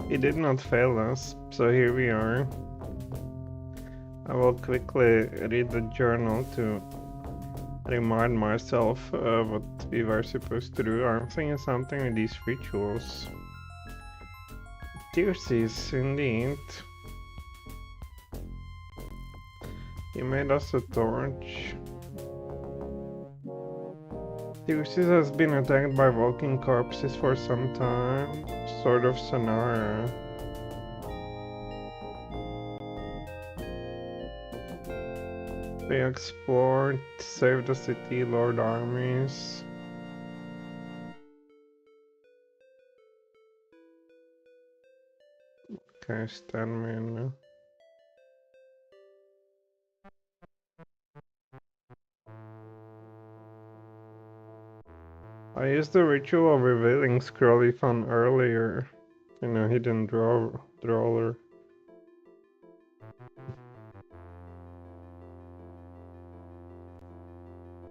He did not fail us, so here we are. I will quickly read the journal to remind myself what we were supposed to do. I'm thinking something with these rituals. Tirces, indeed. He made us a torch. Tirces has been attacked by walking corpses for some time. Sword of Shannara. We explored, saved the city, lord armies. Okay, stand me in. I used the ritual of revealing scroll we found earlier. You know, hidden drawer.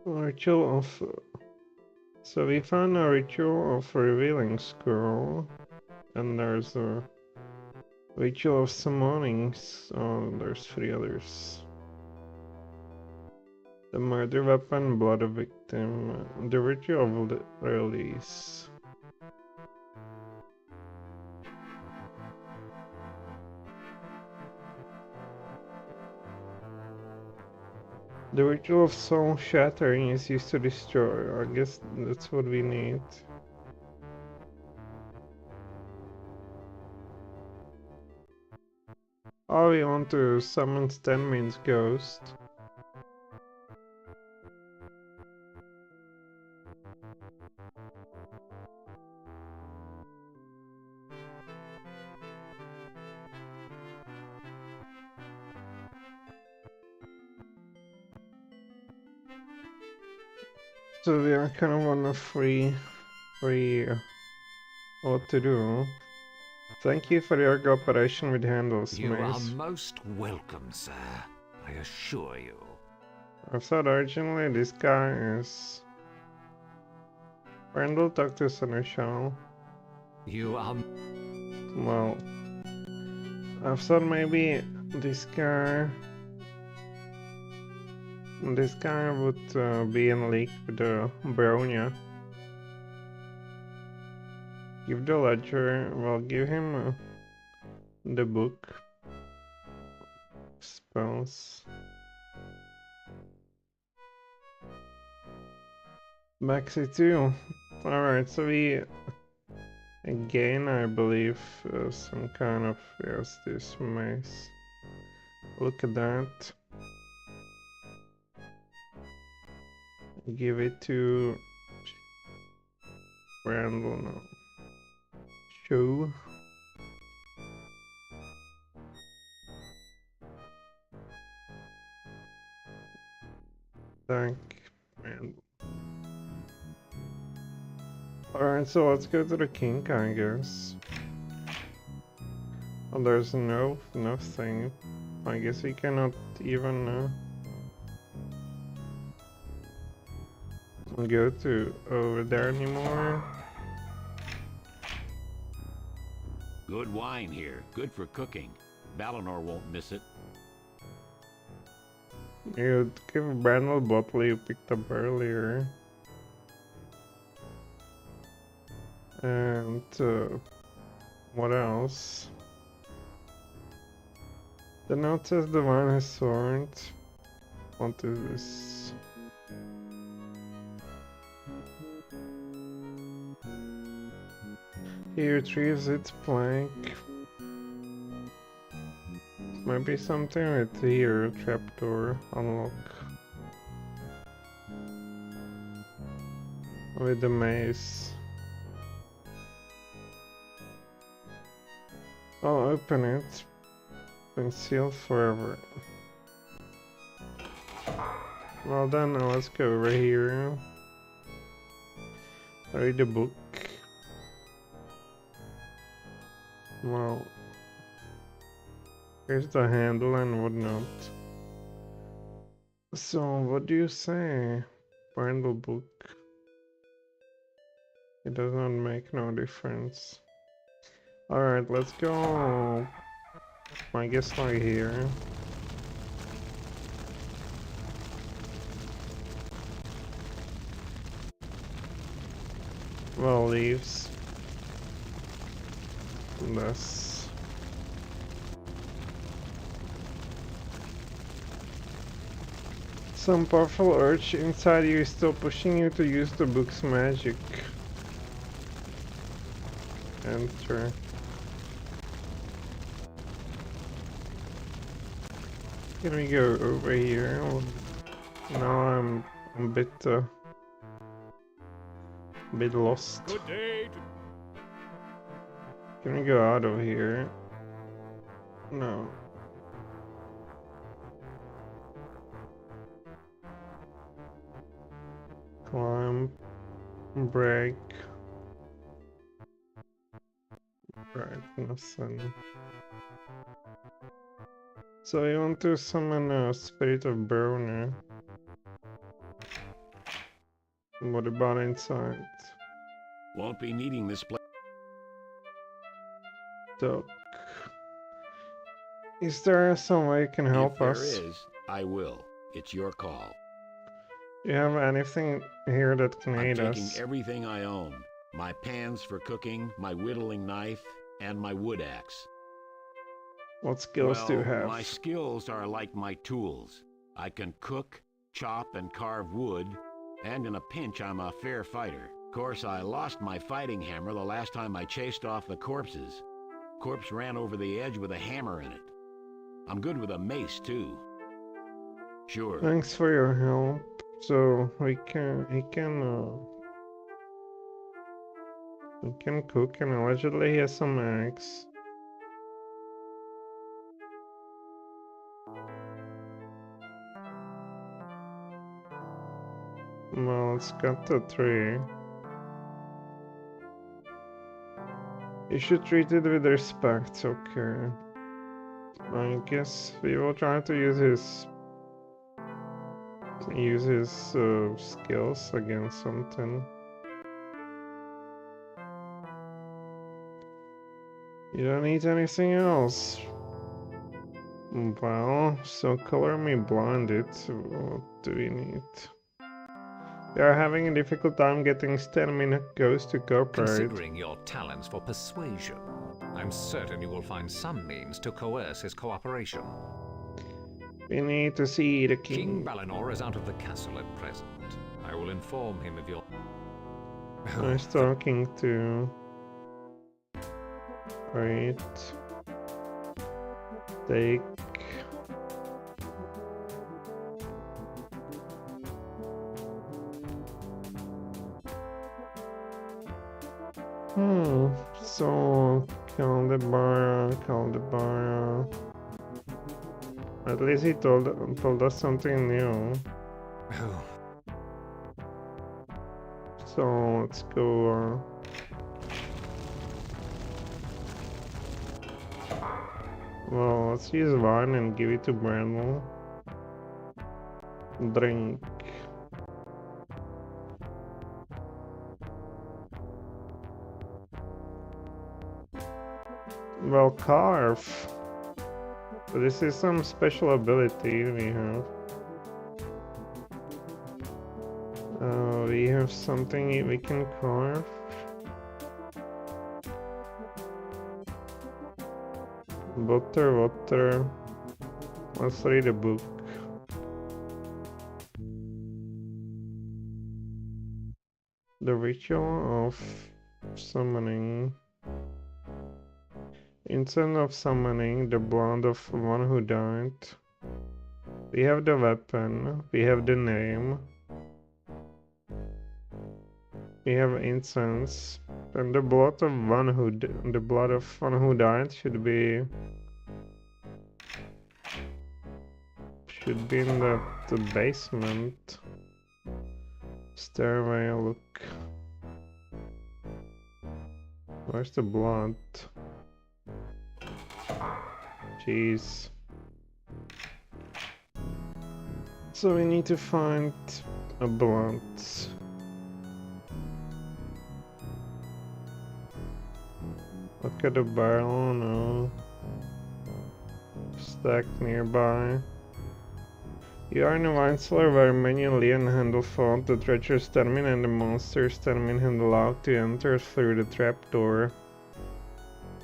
Ritual of... So we found a ritual of revealing scroll. And there's a ritual of summoning. Oh, there's 3 others. The murder weapon, blood of victim, the ritual of release. The ritual of soul shattering is used to destroy. I guess that's what we need. Oh, we want to summon Stenmin's ghost. So we are kind of on a free what to do. Thank you for your cooperation with handles, You are Mace. most welcome, sir. I assure you. I thought originally this guy is... Randall talked to Seneschal. You are... Well... I thought maybe this guy would be in league with the Bronya. Give the ledger, well, give him the book. Spells. Maxi 2. Alright, so we again, I believe, some kind of, yes, this maze. Look at that. Give it to Randall now. Show. Thank Randall. Alright, so let's go to the king, I guess. Oh, there's nothing. I guess we cannot even go to over there anymore. Good wine here, good for cooking. Valinor won't miss it. You'd give Brandel bottle you picked up earlier. And what else? The note says the wine has sword. What is this? He retrieves its plank. Maybe something with here, trapdoor, unlock. With the maze. I'll open it. Concealed forever. Well then, now let's go over here. Read the book. Well, here's the handle and whatnot. So, what do you say? Brandle book. It does not make no difference. Alright, let's go. I guess right here. Well, leaves. Less. Some powerful urge inside you is still pushing you to use the book's magic. Enter. Can we go over here? Now I'm a bit lost. Good day. Can we go out of here? No. Climb. Break. Brightness and... So you want to summon a spirit of burner. What about inside? Won't be needing this place. Doc. Is there some way you can help If there us? is, I will. It's your call. Do you have anything here that can I'm aid taking us? everything I own. My pans for cooking, my whittling knife, and my wood axe. What skills do you have? My skills are like my tools. I can cook, chop, and carve wood, and in a pinch I'm a fair fighter. Of course, I lost my fighting hammer the last time I chased off the corpses. Corpse ran over the edge with a hammer in it. I'm good with a mace, too. Sure. Thanks for your help. So he can cook, and allegedly he has some eggs. Well, let's cut the tree. You should treat it with respect, okay. I guess we will try to use his skills against something. You don't need anything else. Well, so color me blinded. What do we need? We are having a difficult time getting stamina ghosts to cooperate. Considering your talents for persuasion, I'm certain you will find some means to coerce his cooperation. We need to see the King king. Balinor is out of the castle at present. I will inform him of your... Nice talking to. Right. Take. So Caldebara. At least he told us something new. Oh, So let's go. Well, let's use wine and give it to Brandon. Drink. Well, carve. So this is some special ability we have. We have something we can carve. Water. Let's read a book. The ritual of summoning. Instead of summoning the blood of one who died, we have the weapon, we have the name, we have incense, and the blood of one who died should be in the basement. Stairway, look. Where's the blood? Jeez. So we need to find a blood. Okay, at the barrel, no. Stacked nearby. You are in a wine cellar where manually and handle fought. The treacherous Stanmin and the monster Stanmin had allowed to enter through the trapdoor.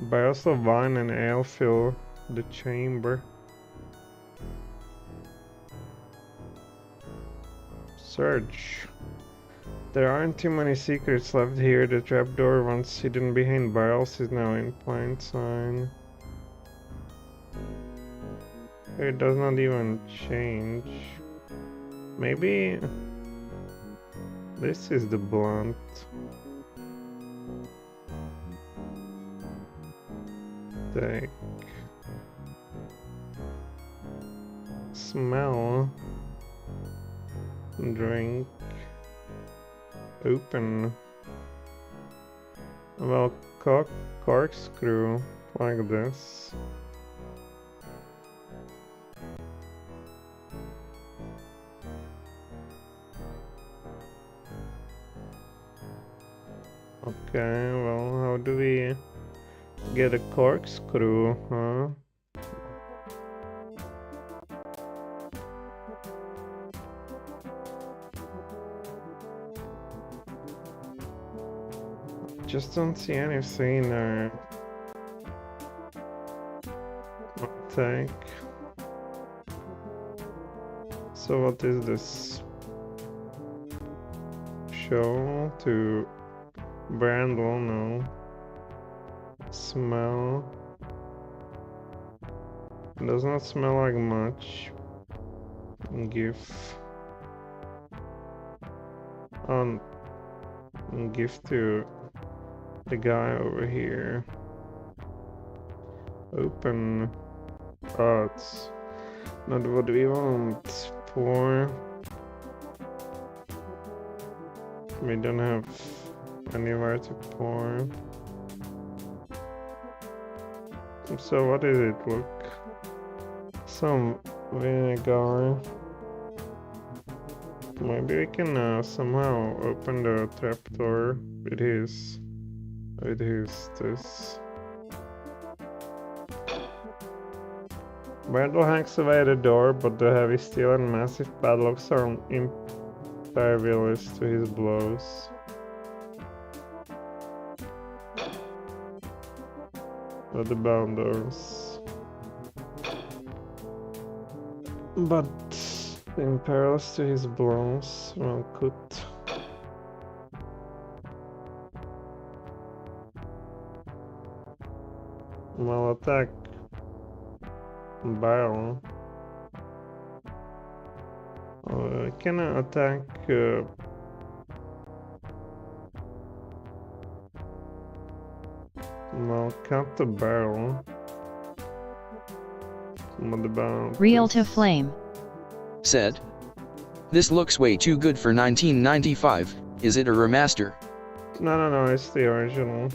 Barrels of wine and ale fill the chamber. Search. There aren't too many secrets left here. The trapdoor, once hidden behind barrels, is now in plain sight. It does not even change. Maybe this is the blunt. Take. Smell. Drink. Open. Well, corkscrew like this. Okay, well, how do we get a corkscrew, huh? Just don't see anything there. Take. So what is this? Show to Brandle, no. Smell. Does not smell like much. Give. Give to the guy over here. Open. Oh, it's not what we want. Pour. We don't have anywhere to pour. So what is it? Look. Some vinegar. Maybe we can somehow open the trapdoor with his this. Brandle hangs away the door, but the heavy steel and massive padlocks are impervious to his blows. At the bounders. But impervious to his blows, well, could. Well, attack barrel. I can attack well, cut the barrel. What about Reel this? to flame. Said. This looks way too good for 1995. Is it a remaster? No, it's the original.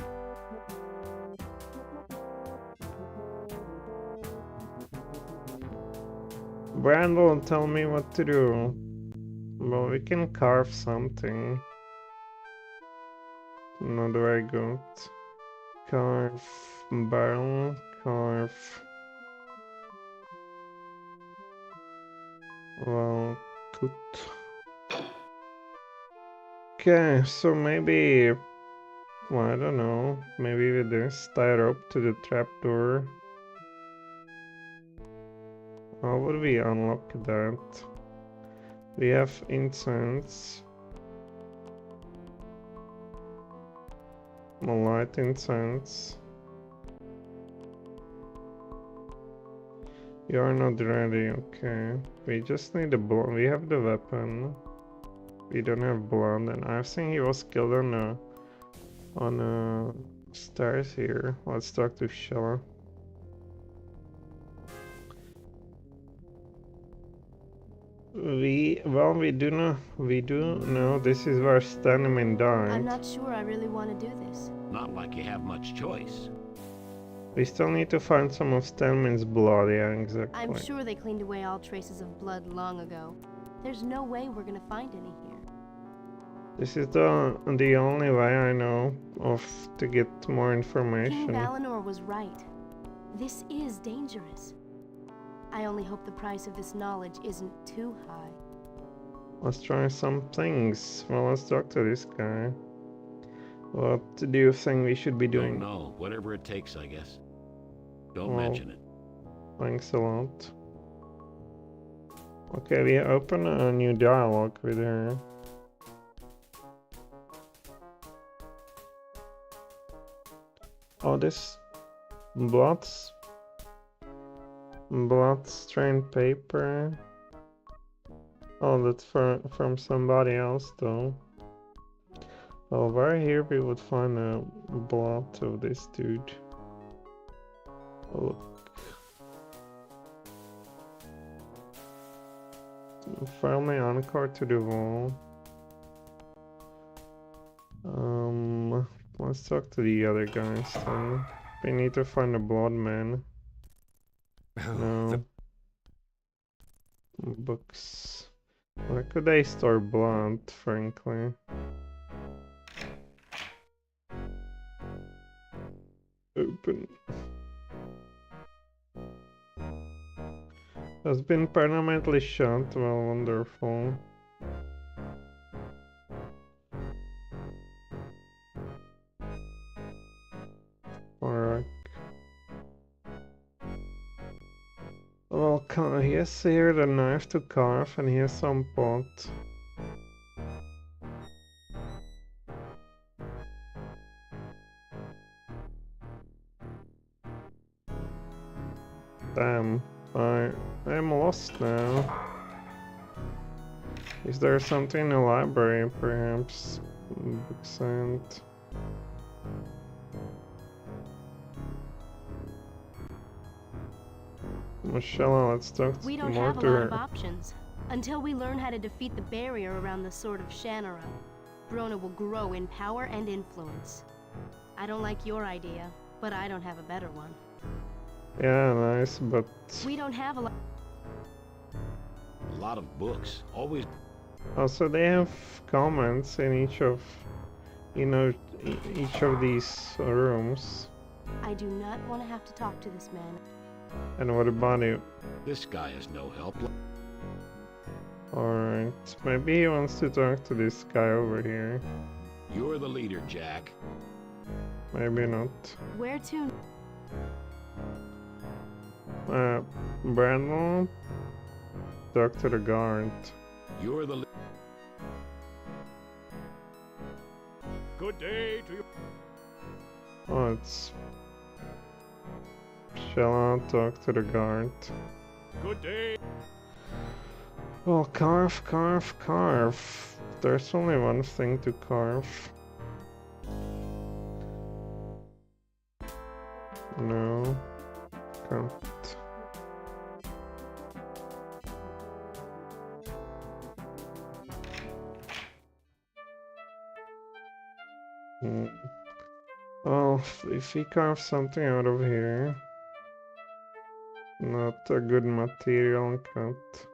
Brandle, tell me what to do. Well, we can carve something. Not very good. Carve barrel, carve. Well, good. Okay, so maybe, well, I don't know, maybe with this, tie a rope to the trapdoor. How would we unlock that? We have incense. Light incense. You are not ready, okay. We just need the blood. We have the weapon. We don't have blood, and I think he was killed on stairs here. Let's talk to Shella. We do know this is where Stanman died. I'm not sure I really want to do this. Not like you have much choice. We still need to find some of Stanman's blood, yeah, exactly. I'm sure they cleaned away all traces of blood long ago. There's no way we're gonna find any here. This is the only way I know of to get more King information. Valinor was right. This is dangerous. I only hope the price of this knowledge isn't too high. Let's try some things. Well, let's talk to this guy. What do you think we should be doing? Don't know. Whatever it takes, I guess. Don't Well, mention it. Thanks a lot. Okay, we open a new dialogue with her. Oh, this blood-stained paper. Oh, that's from somebody else though. Well, right here we would find a blood of this dude. Oh, look. Firmly anchored to the wall. Let's talk to the other guys then. We need to find the blood man. No. Books. Where could they store blood, frankly? Open. Has been permanently shut. Well, wonderful. Alright. Well, he has here the knife to carve and he has some pot. Damn, I'm lost now. Is there something in the library, perhaps? Books and... Michelle, let's talk We don't more have a to lot her. of options. Until we learn how to defeat the barrier around the Sword of Shannara, Brona will grow in power and influence. I don't like your idea, but I don't have a better one. Yeah, nice, but... We don't have a lot. A lot of books. Always. Also, they have comments in each of, each of these rooms. I do not want to have to talk to this man. And what about you? This guy is no help. Alright, maybe he wants to talk to this guy over here. You're the leader, Jak. Maybe not. Where to? Brandon? Talk to the guard. You're the Good day to you. Oh, it's... Shall I talk to the guard? Good day. Well, carve, carve, carve. There's only one thing to carve. No. Can't. Well, if he carves something out of here, not a good material cut.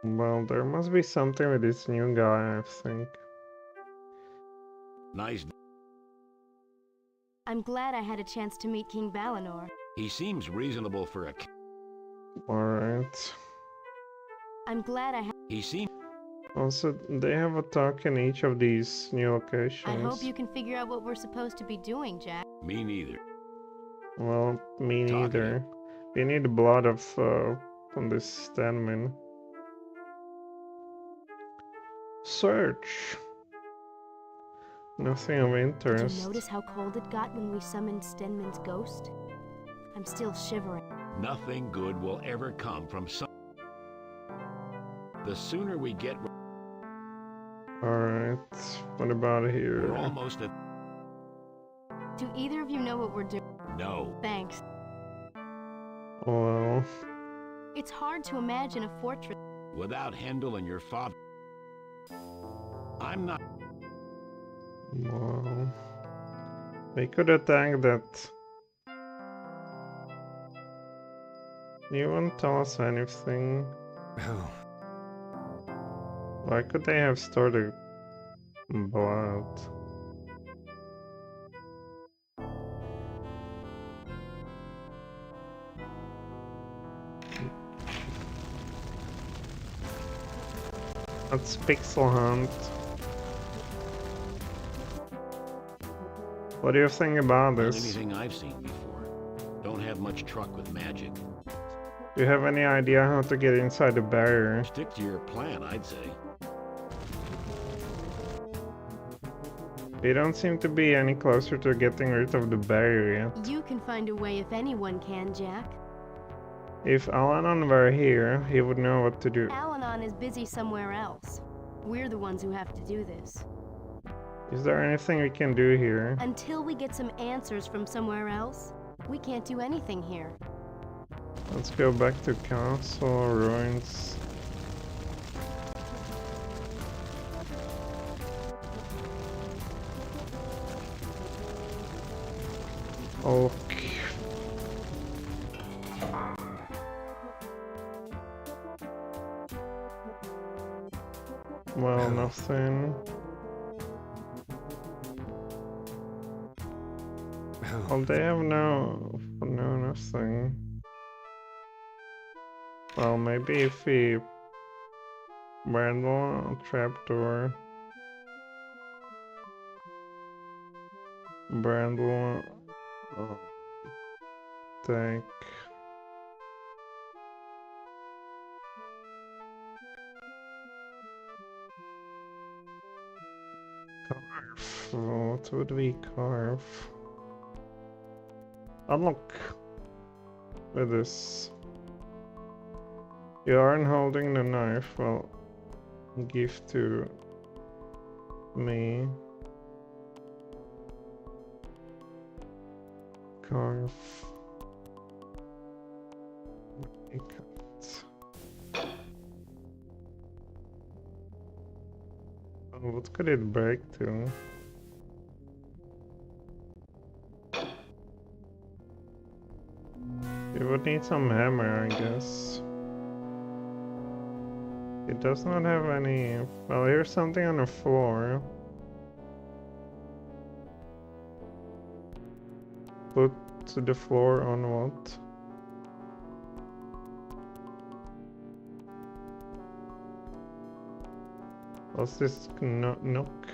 Well, there must be something with this new guy, I think. Nice. I'm glad I had a chance to meet King Valinor. He seems reasonable for a. Alright. I'm glad I had. He seems. Also, they have a talk in each of these new locations. I hope you can figure out what we're supposed to be doing, Jak. Me neither. Well, me Talking. neither. We need blood of on this Stanman. Search. Nothing of Did interest. you notice how cold it got when we summoned Stenman's ghost? I'm still shivering. Nothing good will ever come from some. The sooner we get. Alright, what about We're here? almost at. Do either of you know what we're doing? No. Thanks. Well, It's hard to imagine a fortress. Without Hendel and your father. I'm not. well, we could attack that You won't tell us anything. Oh, Why could they have stored the blood? That's Pixel Hunt. What do you think about Not this? anything I've seen before. Don't have much truck with magic. Do you have any idea how to get inside the barrier? Stick to your plan, I'd say. We don't seem to be any closer to getting rid of the barrier yet. You can find a way if anyone can, Jak. If Allanon were here, he would know what to do. Allanon is busy somewhere else. We're the ones who have to do this. Is there anything we can do here? Until we get some answers from somewhere else, we can't do anything here. Let's go back to Castle Ruins. Okay. Well, nothing. Well, they have no, nothing. Well, maybe if we Brandle trapdoor. Brandle. Take. Carve. What would we carve? Unlock with this. You aren't holding the knife. Well, give to me. Carve. Oh, what could it break to? You would need some hammer, I guess. It does not have any... Well, here's something on the floor. Put to the floor on what? What's this knock?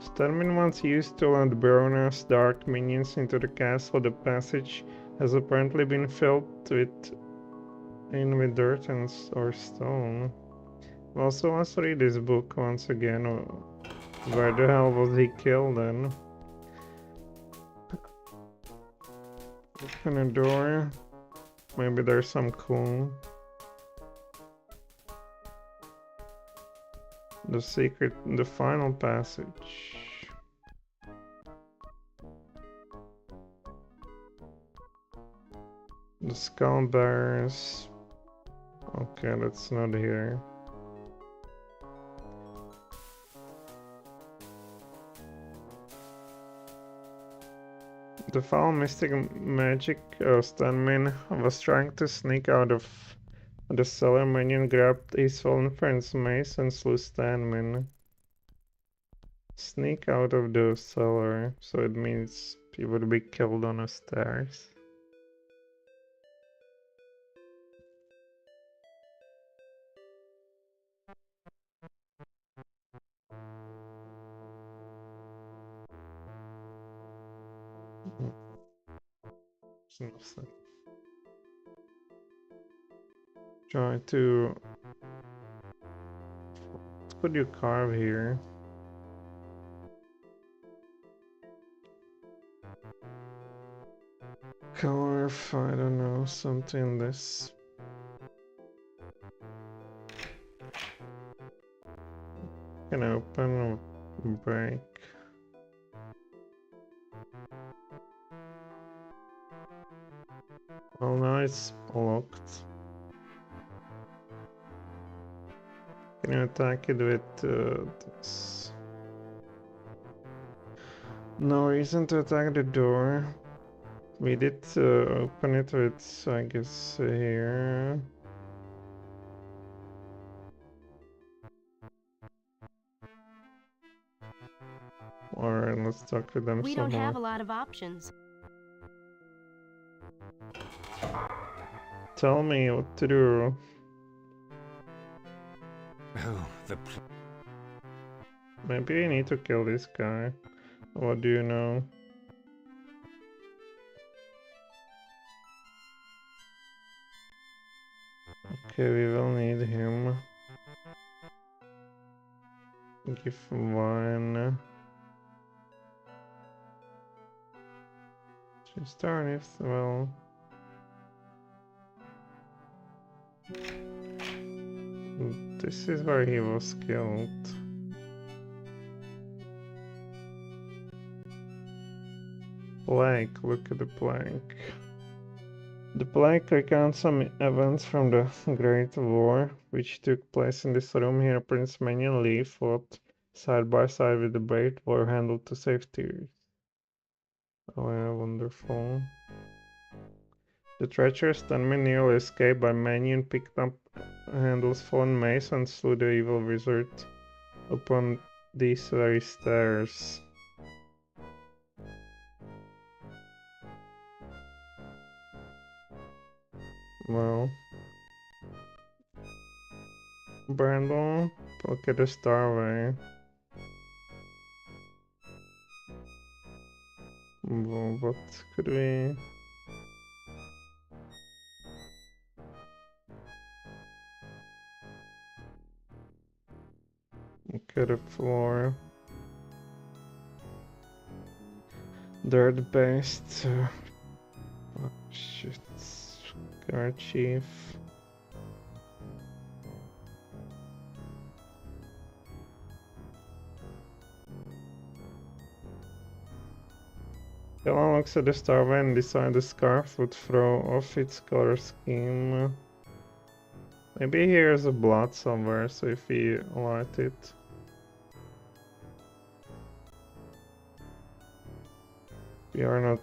Stanman once used to let Brona's dark minions into the castle. The passage has apparently been filled with dirt and or stone. Well, so let's read this book once again. Where the hell was he killed then? Open a door. Maybe there's some clue. The secret, the final passage. The skull bearers. Okay, that's not here. The foul mystic magic of Stanmin was trying to sneak out of the cellar. Minion grabbed his fallen friend's mace and slew Stanmin. Sneak out of the cellar, so it means he would be killed on the stairs. Nothing. Try to... What could you carve here? Carve, I don't know, something this. Can open or break. Well, now it's locked. Can you attack it with this? No reason to attack the door. We did open it with, I guess, here. Alright, let's talk to them We some don't more. have a lot of options. Tell me what to do. Oh, Maybe I need to kill this guy. What do you know? Okay, we will need him. Give one. Just turn if well. This is where he was killed. Plague, look at the plague. The plague recounts some events from the Great War, which took place in this room here. Prince Many and Lee fought side by side with the Great War handled to safety. Oh yeah, wonderful. The treacherous gunman nearly escaped by Many and picked up Handel's fallen mace and slew the evil wizard upon these very stairs. Well, Brandon, look at the starway. Well, what could we... Look at the floor. They're the best. Oh shit. Guard chief. Allanon looks at the starway and decides the scarf would throw off its color scheme. Maybe here's a blood somewhere, so if we light it. We are not...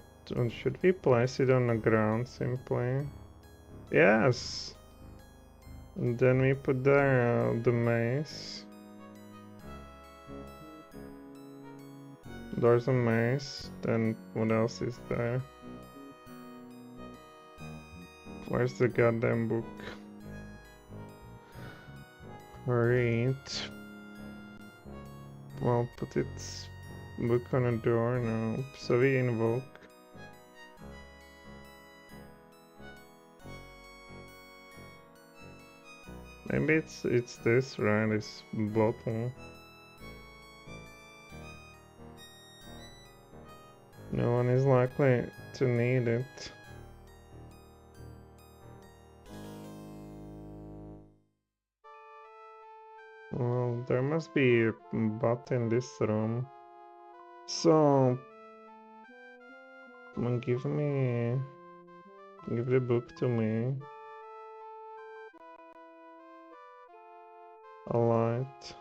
Should we place it on the ground simply? Yes! And then we put there the mace. There's a mace, then what else is there? Where's the goddamn book? Read. Well, put its book on a door now. So we invoke. Maybe it's this, right? This bottle. No one is likely to need it. Well, there must be a bot in this room. So, give the book to me. A light.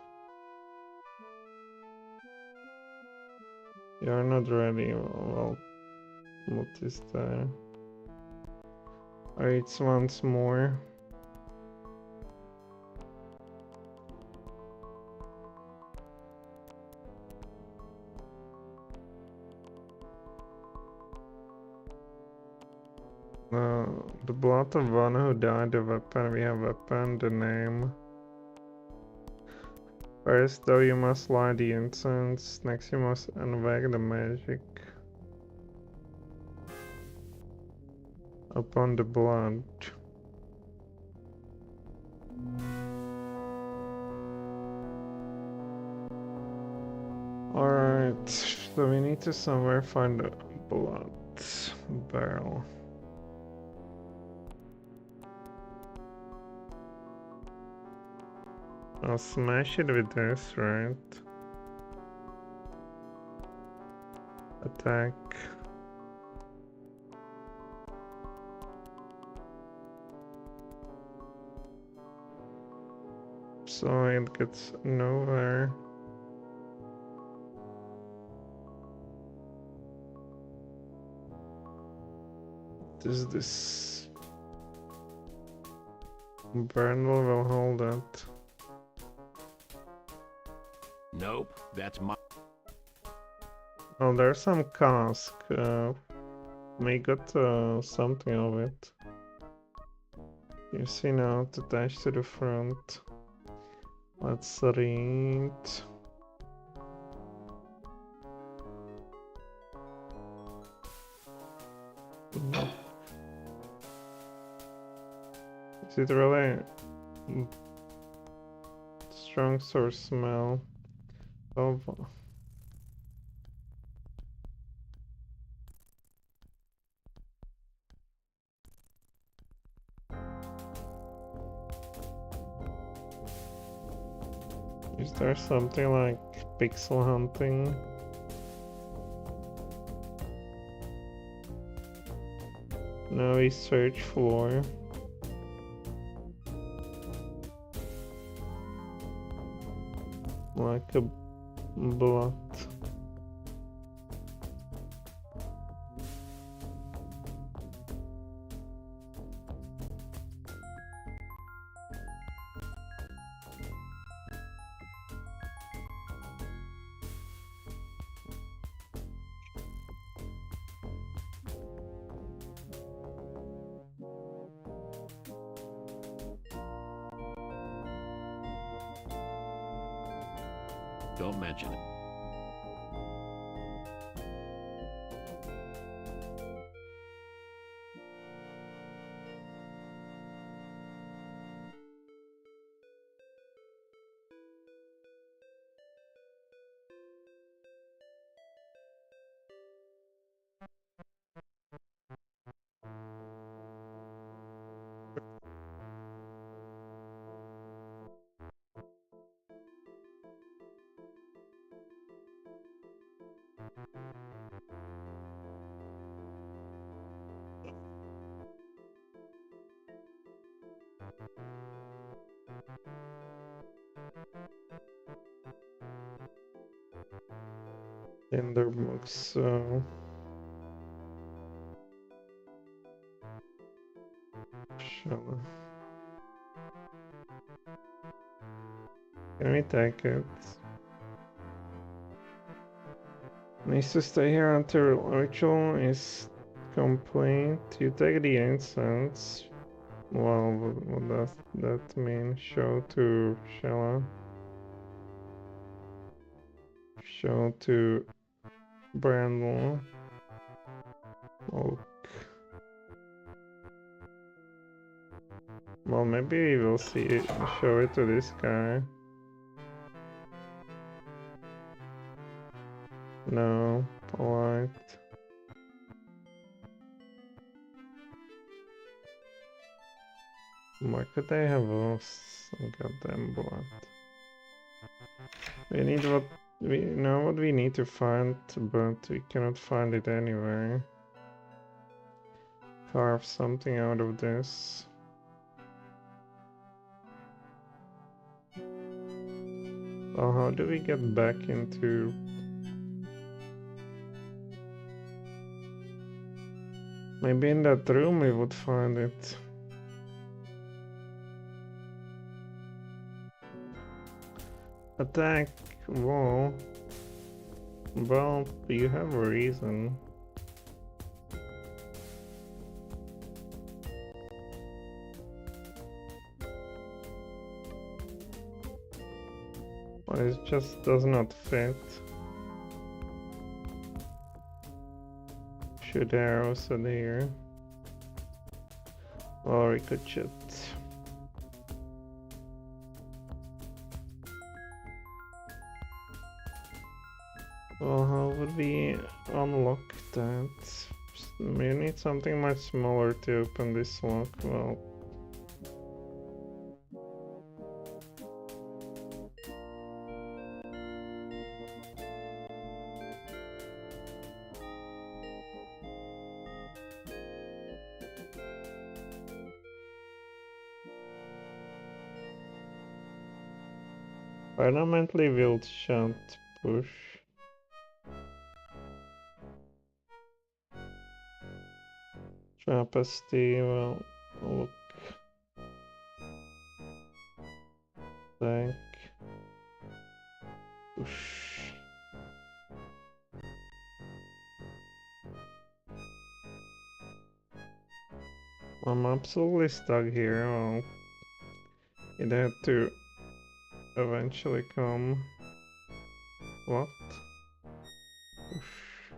You're not ready. Well, what is there? Alright, once more. The blood of one who died, the weapon, we have weapon, the name. First, though, you must light the incense. Next, you must invoke the magic upon the blood. Alright, so we need to somewhere find the blood barrel. I'll smash it with this, right? Attack. So it gets nowhere. Does this Burnwell will hold that? Nope, that's my... Oh, there's some cask. We got something of it. You see now, it's attached to the front. Let's read. Nope. Is it really strong source smell of? Is there something like pixel hunting? No, we search for. Like a blot. Don't mention it. In their books, so shall can we take it? Needs to stay here until ritual is complete. You take the incense. Well, what does that mean? Show to Shella. Show to Brandon. Oak. Well, maybe we will see it. Show it to this guy. No, polite. Why could they have us? Goddamn blood. We need what we know what we need to find, but we cannot find it anywhere. Carve something out of this. Well, how do we get back into? Maybe in that room we would find it. Attack wall. Well, you have a reason. Well, it just does not fit. Shoot arrows at here. Or ricochet. Well, how would we unlock that? We need something much smaller to open this lock. Well, permanently wield shan't push. Trapesty, well, look. Like. Whoosh. I'm absolutely stuck here. Well, it had to eventually come. What? Whoosh.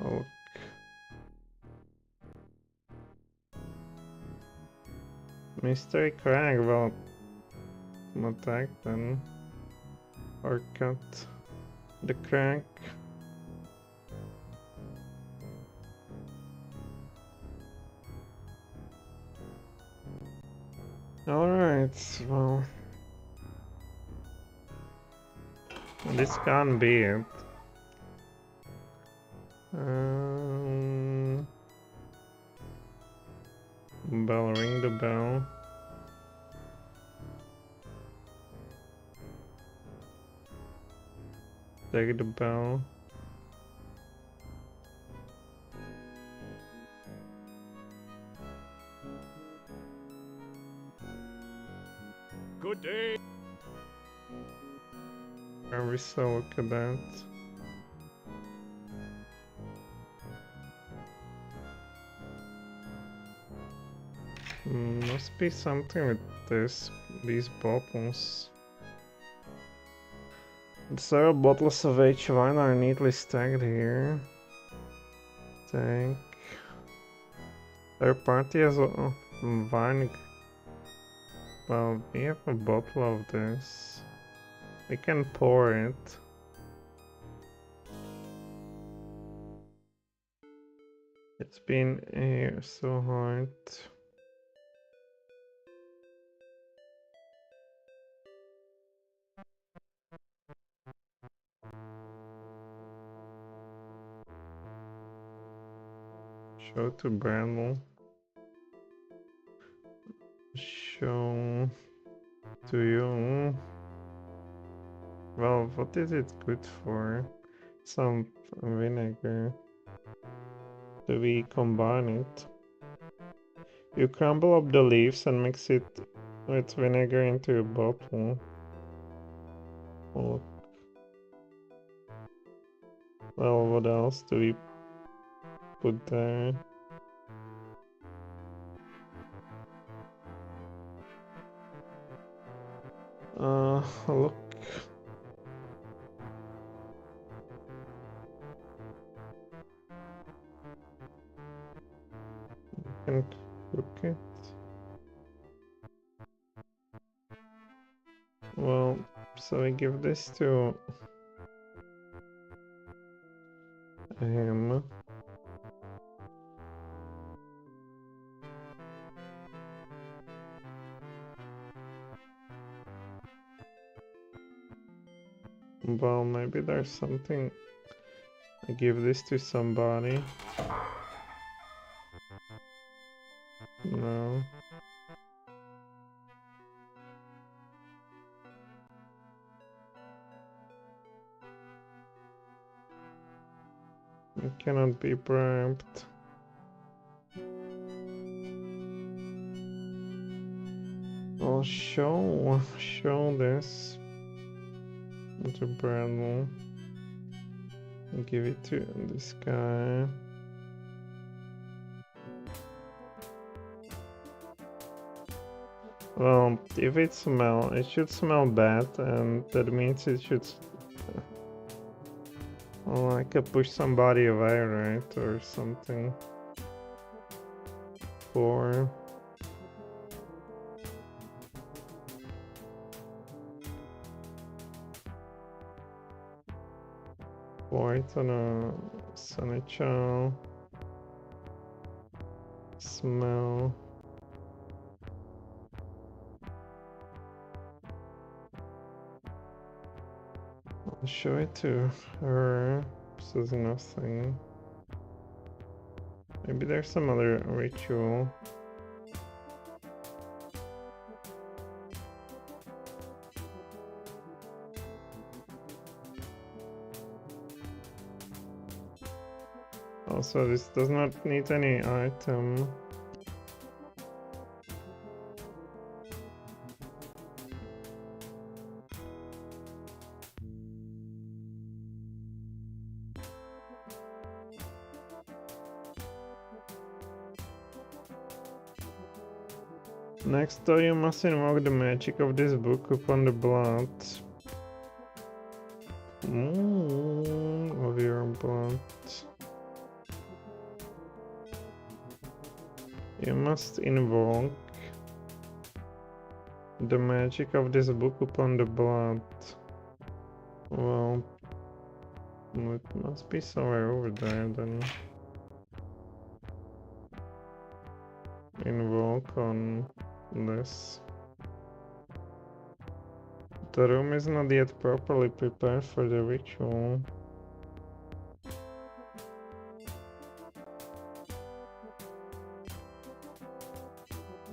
Oh, look. Mystery Crag, well, attack then. Or cut the crack. Alright, well. This can't be it. Bell, ring the bell. Take the bell. Good day. Are we so look at that? Must be something with these bottles. Several bottles of H wine are neatly stacked here. Tank. Third party has a wine. Well, we have a bottle of this. We can pour it. It's been here so hard. Show to Brandel. Show to you. Well, what is it good for? Some vinegar. Do we combine it? You crumble up the leaves and mix it with vinegar into a bottle. Oh. Well, what else do we put there? Look. You can cook it. Well, so we give this to him. Well, maybe there's something. I give this to somebody. No. It cannot be bribed. I'll show this to Brandel. Give it to this guy. Well, if it should smell bad, and that means it should. Well, I could push somebody away, right, or something. Or. White on a sunny chow. Smell. I'll show it to her. Says nothing. Maybe there's some other ritual. Also, this does not need any item. Next, though, you must invoke the magic of this book upon the blood. Of your blood. You must invoke the magic of this book upon the blood. Well, it must be somewhere over there then. Invoke on this. The room is not yet properly prepared for the ritual.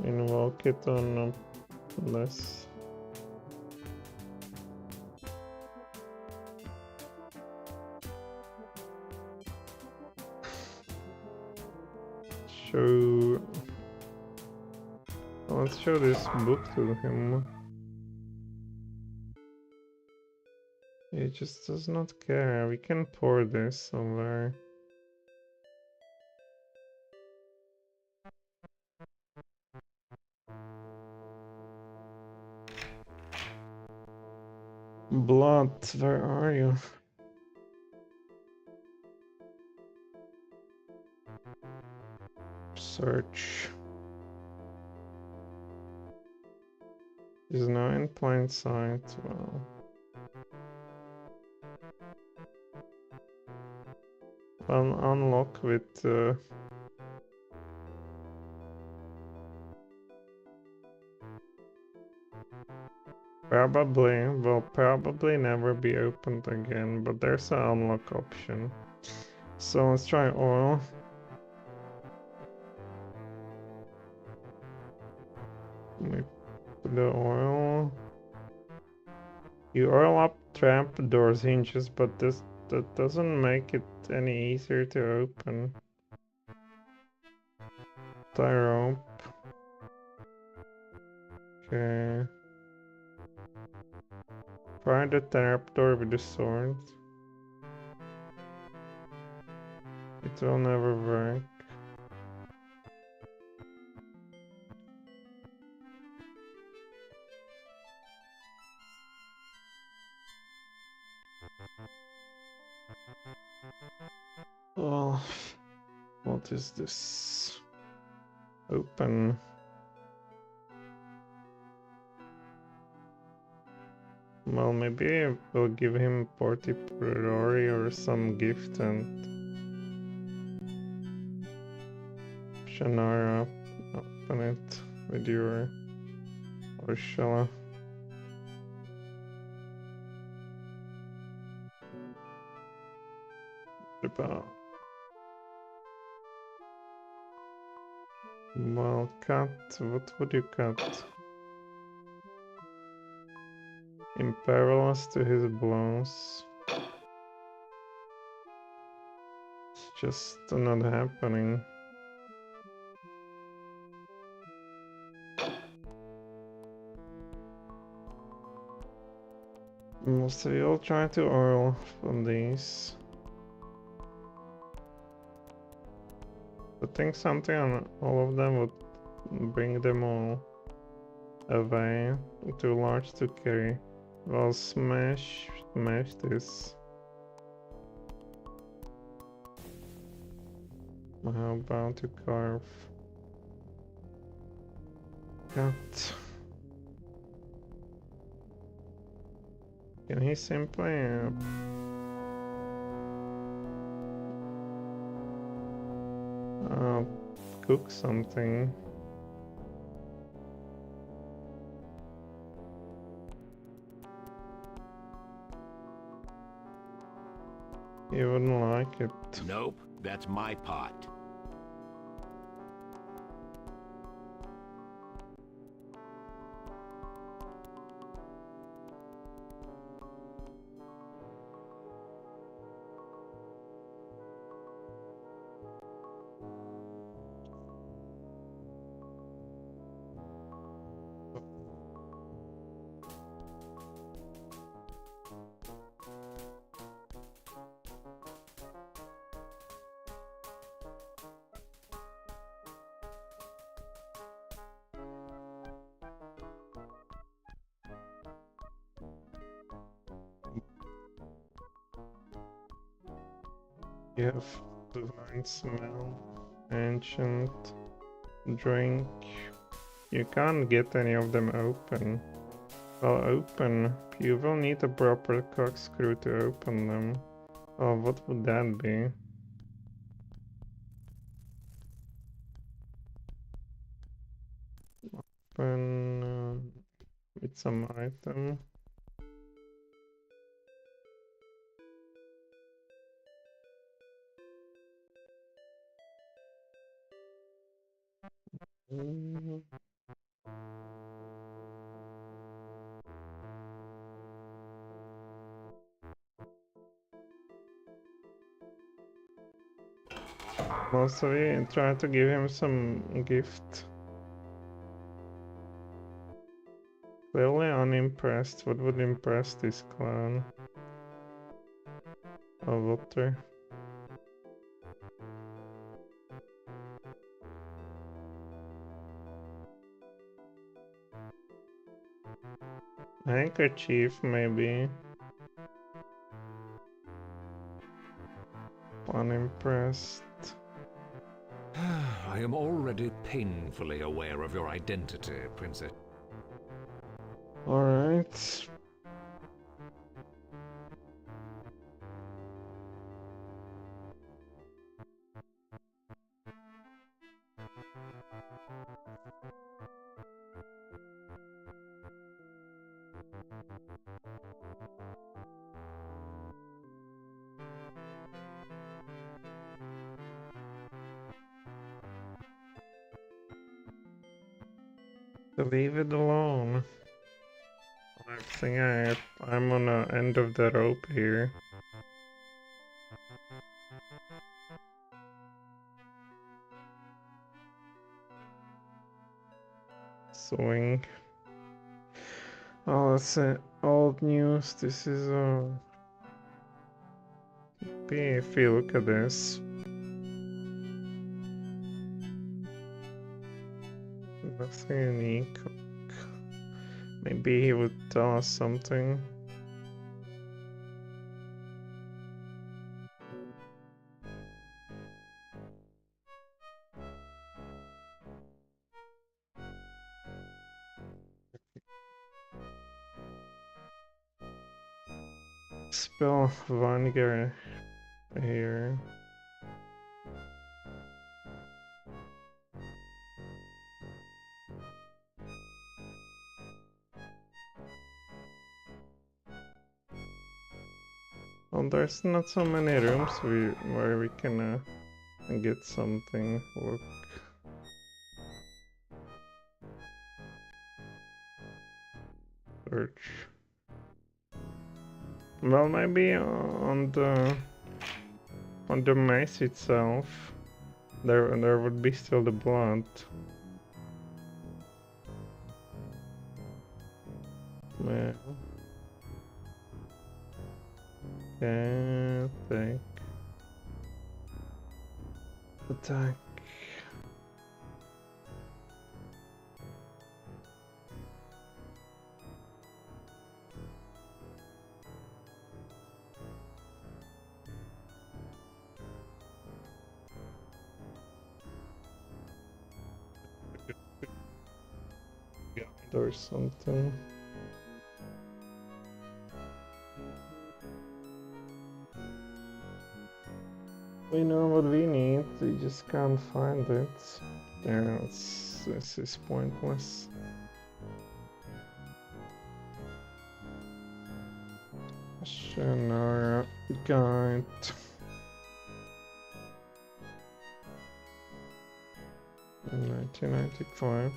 Invoke it on this. Show. Let's show this book to him. He just does not care. We can pour this somewhere. Blood, where are you? Search. Is now in plain sight. Well. Unlock with probably never be opened again, but there's an unlock option. So let's try oil. We put the oil. You oil up trap doors hinges, but that doesn't make it any easier to open. Tie rope. Okay. Try the trapdoor with the sword. It will never work. Well, what is this? Open. Well, maybe we'll give him Porti Priori or some gift and Shannara. Open it with your or shall I? Well, cut. What would you cut? Imperilous to his blows. It's just not happening. So we'll try to oil on these. I think something on all of them would bring them all away. Too large to carry. Well, smash this. How about to carve? Cut. Can he simply cook something? He wouldn't like it. Nope, that's my pot. You have divine smell, ancient, drink. You can't get any of them open. Well, open. You will need a proper corkscrew to open them. Oh, what would that be? Open with some item. Mm. Also, we try to give him some gift. Clearly unimpressed. What would impress this clown? A water. Handkerchief, maybe. Unimpressed. I am already painfully aware of your identity, Princess. Alright. Leave it alone. I think I'm on the end of the rope here. Swing. Oh, that's old news. This is if you look at this. Nothing unique. Maybe he would tell us something. Spell Vanger here. Well, there's not so many rooms where we can get something. Look. Search. Well, maybe on the mace itself, there would be still the blood. Yeah. Okay, take. Attack. Or something. We know what we need, we just can't find it. Yeah, this is pointless. Shannara guide. In 1995.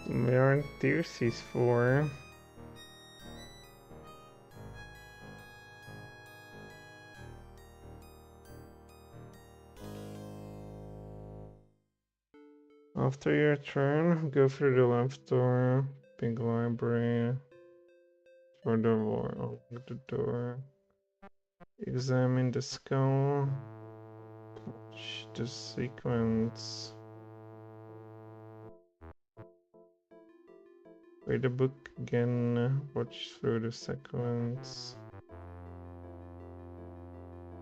We aren't Dirces for. After your turn, go through the left door, big library, for the door, open the door, examine the skull, watch the sequence, read the book again, watch through the sequence,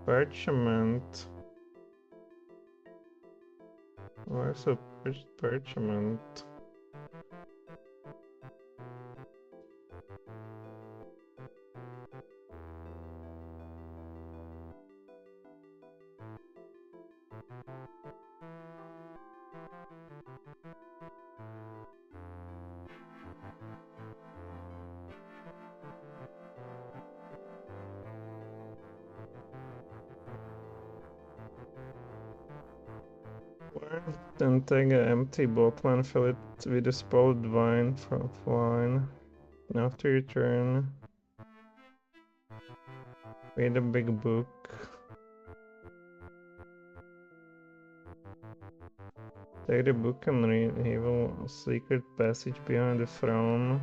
parchment. Where's a parchment? Then take an empty bottle and fill it with a spoiled wine from wine. And after your turn, read a big book. Take the book and read evil secret passage behind the throne,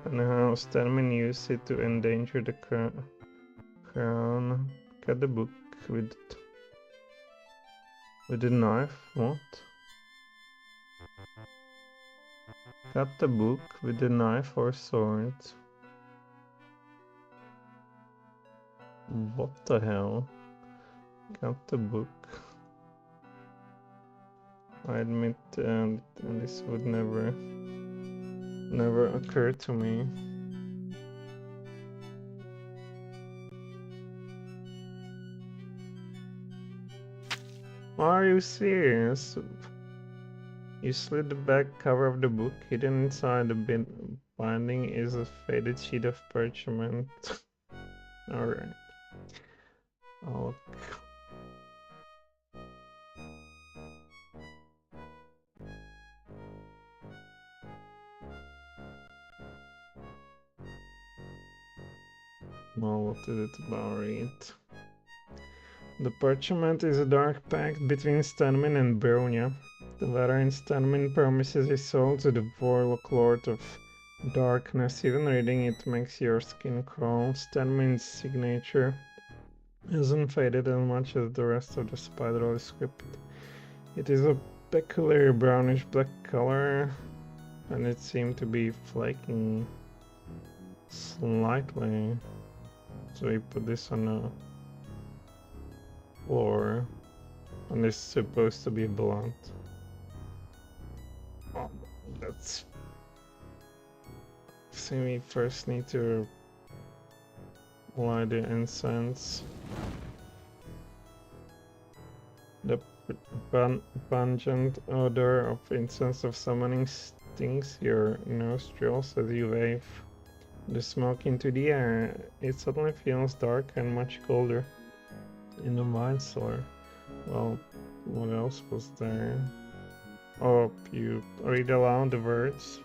and how Stanman used it to endanger the crown. Cut the book with a knife? What? Cut the book with a knife or sword. What the hell? Cut the book. I admit this would never occur to me. Are you serious? You slid the back cover of the book. Hidden inside the binding is a faded sheet of parchment. Alright. Oh. Well, what is it about it? The parchment is a dark pact between Stanman and Bronya. The letter in Stanman promises his soul to the Warlock Lord of Darkness. Even reading it makes your skin crawl. Stanman's signature isn't faded as much as the rest of the spideral script. It is a peculiar brownish black color, and it seemed to be flaking slightly. So we put this on a floor, and it's supposed to be blood. Oh, that's... So we first need to light the incense. The pungent odor of incense of summoning stings your nostrils as you wave the smoke into the air. It suddenly feels dark and much colder in the wine cellar. Well, what else was there? Oh, you read aloud the words.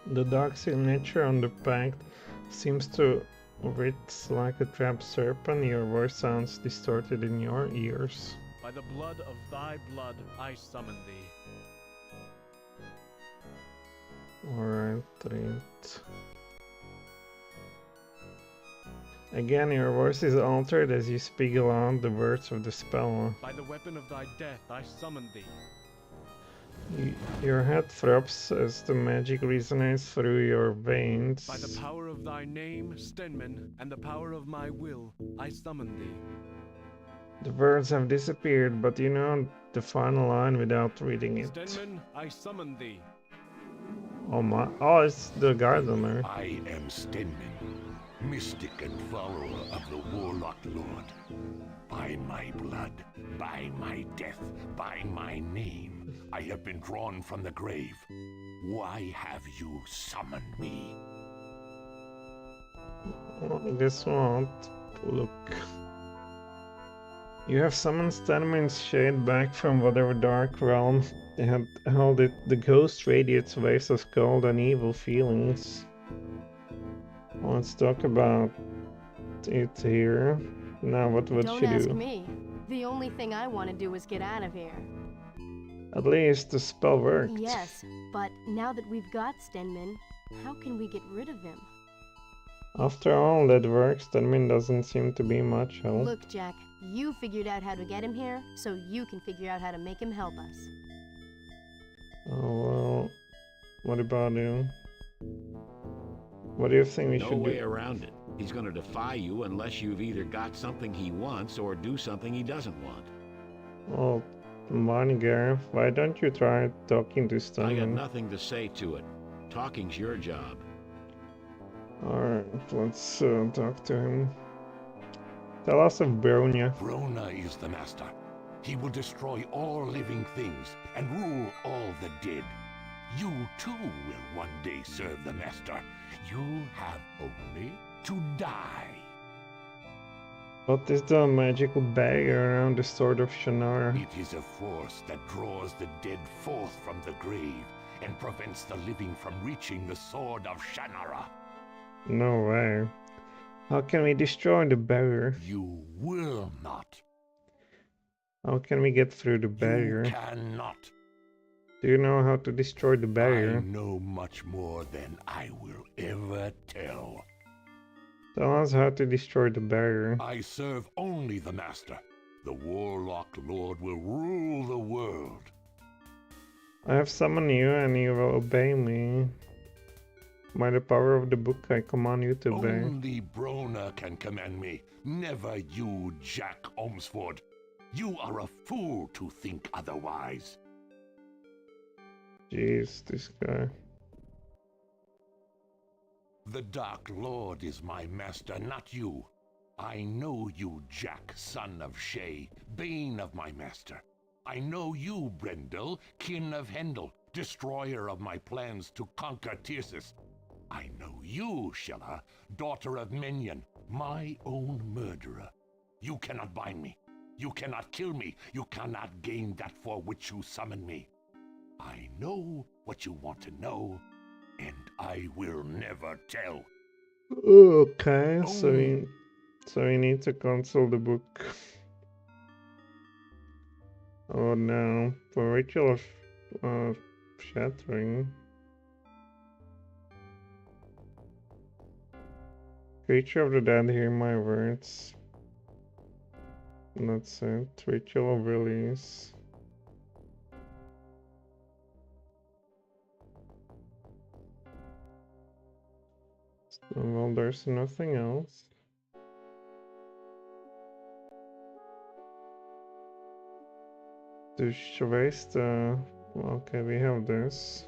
The dark signature on the pact seems to writhe like a trapped serpent. Your voice sounds distorted in your ears. By the blood of thy blood I summon thee. Alright, read. Again, your voice is altered as you speak aloud the words of the spell. By the weapon of thy death I summon thee. Your head throbs as the magic resonates through your veins. By the power of thy name, Stenman, and the power of my will, I summon thee. The words have disappeared, but you know the final line without reading it. Stenman, I summon thee. Oh my! Oh, it's the gardener. I am Stenman, mystic and follower of the Warlock Lord. By my blood, by my death, by my name, I have been drawn from the grave. Why have you summoned me? Well, guess what? Look. You have summoned Stanman's shade back from whatever dark realm they had held it. The ghost radiates waves of cold and evil feelings. Let's talk about it here. Now, what would she do? Don't ask me. The only thing I want to do is get out of here. At least the spell worked. Yes, but now that we've got Stenman, how can we get rid of him? After all that work, Stedman doesn't seem to be much help. Look, Jack, you figured out how to get him here, so you can figure out how to make him help us. Oh well, what about you? What do you think we No should way do? around it. He's gonna defy you unless you've either got something he wants or do something he doesn't want. Well, come on, Gareth, why don't you try talking to I got Stedman? nothing to say to it. Talking's your job. Alright, let's talk to him. Tell us of Bronya. Brona is the master. He will destroy all living things and rule all the dead. You too will one day serve the master. You have only to die. What is the magical barrier around the Sword of Shannara? It is a force that draws the dead forth from the grave and prevents the living from reaching the Sword of Shannara. No way. How can we destroy the barrier? You will not. How can we get through the You barrier? cannot. Do you know how to destroy the I barrier? know much more than I will ever tell. Tell us how to destroy the barrier. I serve only the master. The Warlock Lord will rule the world. I have summoned you and you will obey me. By the power of the book, I command you to obey. Only Brona can command me, never you, Jak Ohmsford. You are a fool to think otherwise. Jeez, this guy. The Dark Lord is my master, not you. I know you, Jak, son of Shea, bane of my master. I know you, Brendel, kin of Hendel, destroyer of my plans to conquer Tircis. I know you, Shella, daughter of Minion, my own murderer. You cannot bind me. You cannot kill me. You cannot gain that for which you summon me. I know what you want to know, and I will never tell. Okay, so Oh. we need to cancel the book. Oh no, for ritual of shattering. Creature of the dead, hear my words. That's it. Ritual of release. Well, there's nothing else. To waste okay, we have this.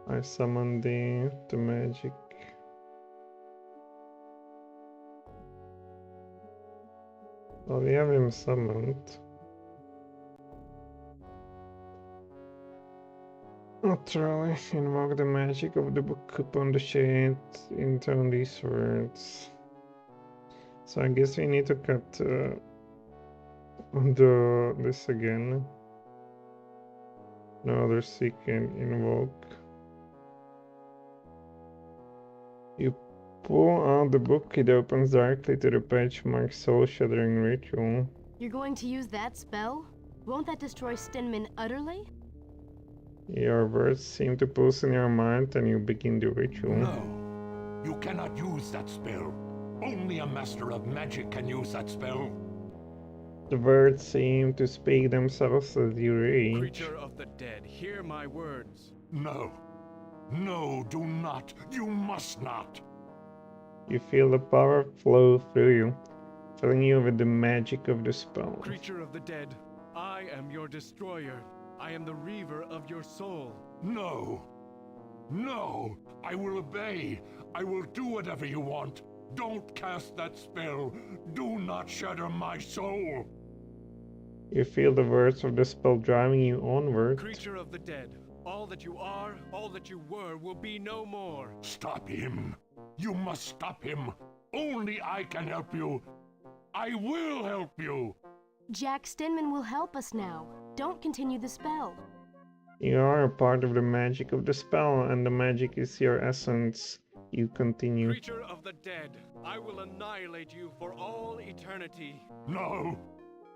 I summon the magic. Well, we have him summoned. Naturally, invoke the magic of the book upon the shade, intone these words. So I guess we need to cut this again. No other seek and invoke. You pull out the book, it opens directly to the page marked Soul Shattering Ritual. You're going to use that spell? Won't that destroy Stenman utterly? Your words seem to pulse in your mind and you begin the ritual. No, you cannot use that spell. Only a master of magic can use that spell. The words seem to speak themselves as you reach. Creature of the dead, hear my words. No. No, do not. You must not. You feel the power flow through you, filling you with the magic of the spell. Creature of the dead, I am your destroyer. I am the reaver of your soul. No. No. I will obey. I will do whatever you want. Don't cast that spell. Do not shatter my soul. You feel the words of the spell driving you onward. Creature of the dead, all that you are, all that you were, will be no more. Stop him. You must stop him. Only I can help you. I will help you. Jak Stenman will help us now. Don't continue the spell. You are a part of the magic of the spell, and the magic is your essence. You continue. Creature of the dead, I will annihilate you for all eternity. No.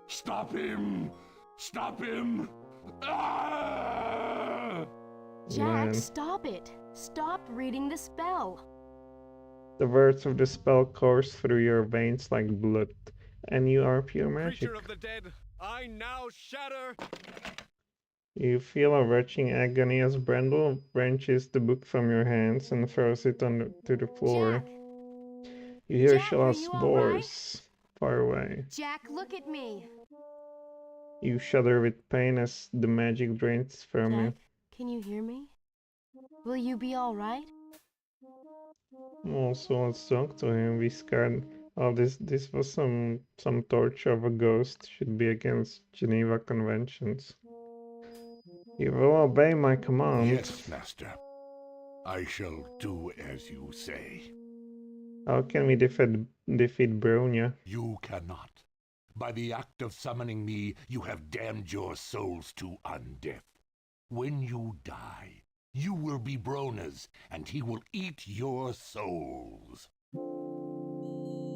Stop him! Stop him! Ah! Jack, Man. stop it! Stop reading the spell! The words of the spell course through your veins like blood, and you are pure magic. Creature of the dead, I now shatter. You feel a retching agony as Brendel wrenches the book from your hands and throws it to the floor. Jack! You hear Jack, are Shala's you alright? voice far away. Jack, look at me! You shudder with pain as the magic drains from you. Jack, can you hear me? Will you be alright? Also, let's talk to him. We scared. Oh, this was some torture of a ghost. Should be against Geneva conventions. You will obey my command. Yes, master. I shall do as you say. How can we defeat Bronya? You cannot. By the act of summoning me, you have damned your souls to undeath. When you die, you will be Brona's, and he will eat your souls.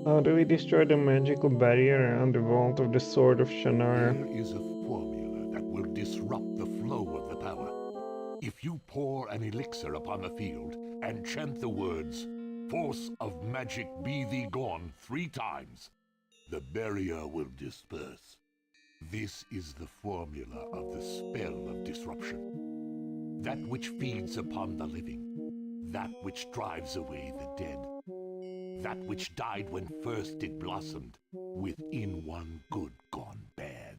How do we destroy the magical barrier around the vault of the Sword of Shannara? There is a formula that will disrupt the flow of the power. If you pour an elixir upon the field and chant the words, "Force of magic be thee gone" 3 times, the barrier will disperse. This is the formula of the spell of disruption. That which feeds upon the living, that which drives away the dead, that which died when first it blossomed, within one good gone bad.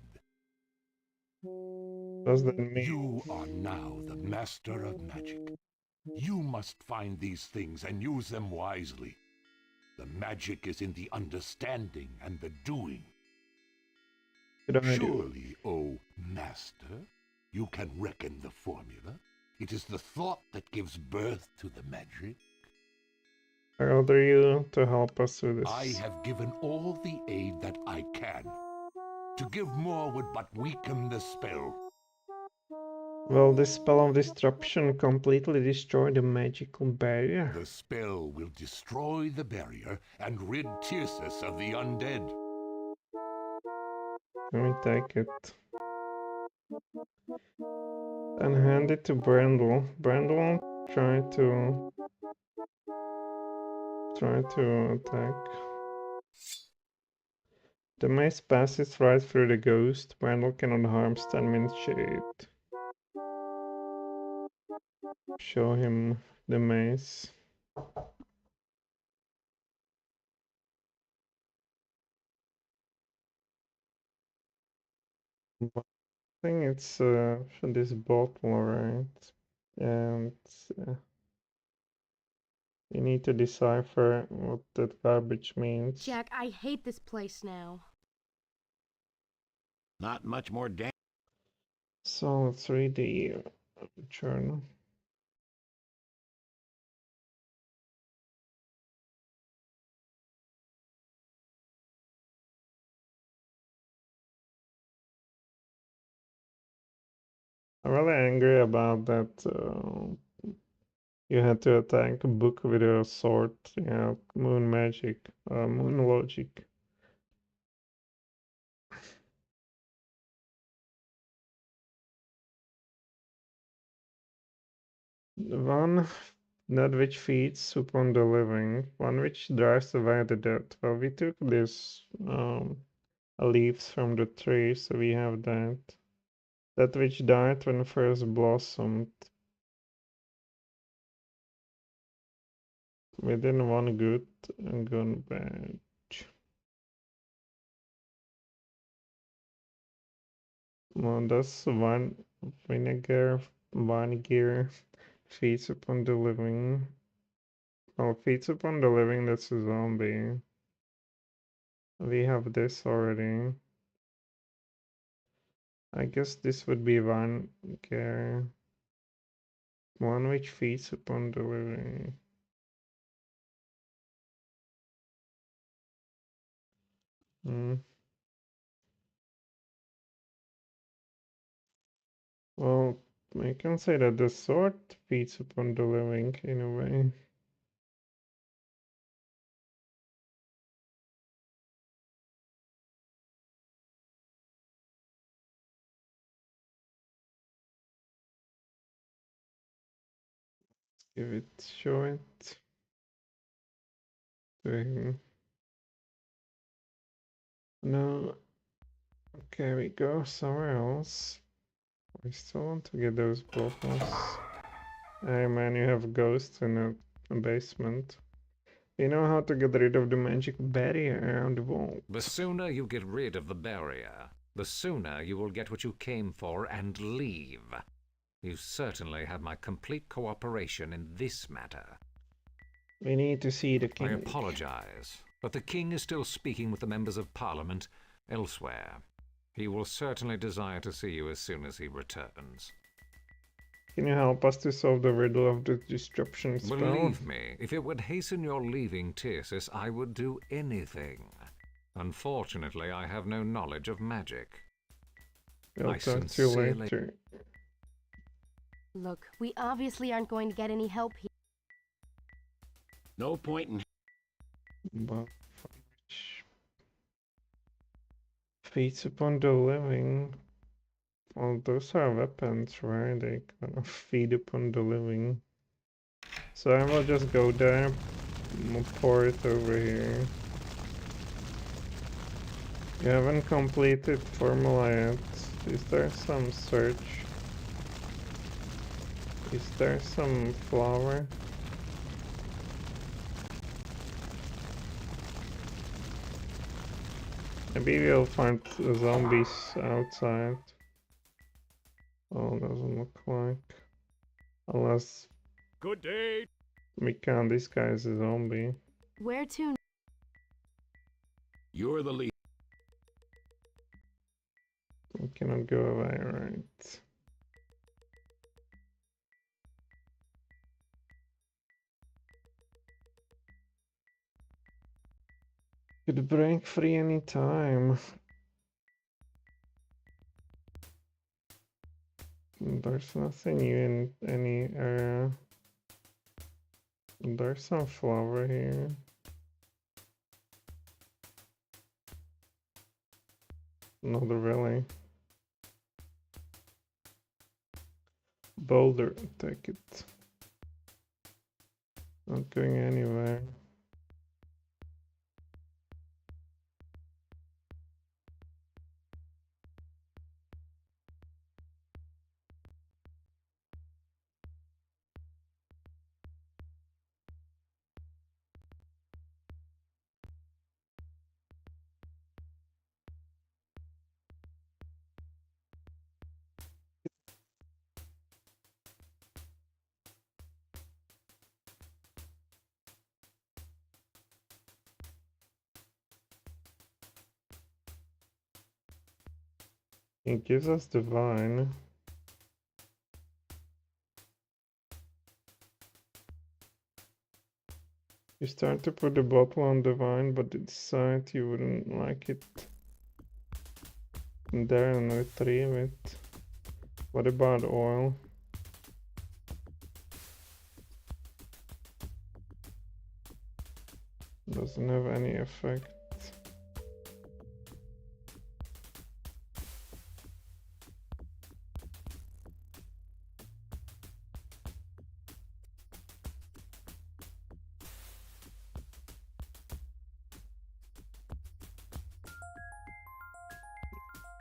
Does that mean? You are now the master of magic. You must find these things and use them wisely. The magic is in the understanding and the doing. Good idea. Surely, O master, you can reckon the formula. It is the thought that gives birth to the magic. I order you to help us with this. I have given all the aid that I can. To give more would but weaken the spell. Will this spell of disruption completely destroy the magical barrier? The spell will destroy the barrier and rid Tirsus of the undead. Let me take it. And hand it to Brendel. Brendel, try to attack. The mace passes right through the ghost. Brendel cannot harm 10-minute shade. Show him the mace. I think it's this bottle, right? And you need to decipher what that garbage means. Jack, I hate this place now. Not much more damage. So let's read the journal. I'm really angry about that. You had to attack a book with a sword. Yeah, moon magic, moon logic. One, that which feeds upon the living, one which drives away the dead. Well, we took this leaves from the tree, so we have that. That which died when first blossomed. Within one good and gone bad. Well, that's one vinegar feeds upon the living. Oh, feeds upon the living, that's a zombie. We have this already. I guess this would be vinegar. One which feeds upon the living. Well, I can say that the sword feeds upon the living in a way. Give it, show it to him. No. Okay, we go somewhere else. I still want to get those bottles. Hey man, you have a ghost in a basement. You know how to get rid of the magic barrier around the wall. The sooner you get rid of the barrier, the sooner you will get what you came for and leave. You certainly have my complete cooperation in this matter. We need to see the I king. apologize, but the king is still speaking with the members of parliament elsewhere. He will certainly desire to see you as soon as he returns. Can you help us to solve the riddle of the disruption spell? Believe me, if it would hasten your leaving Tircis, I would do anything. Unfortunately, I have no knowledge of magic. We'll I talk to you sincerely- later. Look, we obviously aren't going to get any help here. No point in But feeds upon the living. Well, those are weapons, right? They kind of feed upon the living. So I will just go there, pour it over here. You haven't completed formula yet. Is there some search? Is there some flower? Maybe we'll find zombies outside. Oh, doesn't look like. Unless Good day. we can disguise a zombie. Where to? you're the lead. We cannot go away, right? Could break free anytime. There's nothing new in any area. There's some flower here. Not really. Boulder, take it. Not going anywhere. It gives us the vine. You start to put the bottle on the vine, but you decide you wouldn't like it there and retrieve it. What about oil? Doesn't have any effect.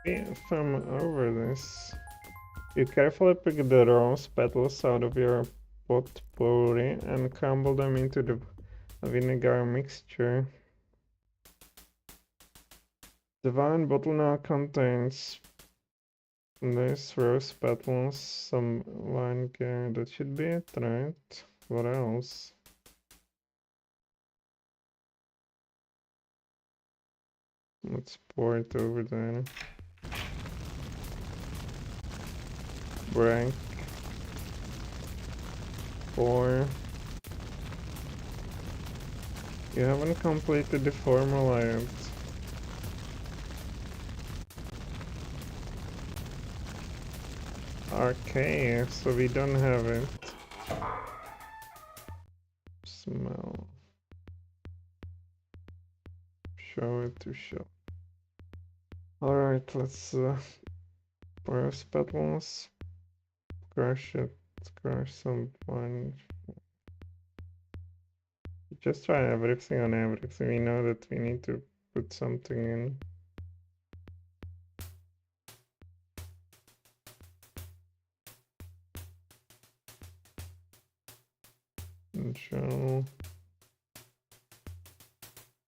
If I'm over this, you carefully pick the rose petals out of your potpourri and crumble them into the vinegar mixture. The wine bottle now contains this rose petals, some vinegar. That should be it, right? What else? Let's pour it over there. Rank 4. You haven't completed the formula yet. Okay, so we don't have it. Smell. Show it to show. Alright, let's rose petals. Crush it, crush some fine Just try everything on everything. We know that we need to put something in. So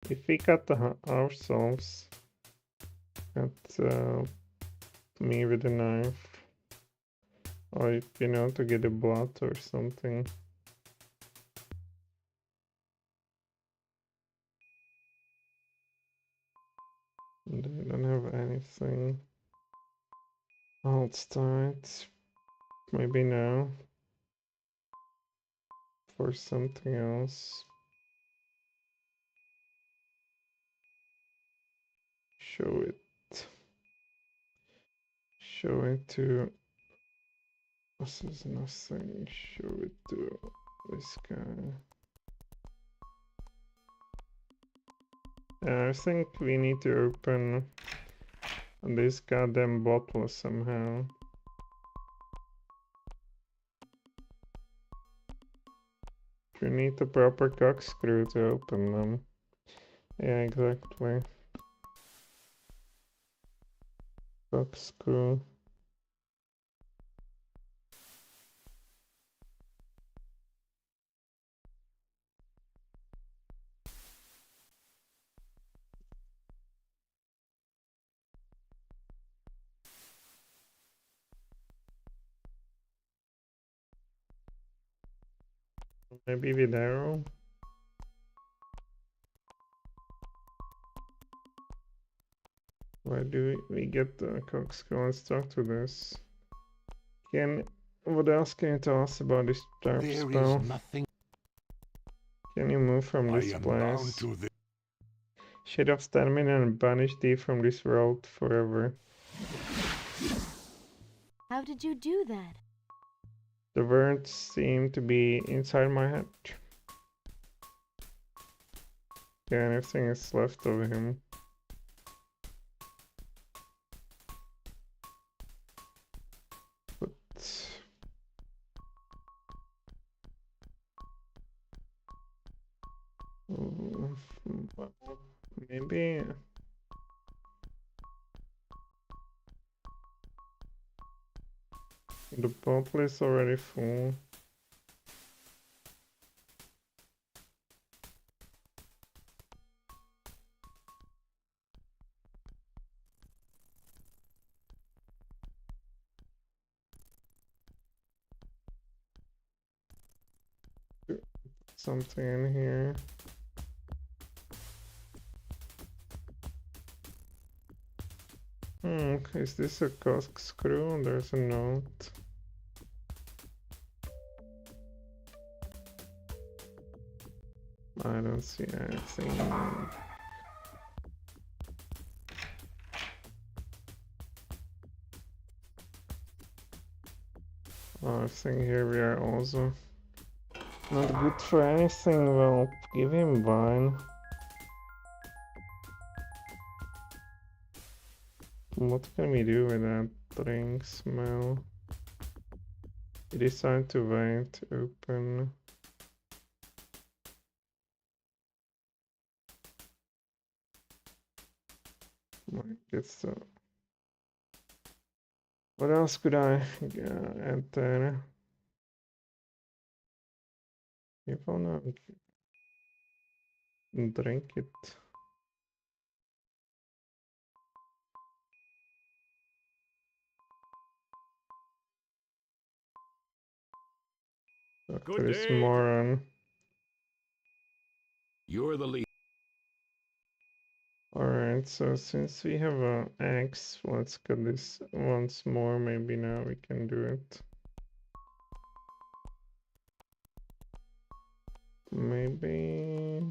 if we cut ourselves at me with a knife, or you know, to get a blood or something. And I don't have anything. Hold tight. Maybe now. For something else. Show it. Show it to. This is nothing. Show it to this guy. I think we need to open this goddamn bottle somehow. You need a proper corkscrew to open them. Yeah, exactly. Corkscrew. Maybe with arrow. Why do we get the corkscrew? Let's talk to this. What else can you tell us about this trap There spell? is nothing. Can you move from I this am bound place? to this. Shade of stamina and banish thee from this world forever. How did you do that? The words seem to be inside my head. Yeah, anything is left of him. But maybe the bottle is already full. Something in here. Is this a corkscrew? There's a note. I don't see anything. I think here we are also not good for anything. Well, give him wine. What can we do with that drink smell? We decide to wait, open. Might so. What else could I add there? If I wanna drink it. Doctor is day. moron. You're the lead. Alright, so since we have an axe, let's cut this once more. Maybe now we can do it. Maybe...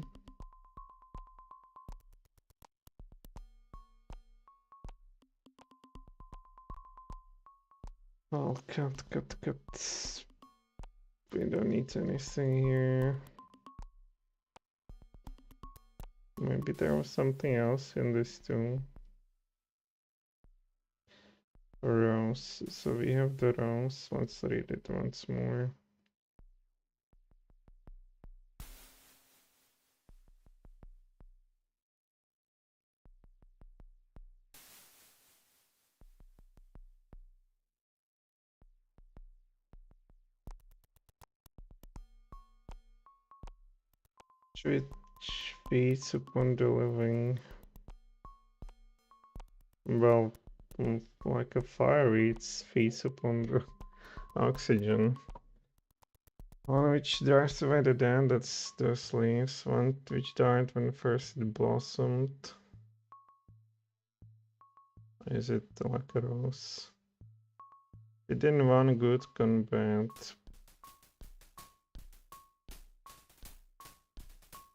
I'll cut. We don't need anything here. Maybe there was something else in this too. Rose. So we have the rose. Let's read it once more. Which feeds upon the living. Well, like a fire feeds upon the oxygen. One which dries away the dead, that's those leaves. One which died when first it blossomed. Is it like a rose? It didn't one good, gone bad.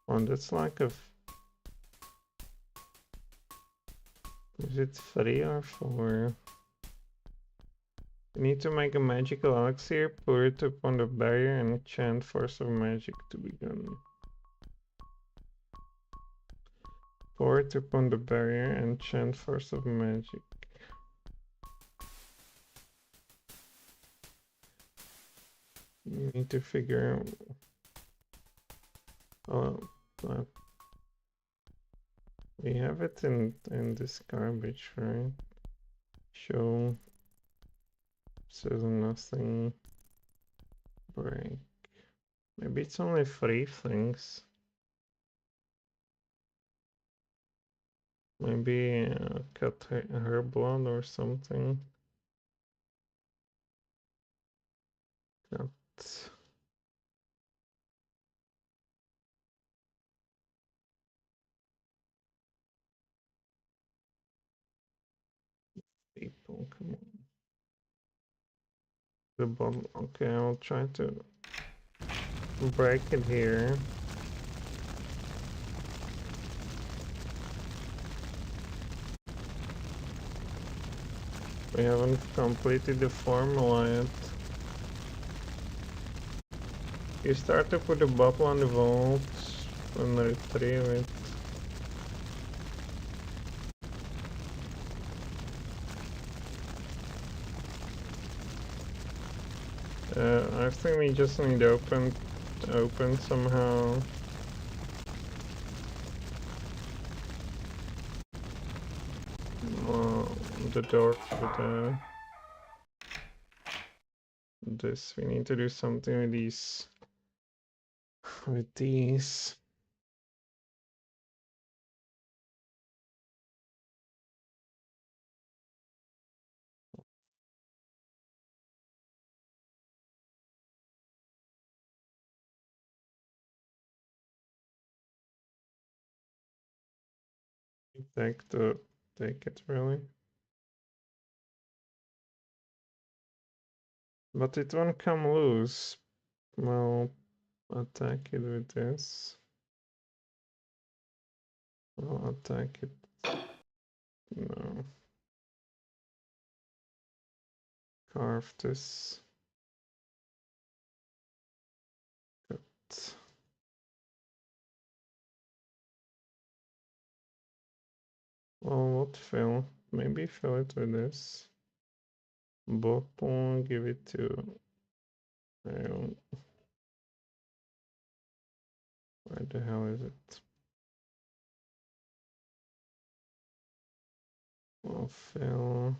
Oh, that's like a... Is it 3 or 4? You need to make a magical elixir, pour it upon the barrier, and chant force of magic to begin. Pour it upon the barrier and chant force of magic. You need to figure out... Oh, we have it in this garbage, right? Show. Says nothing. Break. Maybe it's only 3 things. Maybe cut her blood or something. Cut. People, come on. The bottom. Okay, I'll try to break it here. We haven't completed the formula yet. You start to put the bottle on the vault and retrieve it. I think we just need to open somehow. The door for this. We need to do something with these. With these. Take it really. But it won't come loose. Well, attack it with this. I'll attack it. No. Carve this. Cut. Well, what fill? Maybe fill it with this. Bottle, give it to... Where the hell is it? Well, fill...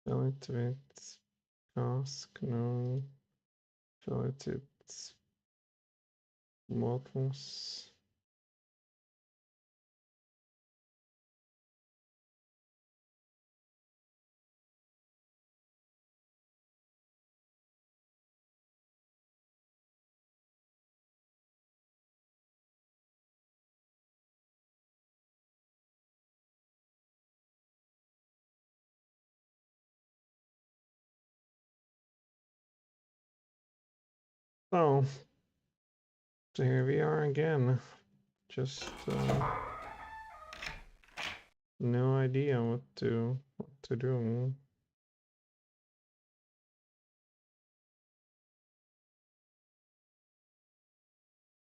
Fill it with cask, no. Fill it with bottles. Oh, so here we are again. Just no idea what to do.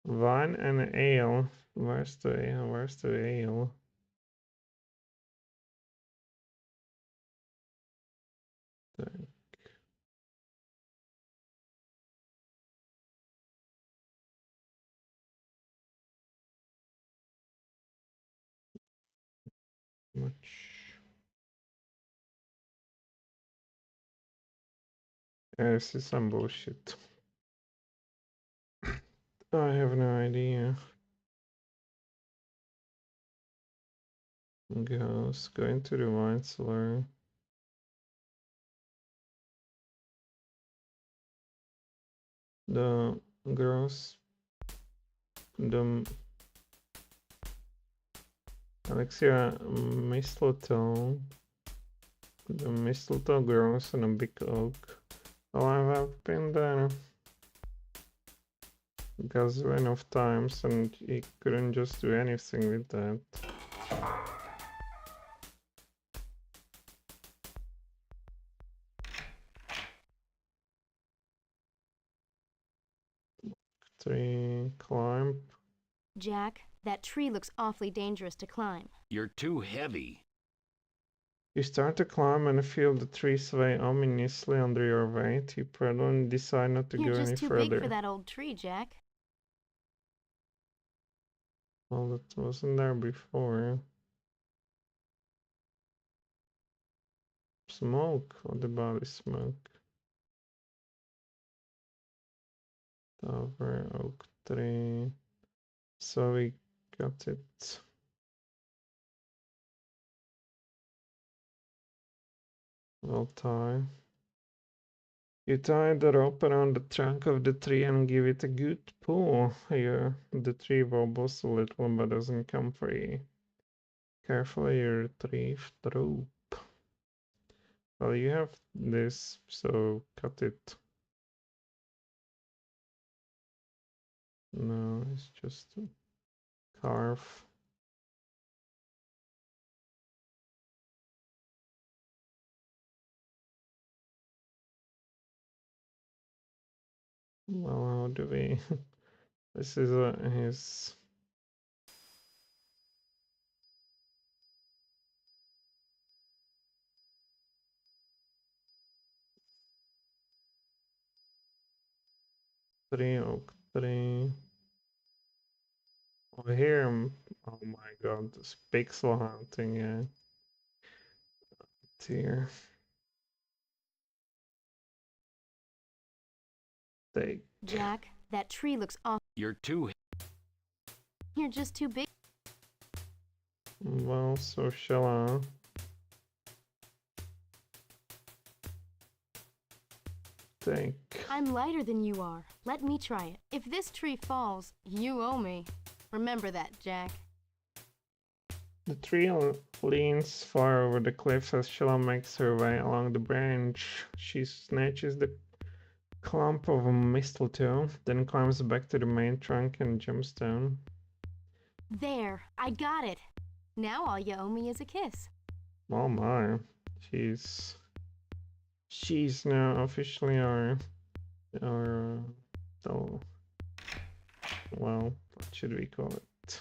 Wine and ale. Where's the ale? Where's the ale? Dang. Much. This is some bullshit. I have no idea. Ghost, go into the wine cellar. The girls, the Alexia mistletoe, the mistletoe grows on a big oak. Oh, I've been there. Gazillion of times, and he couldn't just do anything with that. Three, climb. Jack, that tree looks awfully dangerous to climb. You're too heavy. You start to climb and feel the tree sway ominously under your weight. You pedal and decide not to You're go any just too further. big for that old tree, Jack. Well, that wasn't there before. Smoke? What about the smoke? Tower, oak tree. So we got it. We'll tie. You tie the rope around the trunk of the tree and give it a good pull. Here, the tree wobbles a little but doesn't come free. Carefully you retrieve the rope. Well, you have this, so cut it. No, it's just a carve. Well, how do we... This is his... Tree, oak tree. Oh, here, oh my god, this pixel hunting, yeah. Here. Take. Jack, that tree looks awful. You're too. You're just too big. Well, so shall I? Take. I'm lighter than you are. Let me try it. If this tree falls, you owe me. Remember that, Jack. The tree leans far over the cliff as Sheila makes her way along the branch. She snatches the clump of mistletoe, then climbs back to the main trunk and jumps down. There, I got it. Now all you owe me is a kiss. Oh my, she's now officially our oh, well, what should we call it?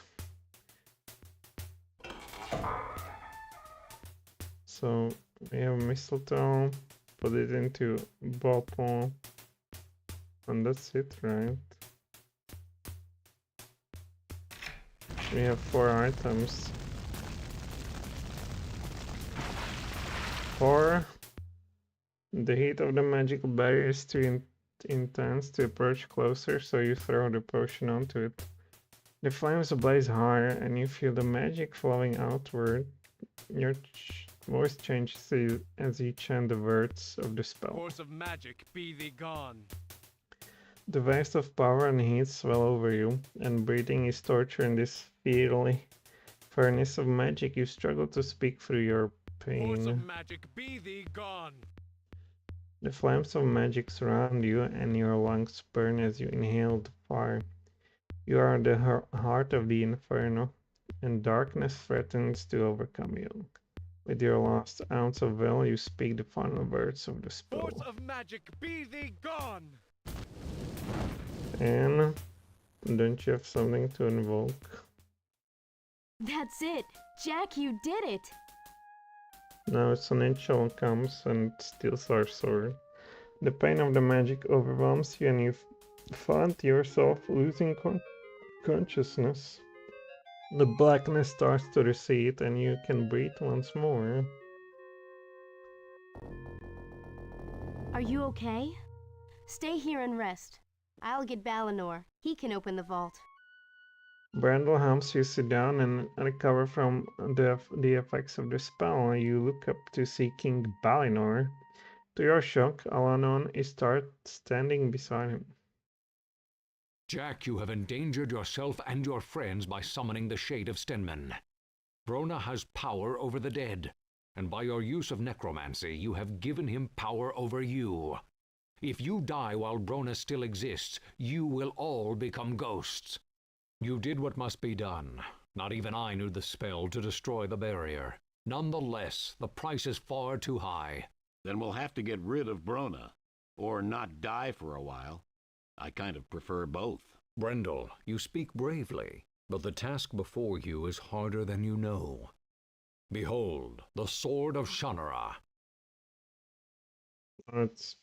So we have mistletoe, put it into bottle, and that's it, right? We have 4 items. 4. The heat of the magical barrier is too intense to approach closer, so you throw the potion onto it. The flames blaze higher, and you feel the magic flowing outward. Your voice changes as you chant the words of the spell. Force of magic, be thee gone. The waves of power and heat swell over you, and breathing is torture in this fiery furnace of magic. You struggle to speak through your pain. Force of magic, be thee gone. The flames of magic surround you, and your lungs burn as you inhale the fire. You are the heart of the inferno, and darkness threatens to overcome you. With your last ounce of will, you speak the final words of the spell. Force of magic, be thee gone. And don't you have something to invoke? That's it. Jack, you did it. Now it's an angel comes and steals our sword. The pain of the magic overwhelms you, and you find yourself losing consciousness. The blackness starts to recede, and you can breathe once more. Are you okay? Stay here and rest. I'll get Balinor. He can open the vault. Brandel helps you sit down and recover from the effects of the spell. You look up to see King Balinor. To your shock, Allanon is standing beside him. Jak, you have endangered yourself and your friends by summoning the Shade of Stenman. Brona has power over the dead, and by your use of necromancy, you have given him power over you. If you die while Brona still exists, you will all become ghosts. You did what must be done. Not even I knew the spell to destroy the barrier. Nonetheless, the price is far too high. Then we'll have to get rid of Brona, or not die for a while. I kind of prefer both. Brendel, you speak bravely, but the task before you is harder than you know. Behold, the Sword of Shannara. It's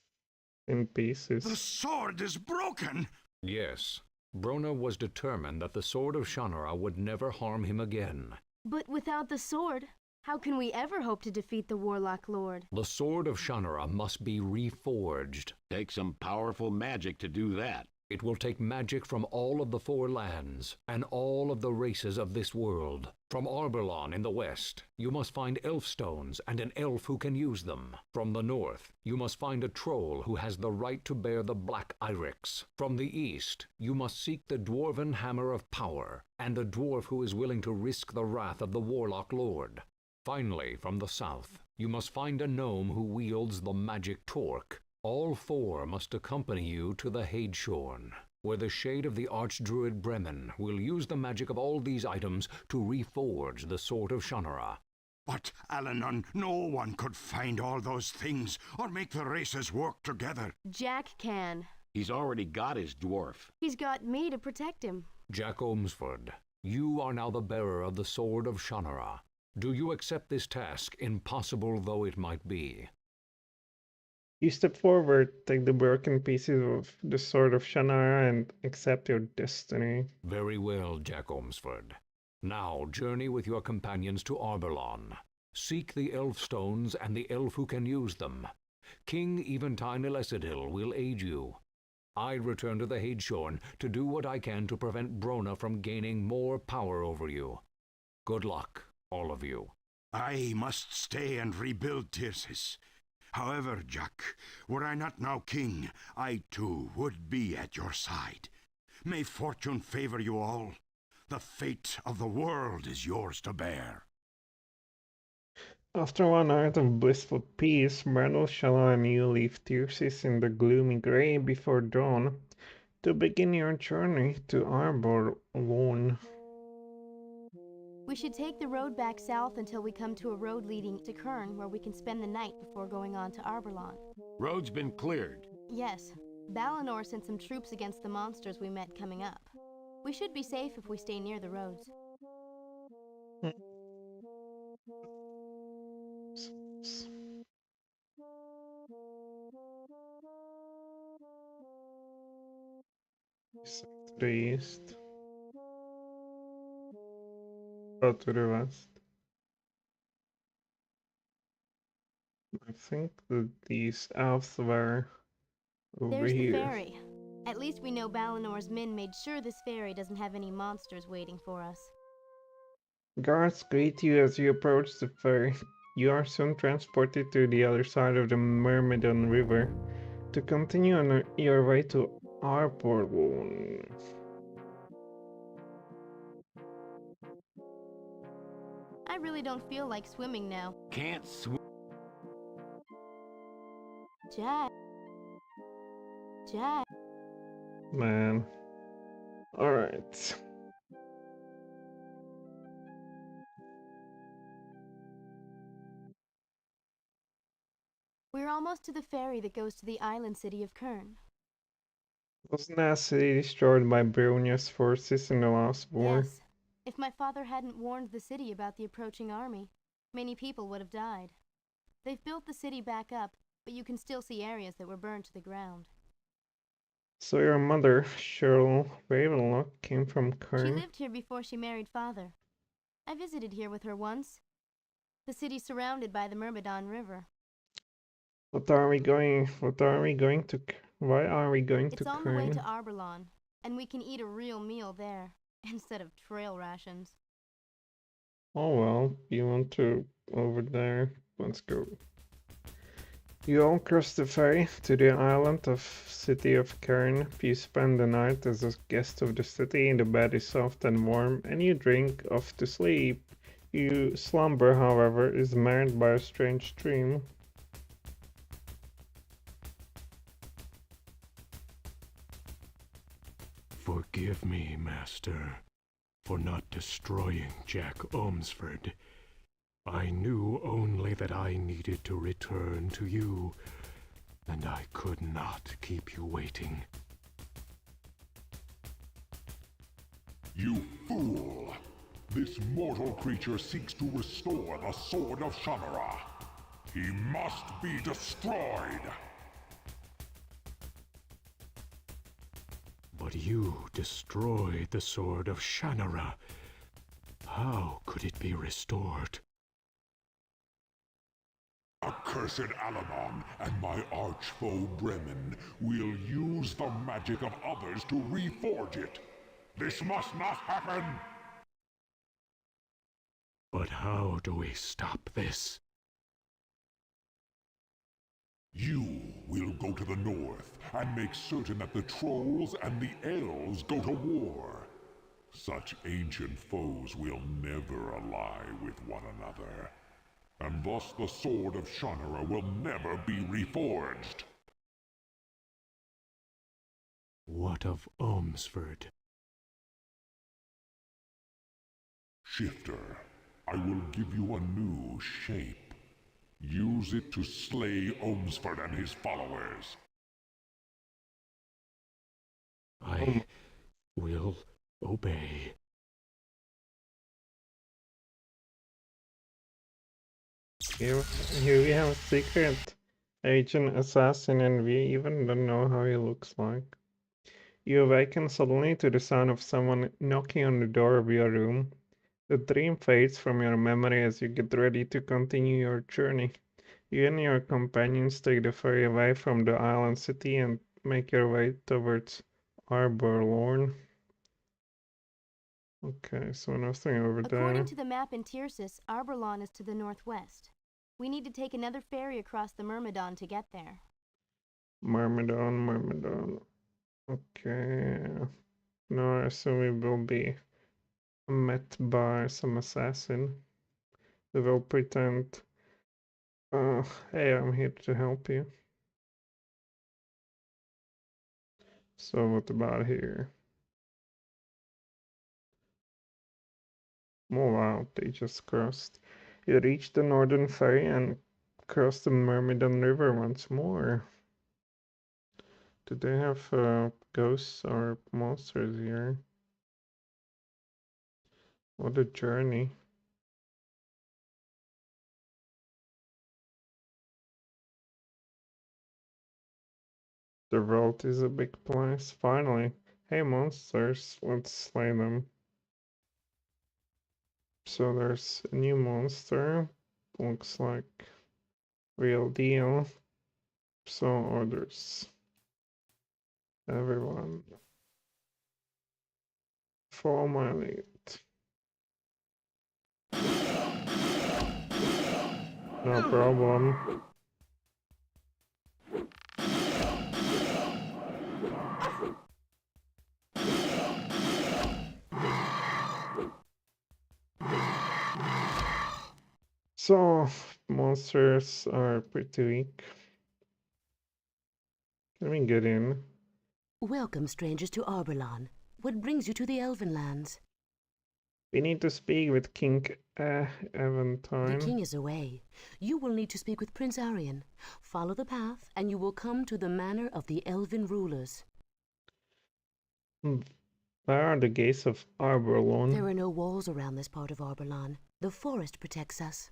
in pieces. The sword is broken! Yes, Brona was determined that the Sword of Shannara would never harm him again. But without the sword, how can we ever hope to defeat the Warlock Lord? The Sword of Shannara must be reforged. Take some powerful magic to do that. It will take magic from all of the four lands, and all of the races of this world. From Arbelan in the west, you must find elf stones and an elf who can use them. From the north, you must find a troll who has the right to bear the black iris. From the east, you must seek the dwarven hammer of power, and a dwarf who is willing to risk the wrath of the Warlock Lord. Finally, from the south, you must find a gnome who wields the magic torque. All four must accompany you to the Hadeshorn, where the Shade of the Archdruid Bremen will use the magic of all these items to reforge the Sword of Shannara. But, Allanon, no one could find all those things or make the races work together. Jak can. He's already got his dwarf. He's got me to protect him. Jak Ohmsford, you are now the bearer of the Sword of Shannara. Do you accept this task, impossible though it might be? You step forward, take the broken pieces of the Sword of Shannara, and accept your destiny. Very well, Jak Ohmsford. Now journey with your companions to Arbelan. Seek the elf stones and the elf who can use them. King Eventine Elesidil will aid you. I return to the Hadeshorn to do what I can to prevent Brona from gaining more power over you. Good luck, all of you. I must stay and rebuild Tircis. However, Jak, were I not now king, I too would be at your side. May fortune favor you all. The fate of the world is yours to bear. After one night of blissful peace, Brandel, Shella, and you leave Tircis in the gloomy grey before dawn to begin your journey to Arbelan. We should take the road back south until we come to a road leading to Kern, where we can spend the night before going on to Arbelan. Road's been cleared. Yes, Balinor sent some troops against the monsters we met coming up. We should be safe if we stay near the roads. To the east. Or to the west. I think that these elves were over There's here. the ferry. At least we know Balinor's men made sure this ferry doesn't have any monsters waiting for us. Guards greet you as you approach the ferry. You are soon transported to the other side of the Myrmidon River to continue on your way to Arbelan. I really don't feel like swimming now. Can't swim. Jak. Jak. Man. Alright. We're almost to the ferry that goes to the island city of Kern. Wasn't that city destroyed by Bronia's forces in the last war? Yes. If my father hadn't warned the city about the approaching army, many people would have died. They've built the city back up, but you can still see areas that were burned to the ground. So your mother, Cheryl Ravenlock, came from She Kern? lived here before she married father. I visited here with her once. The city's surrounded by the Myrmidon River. What are we going to Why are we going to It's on the way Kern? to Arbelan, and we can eat a real meal there, instead of trail rations. Oh well, you want to over there? Let's go. You all cross the ferry to the island of city of Kern. You spend the night as a guest of the city. The bed is soft and warm, and you drink off to sleep. Your slumber, however, is marred by a strange dream. Forgive me, Master, for not destroying Jak Ohmsford. I knew only that I needed to return to you, and I could not keep you waiting. You fool! This mortal creature seeks to restore the Sword of Shannara. He must be destroyed! But you destroyed the Sword of Shannara. How could it be restored? Accursed Allanon and my arch-foe Bremen will use the magic of others to reforge it. This must not happen! But how do we stop this? You will go to the north and make certain that the trolls and the elves go to war. Such ancient foes will never ally with one another, and thus the Sword of Shannara will never be reforged. What of Ohmsford? Shifter, I will give you a new shape. Use it to slay Ohmsford and his followers. I will obey. Here we have a secret agent assassin, and we even don't know how he looks like. You awaken suddenly to the sound of someone knocking on the door of your room. The dream fades from your memory as you get ready to continue your journey. You and your companions take the ferry away from the island city and make your way towards Arbelan. Okay, so nothing over there. According to the map in Tircis, Arbelan is to the northwest. We need to take another ferry across the Myrmidon to get there. Myrmidon. Okay. Now I assume we will be met by some assassin. They will pretend, hey, I'm here to help you. So what about here? Oh wow, they just crossed. You reach the northern ferry and cross the Myrmidon River once more. Do they have ghosts or monsters here? What a journey. The world is a big place. Finally. Hey monsters, let's slay them. So there's a new monster. Looks like real deal. So orders. Everyone. Follow my lead. No problem. So, monsters are pretty weak. Can we get in? Welcome, strangers, to Arbelan. What brings you to the Elven lands? We need to speak with King The Aventine. king is away. You will need to speak with Prince Arian. Follow the path, and you will come to the manor of the Elven rulers. Where are the gates of Arbelan? There are no walls around this part of Arbelan. The forest protects us.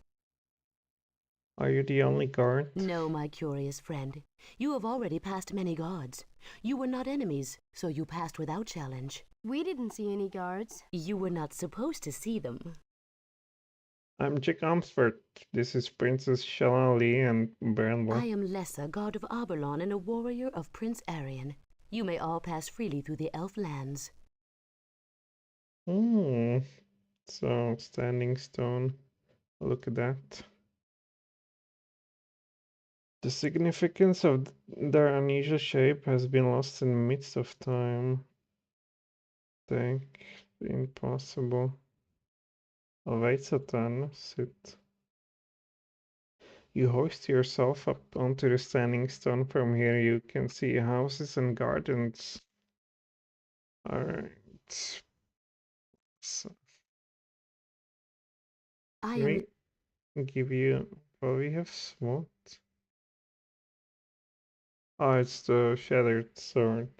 Are you the only guard? No, my curious friend. You have already passed many guards. You were not enemies, so you passed without challenge. We didn't see any guards. You were not supposed to see them. I'm Jak Ohmsford. This is Princess Shallali and I Brandle. am Lessa, guard of Arbelan and a warrior of Prince Arian. You may all pass freely through the elf lands. So, standing stone. Look at that. The significance of their unusual shape has been lost in the midst of time. Think impossible. Oh, wait, Satan, sit. You hoist yourself up onto the standing stone. From here you can see houses and gardens. Alright. So, I can am we give you... Well, we have what? Oh, it's the shattered sword.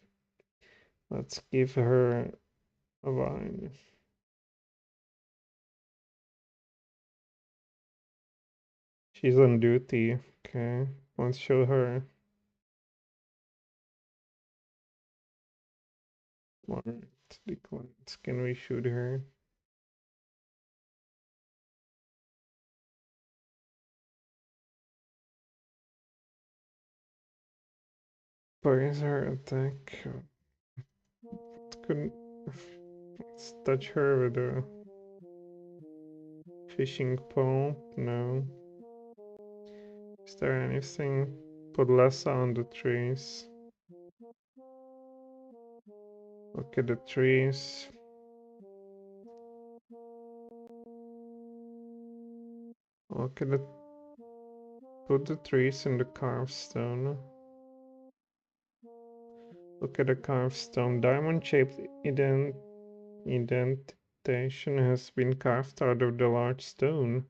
Let's give her a vine. She's on duty. Okay, let's show her. Alright, declines. Can we shoot her? Where is her attack? Couldn't... Let's touch her with a fishing pole. No. Is there anything? Put less on the trees. Look at the trees. Look at the... Put the trees in the carved stone. Look at the carved stone. Diamond-shaped indentation has been carved out of the large stone.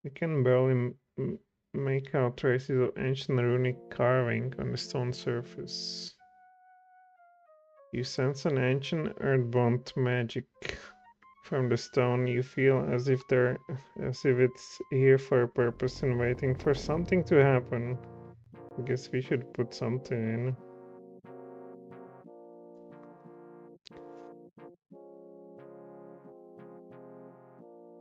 You can barely make out traces of ancient runic carving on the stone surface. You sense an ancient earthbound magic from the stone. You feel as if it's here for a purpose and waiting for something to happen. I guess we should put something in.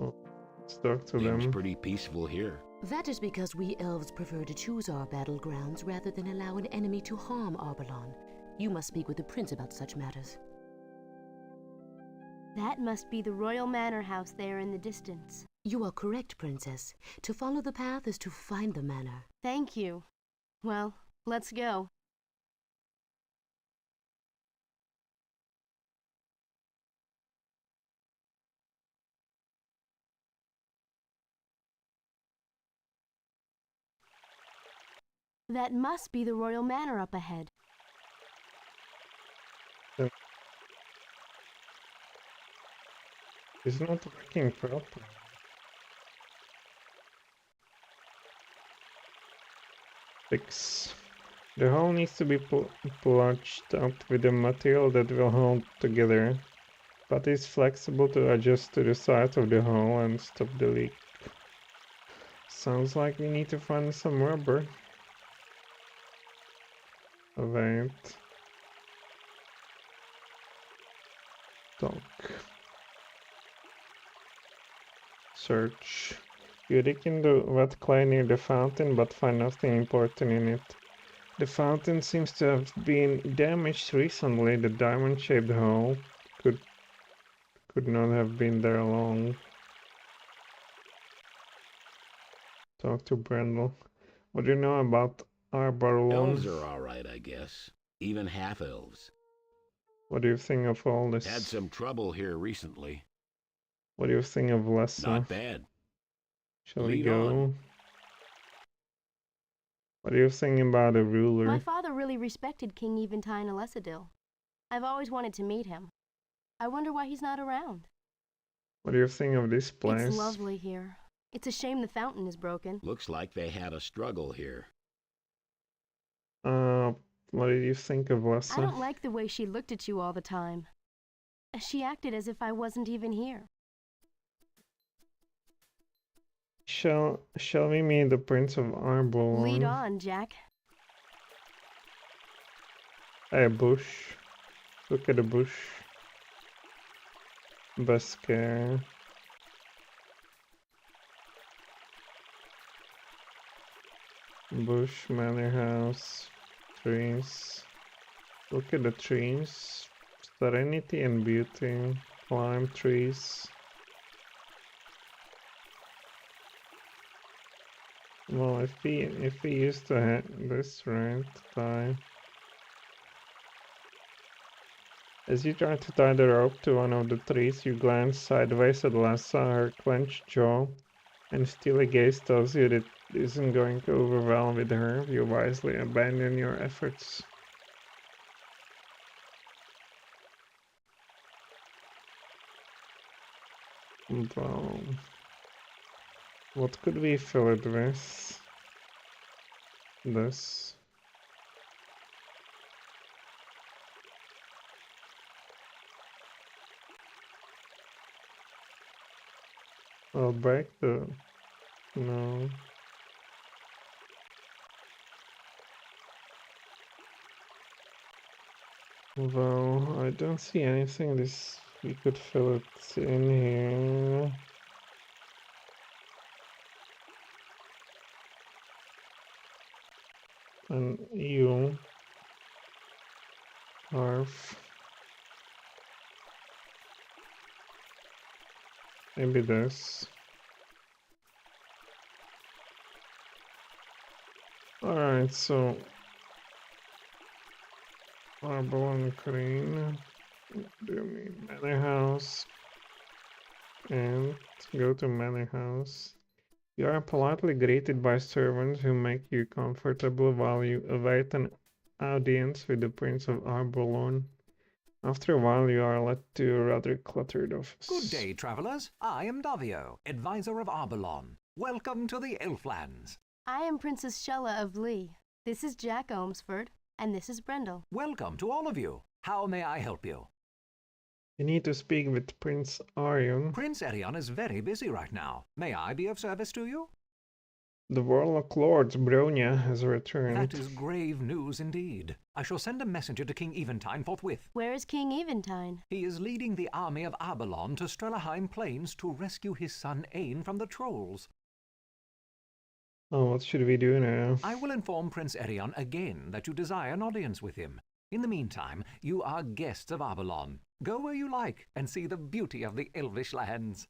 Oh, let's talk to Seems them. pretty peaceful here. That is because we elves prefer to choose our battlegrounds rather than allow an enemy to harm Arbelan. You must speak with the prince about such matters. That must be the royal manor house there in the distance. You are correct, princess. To follow the path is to find the manor. Thank you. Well, let's go. That must be the royal manor up ahead. It's not working properly. Fix. The hull needs to be plunged up with a material that will hold together, but is flexible to adjust to the size of the hull and stop the leak. Sounds like we need to find some rubber. Wait. Talk. Search. You dig in the wet clay near the fountain, but find nothing important in it. The fountain seems to have been damaged recently. The diamond-shaped hole could not have been there long. Talk to Brandle. What do you know about Arbelan? Elves are alright, I guess. Even half-elves. What do you think of all this? Had some trouble here recently. What do you think of Lessa? Not bad. Shall we Lead go? on. What do you think about a ruler? My father really respected King Eventide Alessadil. I've always wanted to meet him. I wonder why he's not around. What do you think of this place? It's lovely here. It's a shame the fountain is broken. Looks like they had a struggle here. What did you think of Lessa? I don't like the way she looked at you all the time. She acted as if I wasn't even here. Shall we meet the Prince of Arbelan? Lead on, Jack. Hey, a bush. Look at the bush. Basket. Bush, manor house, trees. Look at the trees. Serenity and beauty. Climb trees. Well, if we used to have this right tie. As you try to tie the rope to one of the trees, you glance sideways at Lassa, her clenched jaw, and steely gaze tells you that it isn't going over well with her. You wisely abandon your efforts. Well, what could we fill it with? This. I'll break the... no. Well, I don't see anything this we could fill it in here. And you carve. Maybe this. Alright, so marble and crane. Do me manor house. And go to manor house. You are politely greeted by servants who make you comfortable while you await an audience with the Prince of Arbelorn. After a while, you are led to a rather cluttered office. Good day, travelers. I am Davio, advisor of Arbelon. Welcome to the Elflands. I am Princess Shella of Lee. This is Jak Ohmsford, and this is Brendel. Welcome to all of you. How may I help you? You need to speak with Prince Arion. Prince Arion is very busy right now. May I be of service to you? The Warlock Lord, Bronya, has returned. That is grave news indeed. I shall send a messenger to King Eventine forthwith. Where is King Eventine? He is leading the army of Arbelon to Strelaheim Plains to rescue his son Ain from the trolls. Oh, what should we do now? I will inform Prince Arion again that you desire an audience with him. In the meantime, you are guests of Arbelon. Go where you like and see the beauty of the Elvish lands.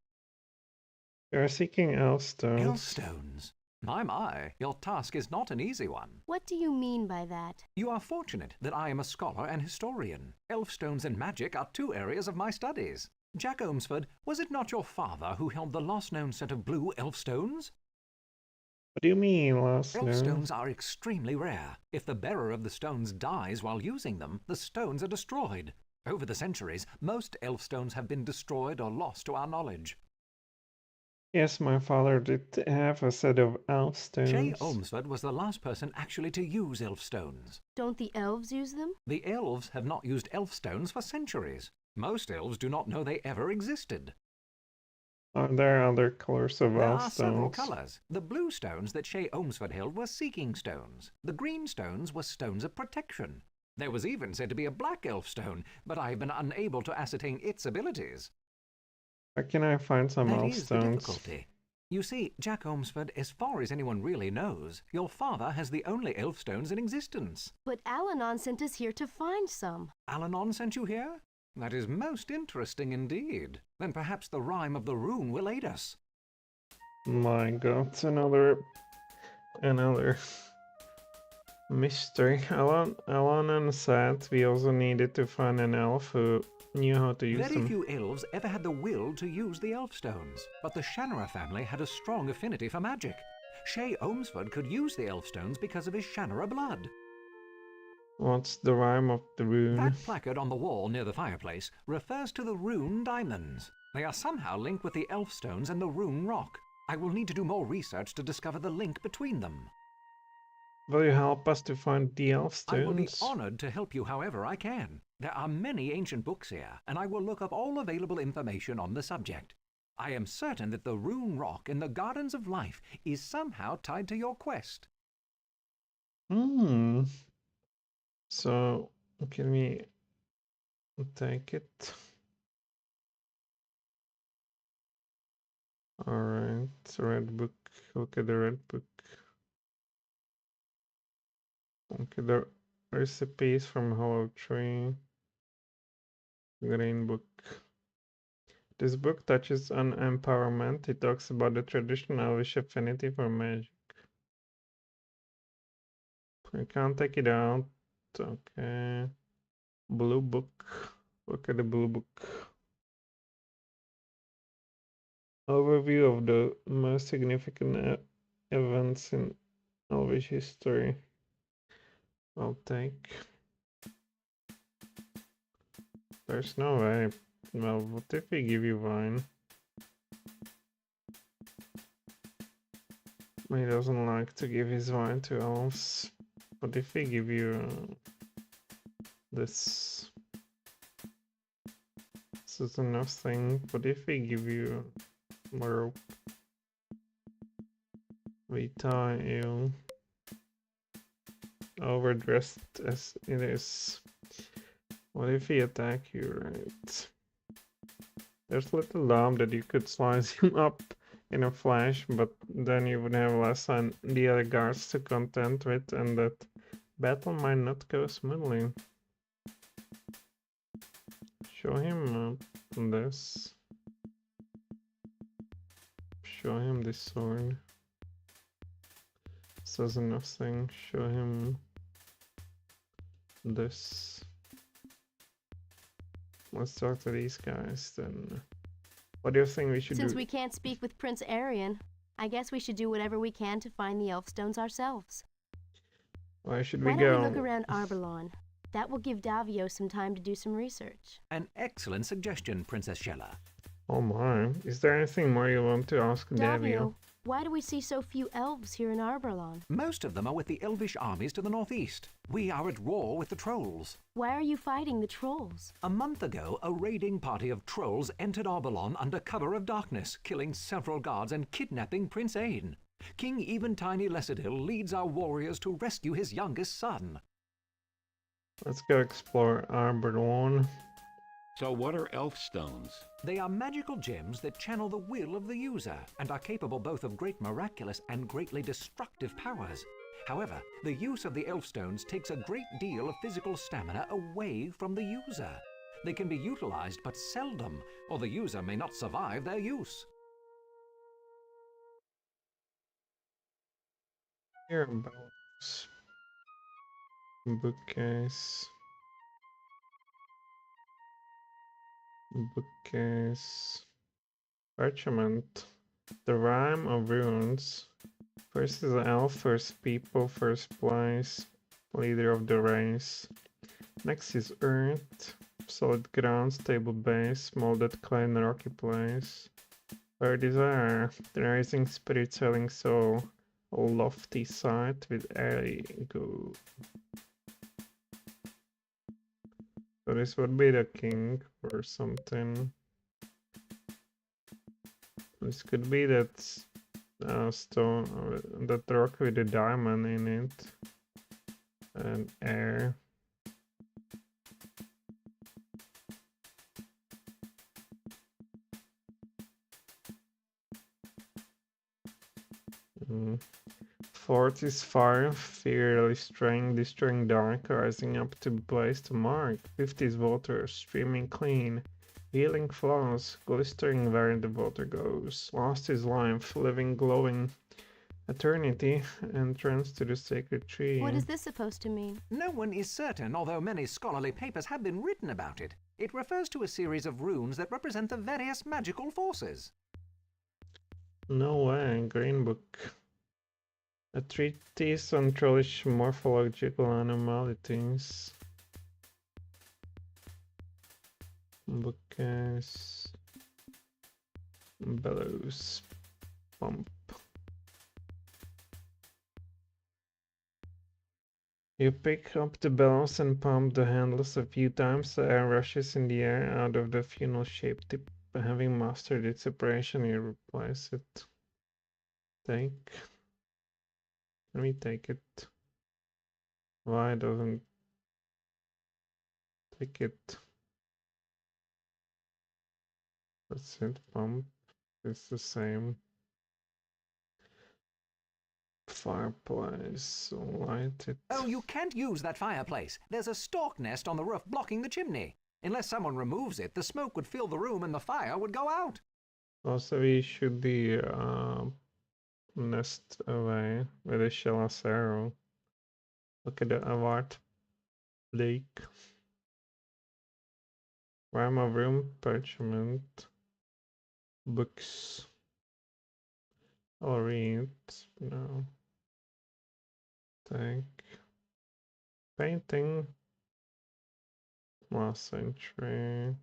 We are seeking Elfstones. Elfstones? My, your task is not an easy one. What do you mean by that? You are fortunate that I am a scholar and historian. Elfstones and magic are two areas of my studies. Jak Ohmsford, was it not your father who held the last-known set of blue elfstones? What do you mean, last known? Elfstones are extremely rare. If the bearer of the stones dies while using them, the stones are destroyed. Over the centuries, most elfstones have been destroyed or lost to our knowledge. Yes, my father did have a set of Elfstones. Shea Ohmsford was the last person actually to use elfstones. Don't the elves use them? The elves have not used elfstones for centuries. Most elves do not know they ever existed. Are there other colors of There are several Elfstones? colours. The blue stones that Shea Ohmsford held were seeking stones. The green stones were stones of protection. There was even said to be a black elfstone, but I have been unable to ascertain its abilities. Where can I find some That is the Elfstones? difficulty. You see, Jak Ohmsford, as far as anyone really knows, your father has the only elfstones in existence. But Allanon sent us here to find some. Allanon sent you here? That is most interesting indeed. Then perhaps the rhyme of the rune will aid us. My God, another mystery. Allanon said we also needed to find an elf who knew how to use Very them. few elves ever had the will to use the elfstones, but the Shannara family had a strong affinity for magic. Shea Ohmsford could use the elfstones because of his Shannara blood. What's the rhyme of the rune? That placard on the wall near the fireplace refers to the rune diamonds. They are somehow linked with the elfstones and the rune rock. I will need to do more research to discover the link between them. Will you help us to find the Elfstones? I will be honored to help you however I can. There are many ancient books here, and I will look up all available information on the subject. I am certain that the rune rock in the Gardens of Life is somehow tied to your quest. So, can we take it? Alright, red book. Look at the red book. Okay, the recipes from Hollow Tree. Green book. This book touches on empowerment. It talks about the traditional Elvish affinity for magic. I can't take it out. Okay. Blue book. Look at the blue book. Overview of the most significant events in Elvish history. I'll take. There's no way. Well, what if we give you wine? He doesn't like to give his wine to elves. What if we give you this? This is enough thing. What if we give you more? We tie you overdressed as it is. What if we attack you, right? There's little lamb that you could slice him up in a flash, but then you would have less on the other guards to contend with, and that battle might not go smoothly. Show him this. Show him this sword. This is enough thing. Show him this. Let's talk to these guys then. What do you think we should do? Since we can't speak with Prince Arian, I guess we should do whatever we can to find the Elfstones ourselves. Why should we Why go? don't we look around Arbelan? That will give Davio some time to do some research. An excellent suggestion, Princess Shella. Oh my. Is there anything more you want to ask Davio? Why do we see so few elves here in Arbelan? Most of them are with the Elvish armies to the northeast. We are at war with the trolls. Why are you fighting the trolls? A month ago, a raiding party of trolls entered Arbelan under cover of darkness, killing several guards and kidnapping Prince Ain. King Eventiny Lessadil leads our warriors to rescue his youngest son. Let's go explore Arbelan. So what are elf stones? They are magical gems that channel the will of the user and are capable both of great miraculous and greatly destructive powers. However, the use of the elf stones takes a great deal of physical stamina away from the user. They can be utilized but seldom, or the user may not survive their use. Hereabouts. Bookcase. Bookcase. Parchment. The Rhyme of Runes. First is elf, first people, first place. Leader of the race. Next is Earth. Solid ground, stable base, molded clay and rocky place. Where desire, the rising spirit selling soul. A lofty sight with airy go. So this would be the king or something. This could be that stone, that rock with a diamond in it. And air. Fourth is fire, fiercely strength, destroying dark, rising up to blaze the mark. Fifth is water, streaming clean, healing flaws, glistering where the water goes. Last is life, living, glowing, eternity, entrance to the sacred tree. What is this supposed to mean? No one is certain, although many scholarly papers have been written about it. It refers to a series of runes that represent the various magical forces. No way, green book. A treatise on trollish morphological anomalies. Bookcase. Bellows. Pump. You pick up the bellows and pump the handles a few times. The air rushes in the air out of the funnel-shaped tip. Having mastered its operation, you replace it. Take. Let me take it. Why doesn't take it? That's it. Pump. It's the same. fireplace. Light it. Oh, you can't use that fireplace. There's a stork nest on the roof blocking the chimney. Unless someone removes it, the smoke would fill the room and the fire would go out. Also, we should the nest away with a Shella's arrow. Look at the award lake. Rhyme of room, parchment, books. I'll read. No. Take. Painting. Last century.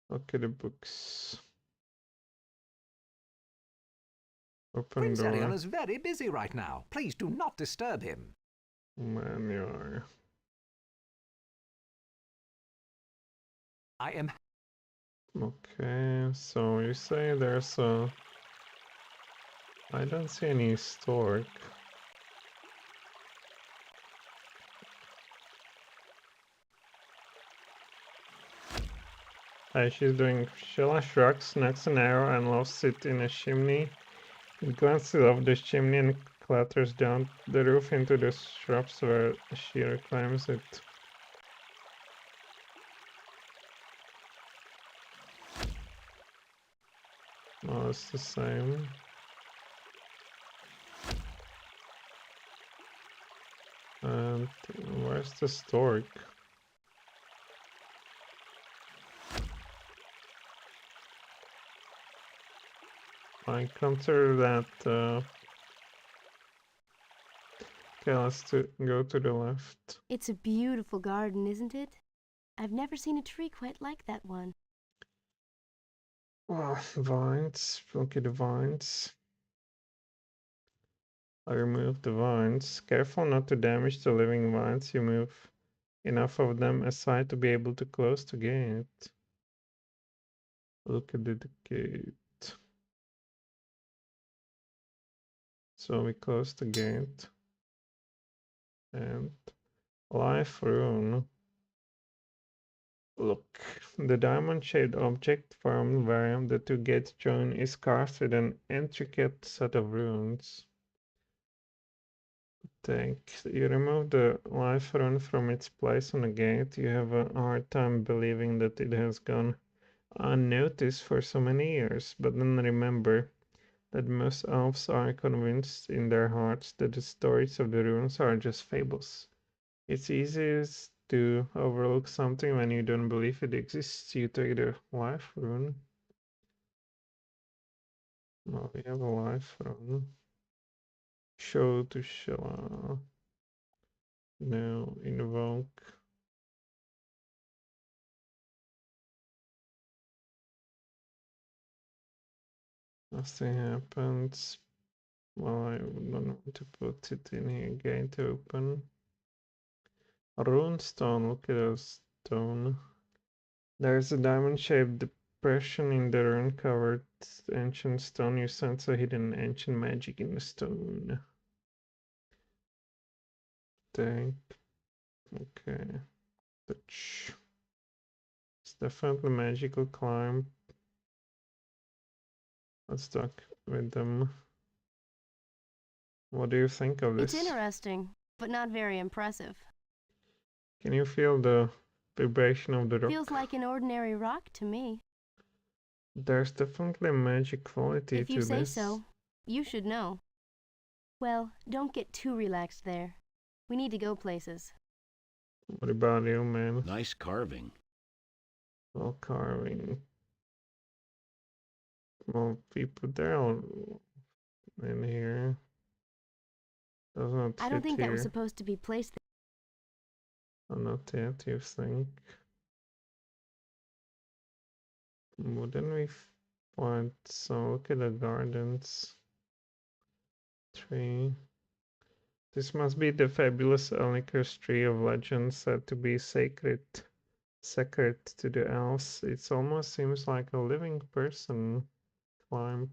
Look at the books. Open Prince door. Allanon is very busy right now. Please do not disturb him. Manual. I am... Okay, so you say there's a... I don't see any stork. She's doing Shella shrugs, snacks an arrow and lofts it in a chimney. It glances off the chimney and clatters down the roof into the shrubs where she reclaims it. Oh, it's the same. And where's the stork? I consider that. Okay, let's go to the left. It's a beautiful garden, isn't it? I've never seen a tree quite like that one. Oh, vines. Look at the vines. I remove the vines. Careful not to damage the living vines. You move enough of them aside to be able to close the gate. Look at the gate. So we close the gate. And life rune. Look, the diamond-shaped object formed where the two gates join is carved with an intricate set of runes. You remove the life rune from its place on the gate, you have a hard time believing that it has gone unnoticed for so many years, but then remember that most elves are convinced in their hearts that the stories of the runes are just fables. It's easiest to overlook something when you don't believe it exists. You take the life rune. Well, we have a life rune. Show to Shella. Now invoke. Nothing happens. Well, I don't want to put it in here. Gate open. Rune stone. Look at the stone. There's a diamond-shaped depression in the rune-covered ancient stone. You sense a hidden ancient magic in the stone. Take. Okay. Touch. It's definitely magical climb. Let's talk with them. What do you think of this? It's interesting, but not very impressive. Can you feel the vibration of the rock? Feels like an ordinary rock to me. There's definitely a magic quality to this. If you say so, you should know. Well, don't get too relaxed there. We need to go places. What about you, man? Nice carving. Well, carving. Well, people there in here. Does not I don't fit think here. that was supposed to be placed there. Oh, not yet, you think? Wouldn't we find some? Look at the gardens. Tree. This must be the fabulous Elniker's tree of legend said to be sacred to the elves. It almost seems like a living person climb.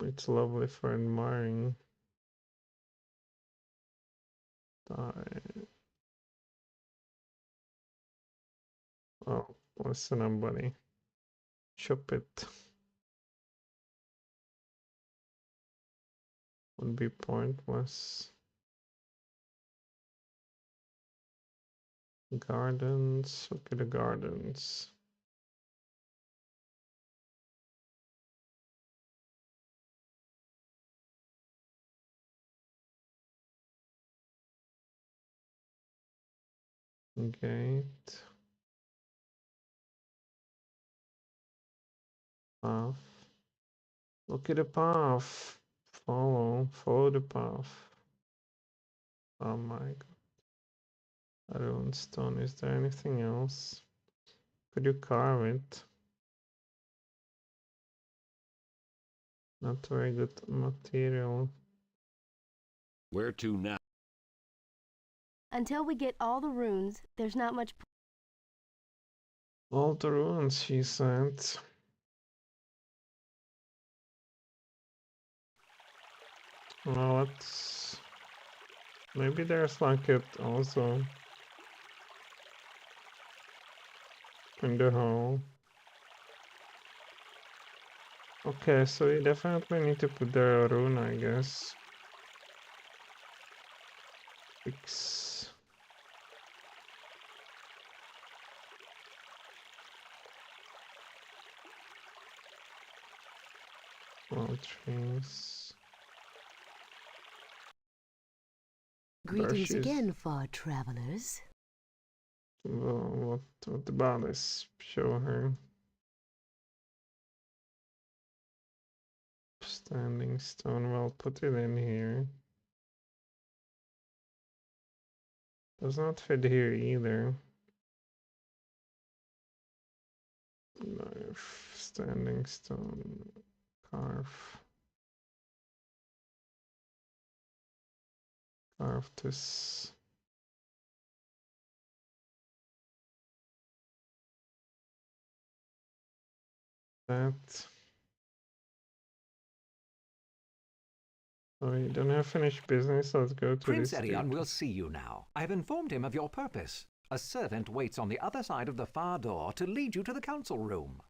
It's lovely for admiring. Oh, listen up, buddy. Chop it. would be pointless. Gardens, look at the gardens. Gate. Path. Look at the path. Follow the path. Oh my god. Iron stone. Is there anything else? Could you carve it? Not very good material. Where to now? Until we get all the runes, there's not much. All the ruins, she said. Well, let's... Maybe there's like it also in the hole. Okay, so we definitely need to put there a rune, I guess. Fix. All trees. Greetings Brushes. again, far travelers. Well, what about this? Show her. Standing stone, well, put it in here. Does not fit here either. Knife, standing stone, carve. Carve this. That. Oh, you don't have finished business, let's go to Prince this Erion dude. will see you now. I have informed him of your purpose. A servant waits on the other side of the far door to lead you to the council room.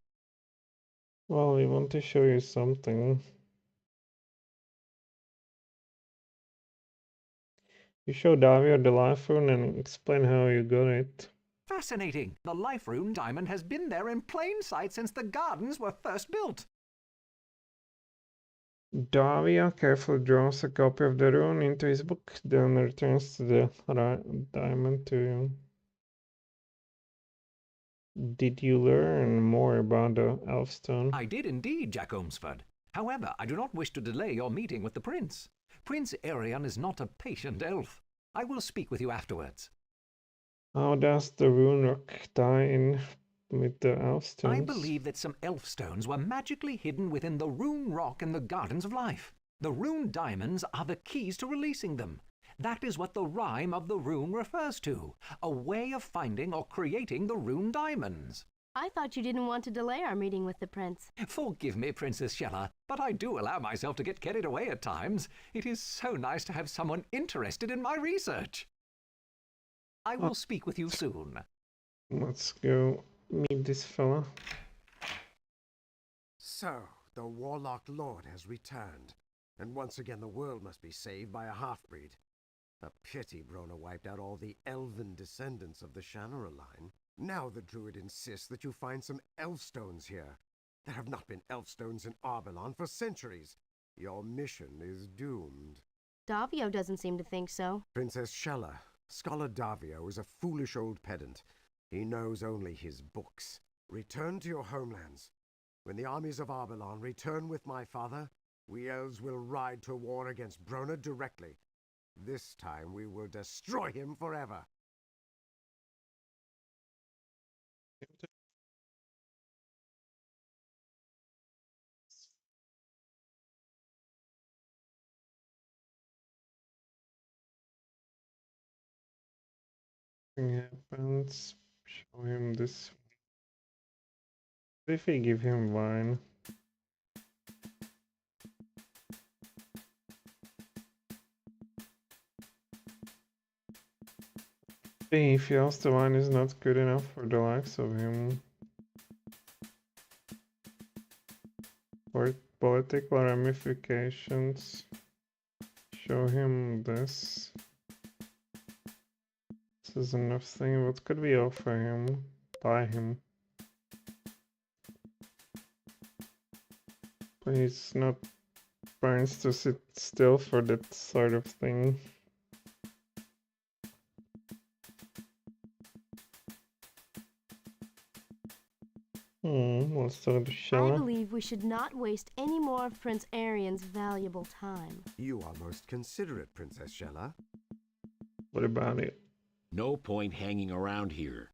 Well, we want to show you something. You show Davio the life rune and explain how you got it. Fascinating! The life rune diamond has been there in plain sight since the gardens were first built. Davia carefully draws a copy of the rune into his book, then returns to the diamond to you. Did you learn more about the Elfstone? I did indeed, Jak Ohmsford. However, I do not wish to delay your meeting with the prince. Prince Erion is not a patient elf. I will speak with you afterwards. How does the rune rock tie in with the Elfstones? I believe that some elf stones were magically hidden within the rune rock in the Gardens of Life. The rune diamonds are the keys to releasing them. That is what the rhyme of the rune refers to, a way of finding or creating the rune diamonds. I thought you didn't want to delay our meeting with the prince. Forgive me, Princess Shella, but I do allow myself to get carried away at times. It is so nice to have someone interested in my research. I will speak with you soon. Let's go meet this fella. So, the Warlock Lord has returned, and once again the world must be saved by a half-breed. A pity Brona wiped out all the elven descendants of the Shannara line. Now the druid insists that you find some elfstones here. There have not been elfstones in Arbelan for centuries. Your mission is doomed. Davio doesn't seem to think so. Princess Shella, Scholar Davio is a foolish old pedant. He knows only his books. Return to your homelands. When the armies of Arbelan return with my father, we elves will ride to war against Brona directly. This time we will destroy him forever. Nothing happens. Show him this. If we give him wine. He feels the wine is not good enough for the likes of him. For political ramifications. show him this. This is enough thing. What could we offer him? Buy him. But he's not burns to sit still for that sort of thing. Let's do the I Shella. believe we should not waste any more of Prince Arian's valuable time. You are most considerate, Princess Shella. What about it? No point hanging around here.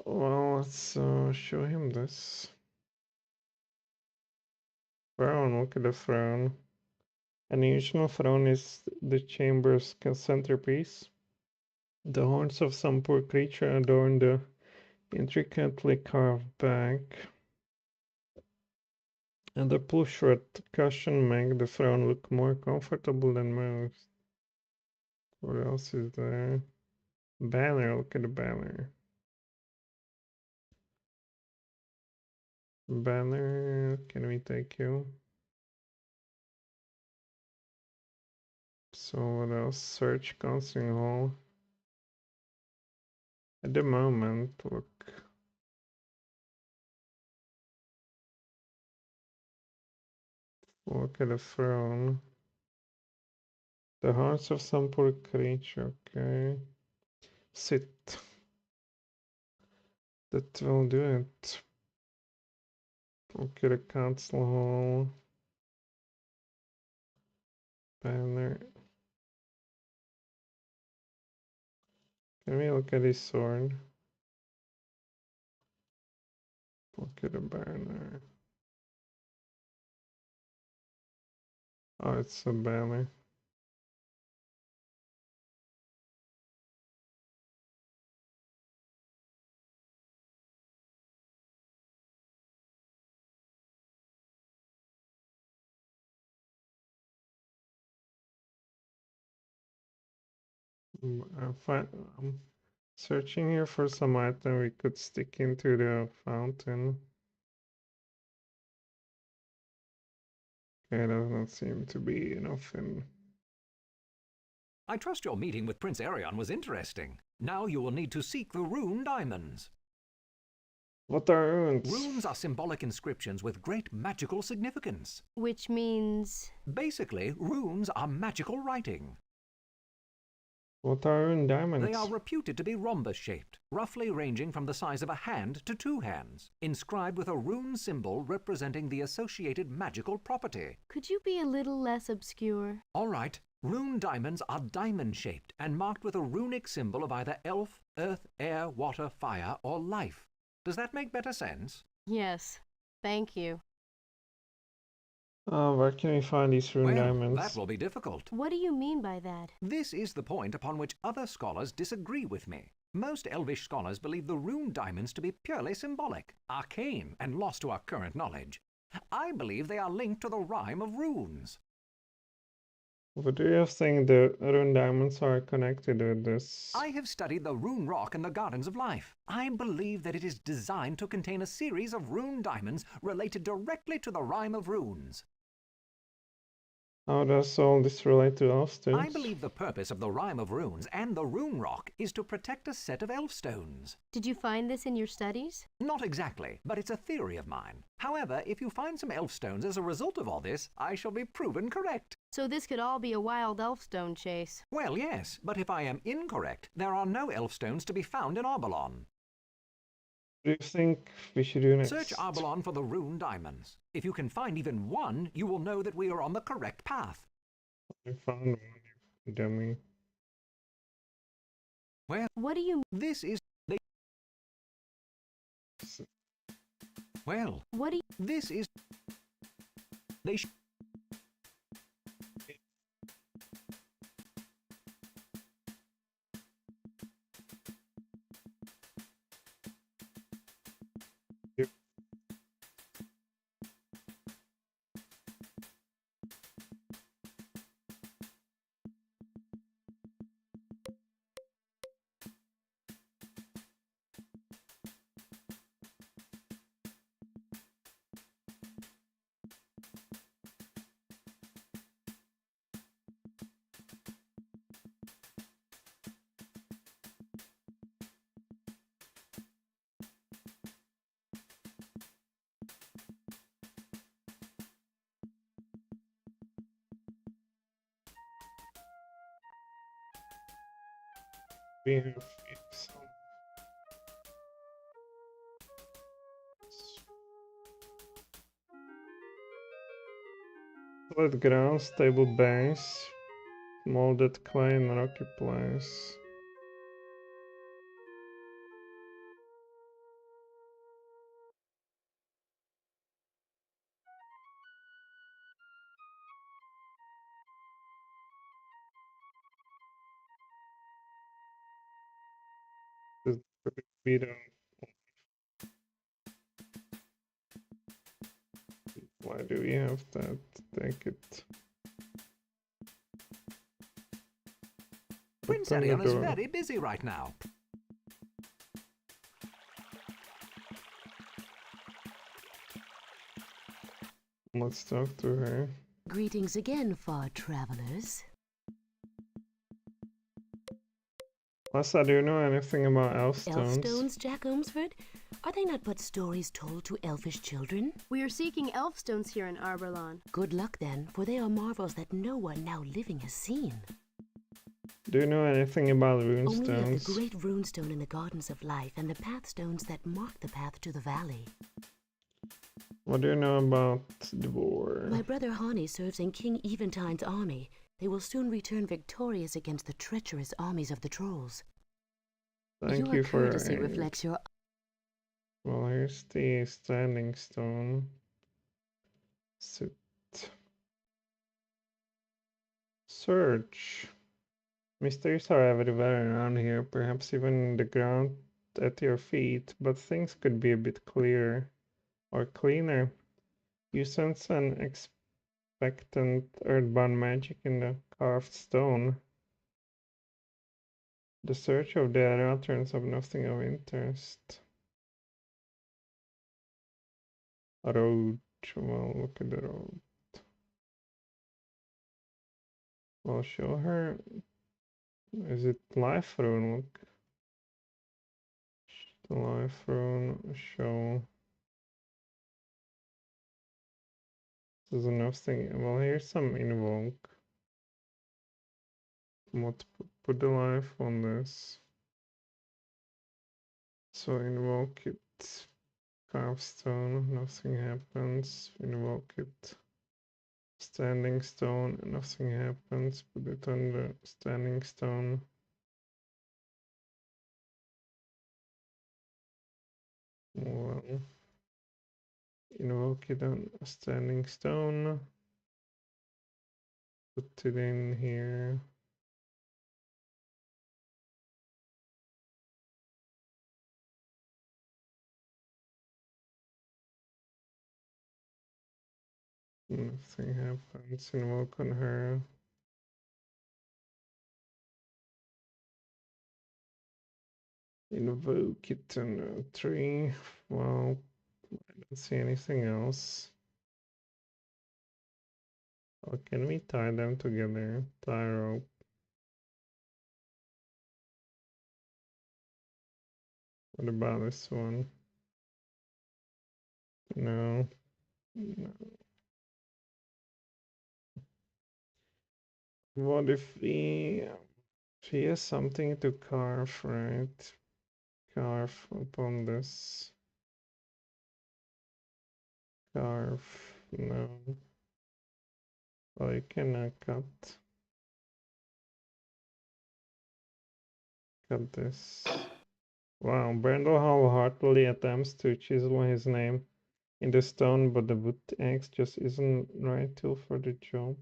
Well, let's show him this. Throne, look at the throne. An unusual throne is the chamber's centerpiece. The horns of some poor creature adorn the intricately carved back. And the plush-red cushion make the throne look more comfortable than most. What else is there? Banner, look at the banner. Banner, can we take you? So what else? Search counseling hall. At the moment, look. Look at the throne. The hearts of some poor creature, okay. Sit. That will do it. Look at the council hall. Banner. Can we look at his sword? Look at the banner. Oh, it's a banner. I'm searching here for some item we could stick into the fountain. Okay, does not seem to be nothing. I trust your meeting with Prince Arian was interesting. Now you will need to seek the rune diamonds. What are runes? Runes are symbolic inscriptions with great magical significance. Which means... Basically, runes are magical writing. What are rune diamonds? They are reputed to be rhombus-shaped, roughly ranging from the size of a hand to 2 hands, inscribed with a rune symbol representing the associated magical property. Could you be a little less obscure? All right. Rune diamonds are diamond-shaped and marked with a runic symbol of either elf, earth, air, water, fire, or life. Does that make better sense? Yes. Thank you. Where can we find these rune diamonds? That will be difficult. What do you mean by that? This is the point upon which other scholars disagree with me. Most elvish scholars believe the rune diamonds to be purely symbolic, arcane, and lost to our current knowledge. I believe they are linked to the rhyme of runes. What do you think the rune diamonds are connected with this? I have studied the rune rock in the Gardens of Life. I believe that it is designed to contain a series of rune diamonds related directly to the rhyme of runes. How does all this relate to Elfstones? I believe the purpose of the Rhyme of Runes and the Rune Rock is to protect a set of elf stones. Did you find this in your studies? Not exactly, but it's a theory of mine. However, if you find some elf stones as a result of all this, I shall be proven correct. So this could all be a wild elf stone chase. Well, yes, but if I am incorrect, there are no elf stones to be found in Arbeloon. What do you think we should do next? Search Arbeloon for the rune diamonds. If you can find even one, you will know that we are on the correct path. I found one, you dummy. Well, what do you... This is... Well, what do you... This is... They... We have some solid ground, stable base, molded clay and rocky place. This could be the why do we have that? Take it. Prince Open the Allanon is door. very busy right now. Let's talk to her. Greetings again, far travelers. Lassa, do you know anything about elfstones? Elfstones, Jak Ohmsford? Are they not but stories told to elfish children? We are seeking elfstones here in Arbelan. Good luck then, for they are marvels that no one now living has seen. Do you know anything about Only of runestones? the great runestone in the Gardens of Life and the pathstones that mark the path to the valley. What do you know about the war? My brother Hani serves in King Eventine's army. They will soon return victorious against the treacherous armies of the trolls. Thank Your you for courtesy reflects your... Well, here's the standing stone. Sit. Search. Mysteries are everywhere around here, perhaps even in the ground at your feet, but things could be a bit clearer or cleaner. You sense an expectant earthbound magic in the carved stone. The search of the area turns up nothing of interest. A road. Well, look at the road. I'll show her. Is it life rune? Look. The life rune. Show. There's enough thing. Well, here's some invoke. What put the life on this? So invoke it. Carve stone. Nothing happens. Invoke it. Standing stone. Nothing happens. Put it on the standing stone. Well, invoke it on a standing stone. Put it in here. Nothing happens. Invoke on her. Invoke it on a tree. Well, I don't see anything else. Or can we tie them together? Tie rope. What about this one? No. No. What if she has something to carve, right? Carve upon this. Carve. No. Well, you cannot cut. Cut this. Wow, Brandel heartily attempts to chisel his name in the stone, but the wood axe just isn't right tool for the job.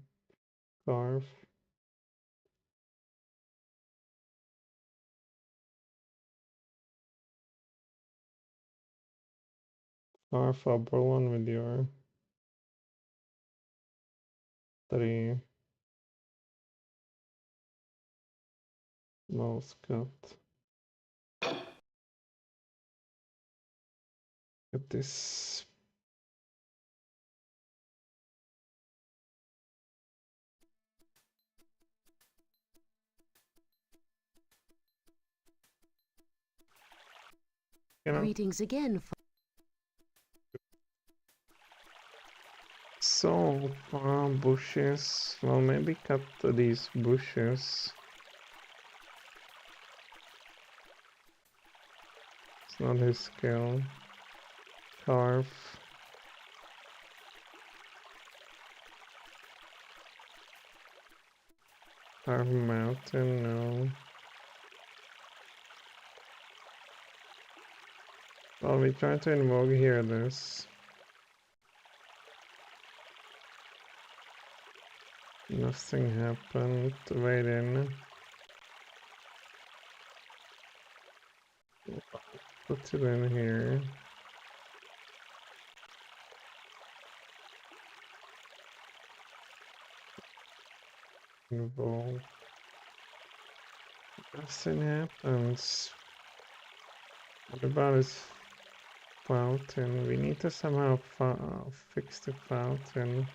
Carve. Carve a balloon with your three mouse cut. At this. Greetings again. So, bushes. Well, maybe cut these bushes. It's not his skill. Carve. Carve mountain, no. Well, we try to invoke here this. Nothing happened. Wait in. Put it in here. Invoke. Nothing happens. What about his fountain? We need to somehow fix the fountain.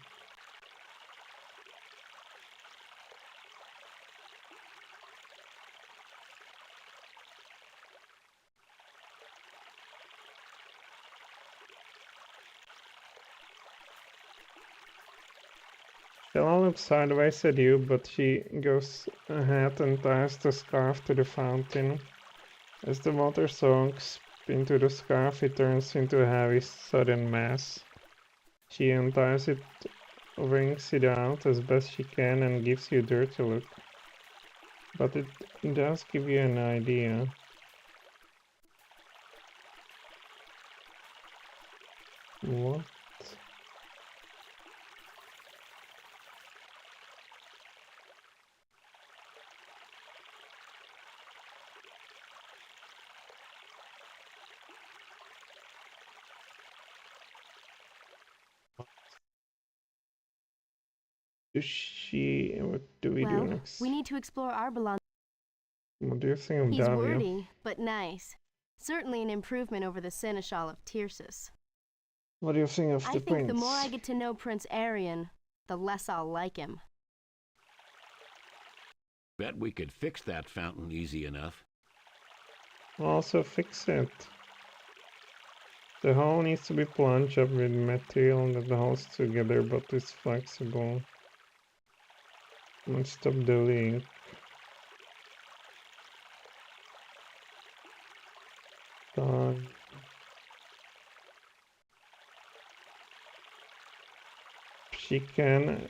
She'll look sideways at you, but she goes ahead and ties the scarf to the fountain. As the water soaks into the scarf, it turns into a heavy, sudden mass. She unties it, wrings it out as best she can, and gives you a dirty look. But it does give you an idea. What? What do we do next? We need to explore Arbalon. What do you think of He's Davia? wordy, but nice. Certainly an improvement over the Seneschal of Tirsus. What do you think of the I think prince? the more I get to know Prince Arian, the less I'll like him. Bet we could fix that fountain easy enough. Also fix it. The hole needs to be plunged up with material that holds together but is flexible. Let's stop the leak. Done. She can...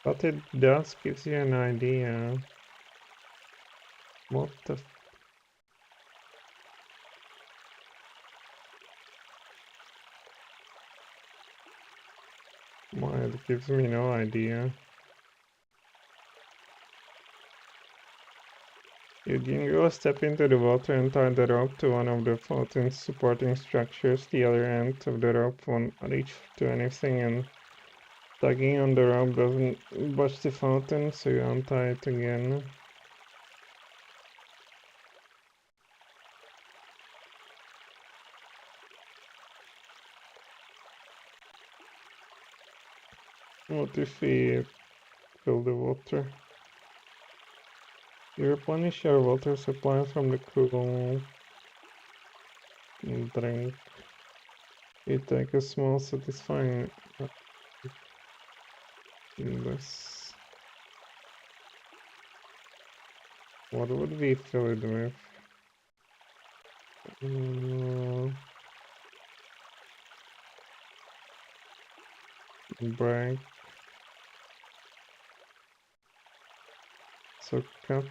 But it does gives you an idea. What the... Why, it gives me no idea. You can go a step into the water and tie the rope to one of the fountain's supporting structures. The other end of the rope won't reach to anything, and tugging on the rope doesn't budge the fountain, so you untie it again. What if we fill the water? You replenish your water supply from the cool drink. You take a small satisfying this. What would we fill it with? Break. So cut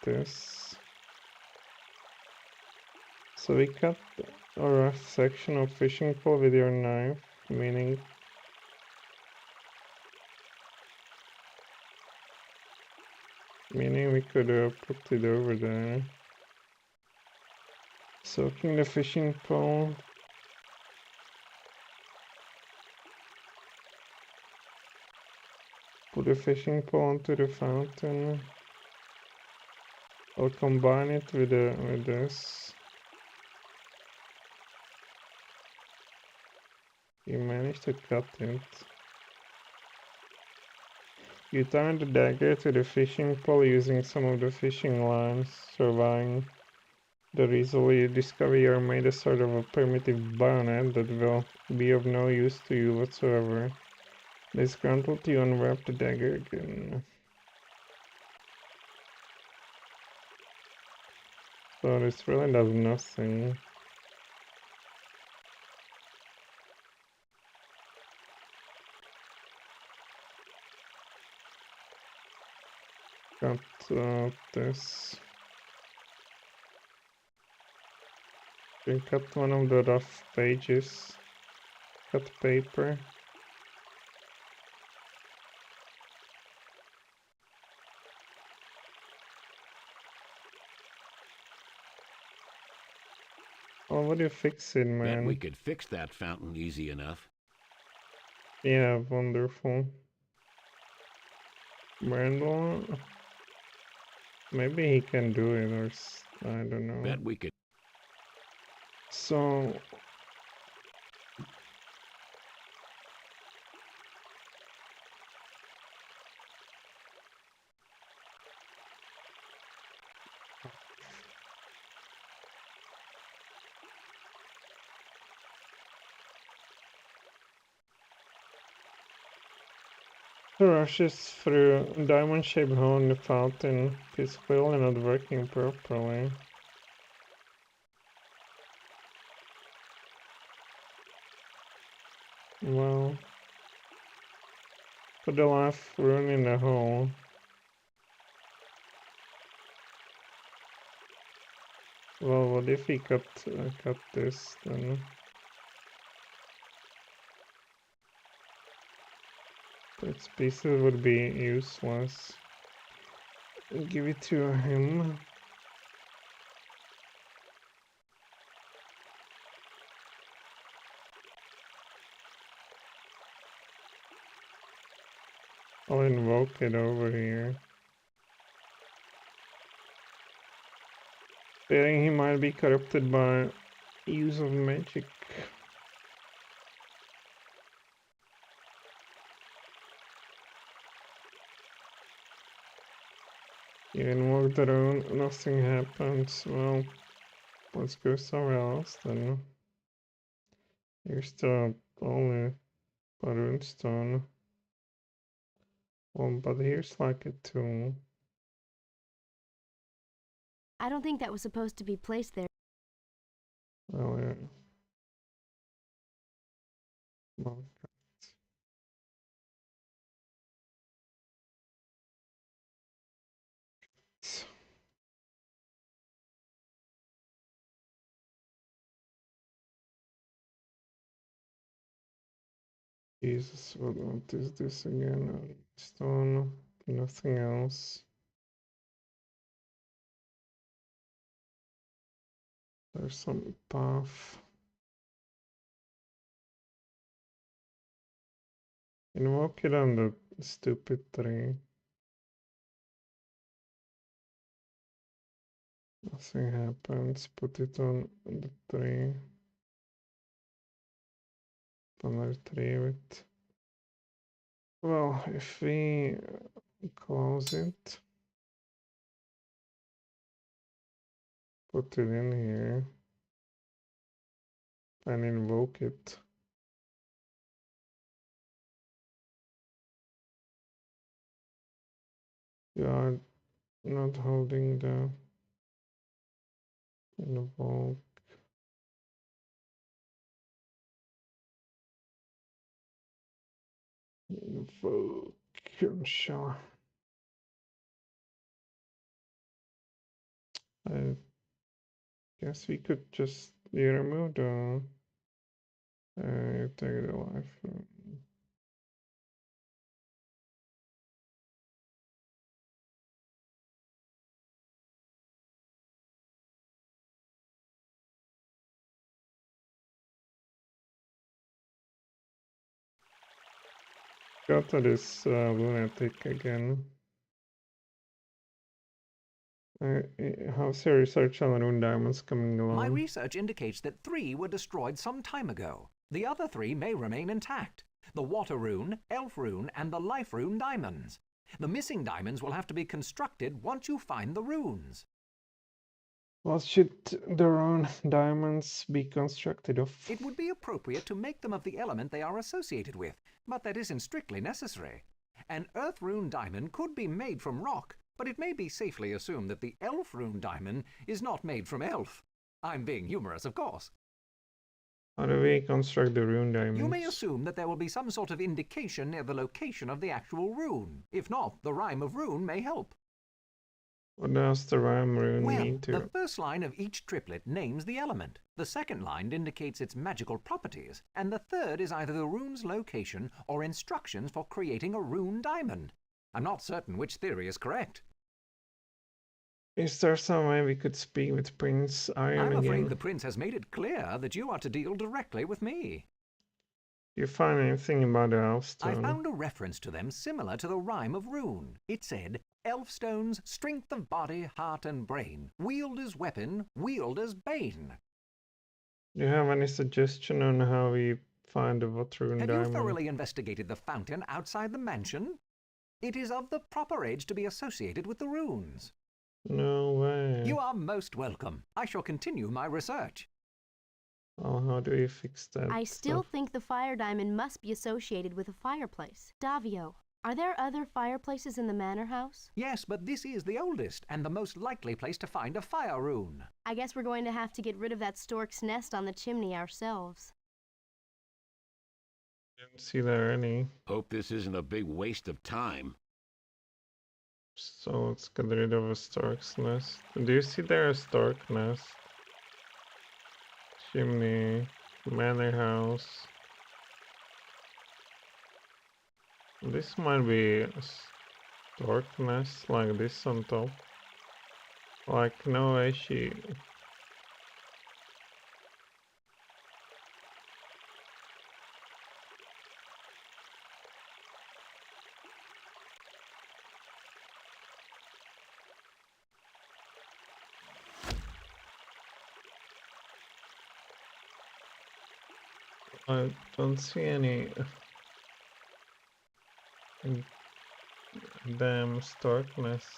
this. So we cut a rough section of fishing pole with your knife, meaning we could put it over there. Soaking the fishing pole. Put the fishing pole onto the fountain. I'll combine it with this. You managed to cut it. You turn the dagger to the fishing pole using some of the fishing lines, surviving the result. You discover you made a sort of a primitive bayonet that will be of no use to you whatsoever. Disgruntled, you unwrap the dagger again. So this really does nothing. Got this. We cut one of the rough pages. Cut paper. Oh, what are you fixing, man? Bet we could fix that fountain easy enough. Yeah, wonderful. Brandon? Maybe he can do it, or I don't know. Bet we could. So... rushes through a diamond-shaped hole in the fountain. It's clearly not working properly. Well, put the last rune in the hole. Well, what if he cut this then? Those pieces would be useless. Give it to him. I'll invoke it over here. Fearing he might be corrupted by use of magic. You invoke the rune, nothing happens. Well, let's go somewhere else then. Here's the only rune stone. Well, but here's like a tool. I don't think that was supposed to be placed there. Oh yeah. Well, Jesus, what is this again? Stone, nothing else. There's some path. Invoke it on the stupid tree. Nothing happens. Put it on the tree. Another tree with. Well, if we close it, put it in here, and invoke it. You are not holding the invoke. Invoke. Sure. I guess we could just remove the take the life. Go to this lunatic again. How's your research on rune diamonds coming along? My research indicates that 3 were destroyed some time ago. The other 3 may remain intact. The water rune, elf rune, and the life rune diamonds. The missing diamonds will have to be constructed once you find the runes. What should the rune diamonds be constructed of? It would be appropriate to make them of the element they are associated with, but that isn't strictly necessary. An earth rune diamond could be made from rock, but it may be safely assumed that the elf rune diamond is not made from elf. I'm being humorous, of course. How do we construct the rune diamonds? You may assume that there will be some sort of indication near the location of the actual rune. If not, the rhyme of rune may help. What does the rhyme rune mean to? The first line of each triplet names the element. The second line indicates its magical properties, and the third is either the rune's location or instructions for creating a rune diamond. I'm not certain which theory is correct. Is there some way we could speak with Prince Iron I'm afraid again? the prince has made it clear that you are to deal directly with me. Do you find anything about the I Elfstone? found a reference to them similar to the rhyme of rune. It said, Elfstones, strength of body, heart, and brain. Wielder's weapon, wielder's bane. Do you have any suggestion on how we find the what rune Have diamond? you thoroughly investigated the fountain outside the mansion? It is of the proper age to be associated with the runes. No way. You are most welcome. I shall continue my research. Oh, how do we fix that? I still think the fire diamond must be associated with a fireplace. Davio, are there other fireplaces in the manor house? Yes, but this is the oldest and the most likely place to find a fire rune. I guess we're going to have to get rid of that stork's nest on the chimney ourselves. Didn't see there any. Hope this isn't a big waste of time. So let's get rid of a stork's nest. Do you see there a stork nest? Chimney, manor house. This might be a stork nest like this on top. Like no way she... I don't see any damn stork nest.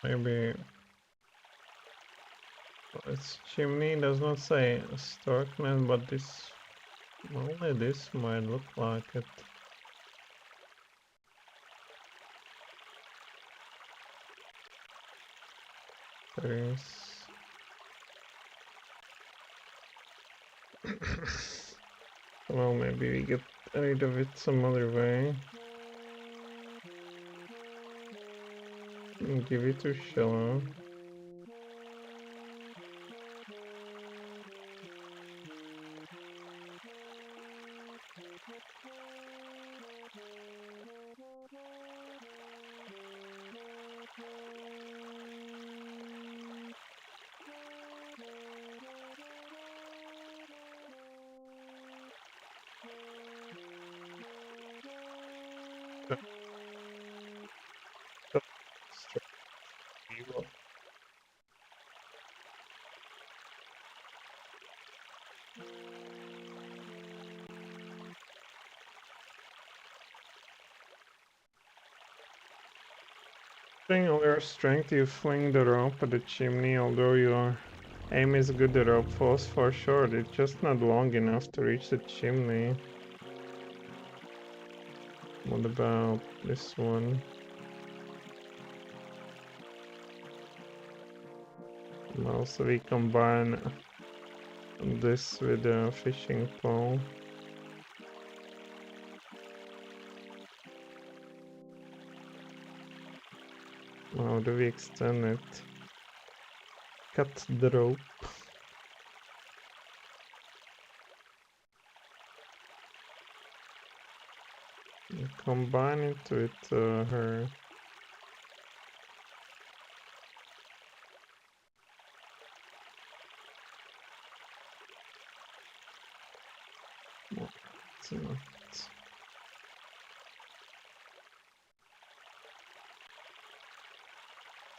Maybe its chimney does not say stork nest, but this only this might look like it. There is. Well, maybe we get rid of it some other way. And give it to Shella. All your strength, you fling the rope at the chimney. Although your aim is good, the rope falls far short. It's just not long enough to reach the chimney. What about this one? Also, we combine this with a fishing pole. How do we extend it? Cut the rope. And combine it with her. It's not.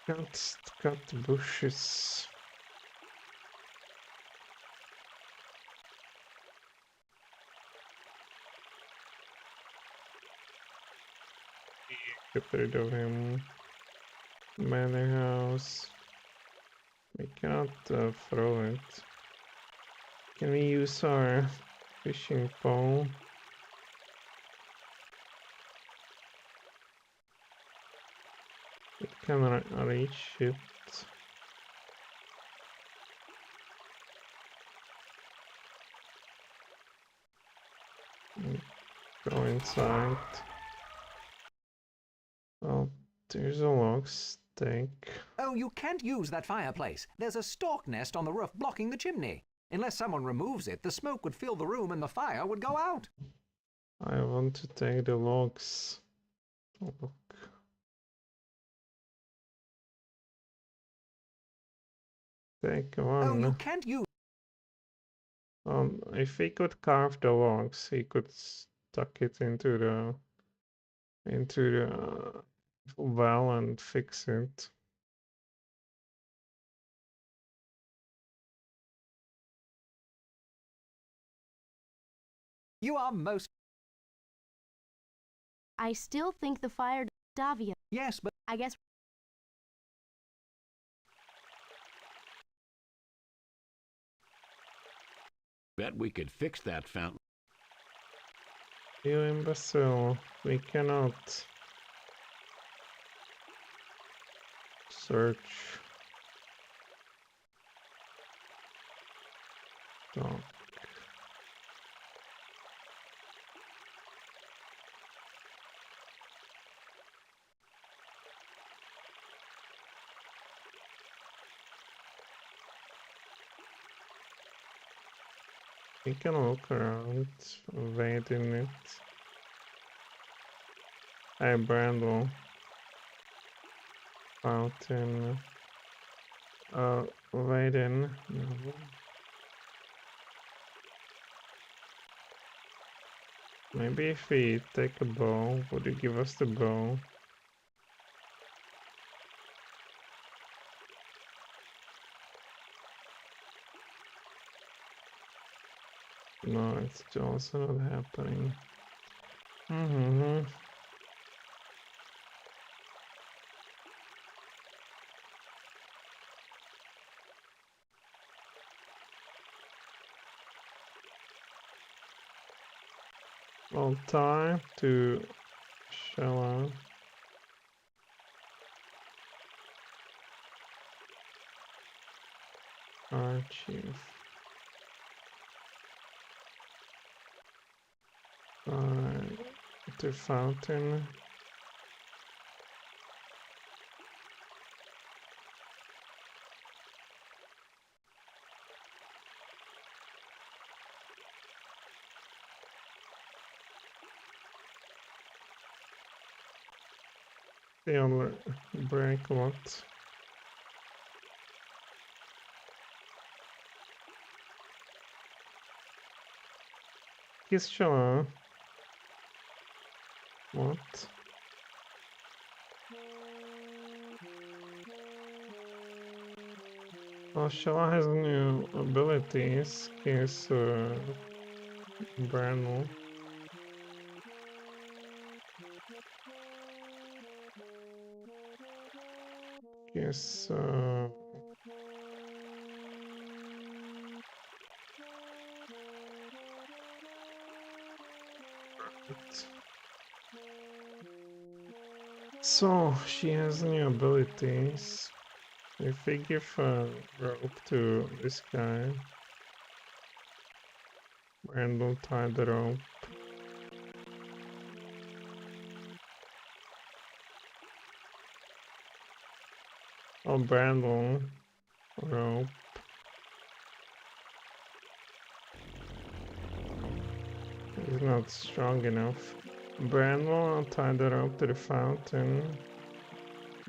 Can't cut the bushes. get rid of him. Manor house. We cannot throw it. Can we use our fishing pole? It cannot reach it. Go inside. Oh, there's a log stake. Oh, you can't use that fireplace. There's a stork nest on the roof blocking the chimney. Unless someone removes it, the smoke would fill the room and the fire would go out. I want to take the logs. Oh, look. Take one. Oh, you can't use... If he could carve the logs, he could stuck it into the well and fix it. You are most... I still think the fire Davia. Yes, but... I guess... Bet we could fix that fountain. You imbecile, we cannot search. Dock. We can look around, wait in it. Hey, Brandel. Fountain. Wait in. No. Maybe if we take a bow, would you give us the bow? No, it's also not happening. Well, time to shell out. Archive. The fountain. The other break what? Kiss Shella. What? Well, Shella has new abilities. Kiss Brandel. Kiss So, she has new abilities. If we give a rope to this guy, Brandel tie the rope. Oh, Brandel, rope. He's not strong enough. Brandel tied the rope to the fountain.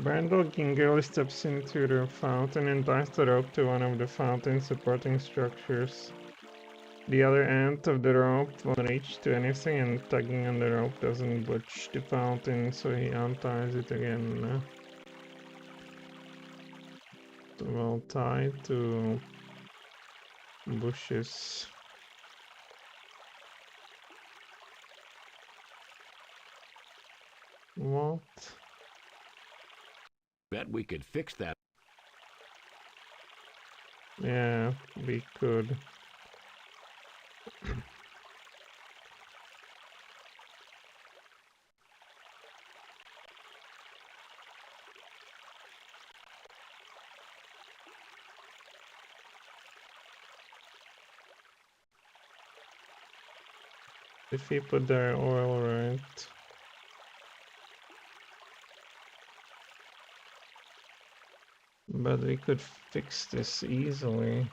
Brandel gingerly steps into the fountain and ties the rope to one of the fountain's supporting structures. The other end of the rope won't reach to anything, and tugging on the rope doesn't budge the fountain, so he unties it again. Well tied to bushes. What? Bet we could fix that. Yeah, we could. If we put their oil right. But we could fix this easily.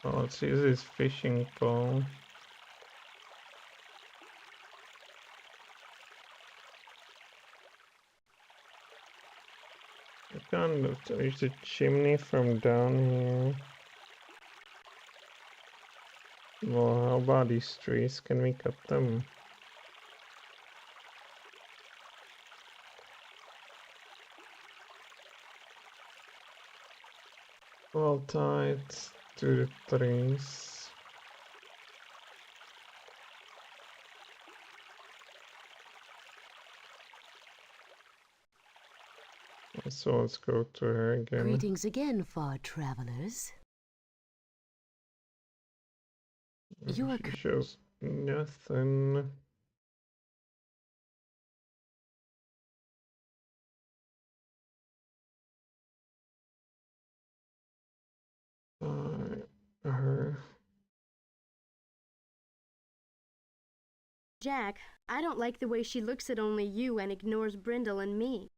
Well, let's use this fishing pole. I can't reach the chimney from down here. Well, how about these trees? Can we cut them? Well, tied to the trees. So let's go to her again. Greetings again, far travelers. You are She shows nothing. Her. Jak, I don't like the way she looks at only you and ignores Brindle and me.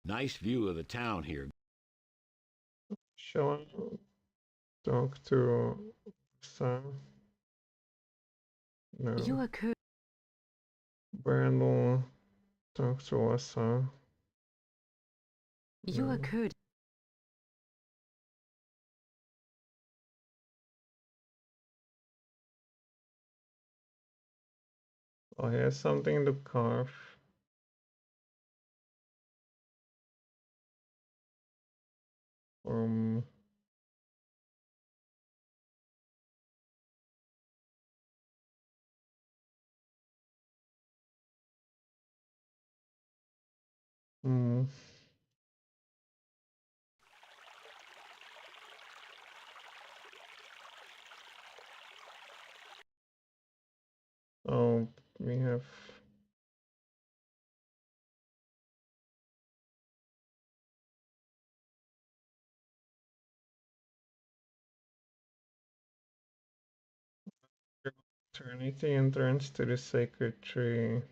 Nice view of the town here. Shall I talk to Sam? No. You are Brandel, talk to Lessa. You No. occurred. Oh, here's something to carve. Um. Hmm. Oh, we have. Eternity entrance to the sacred tree.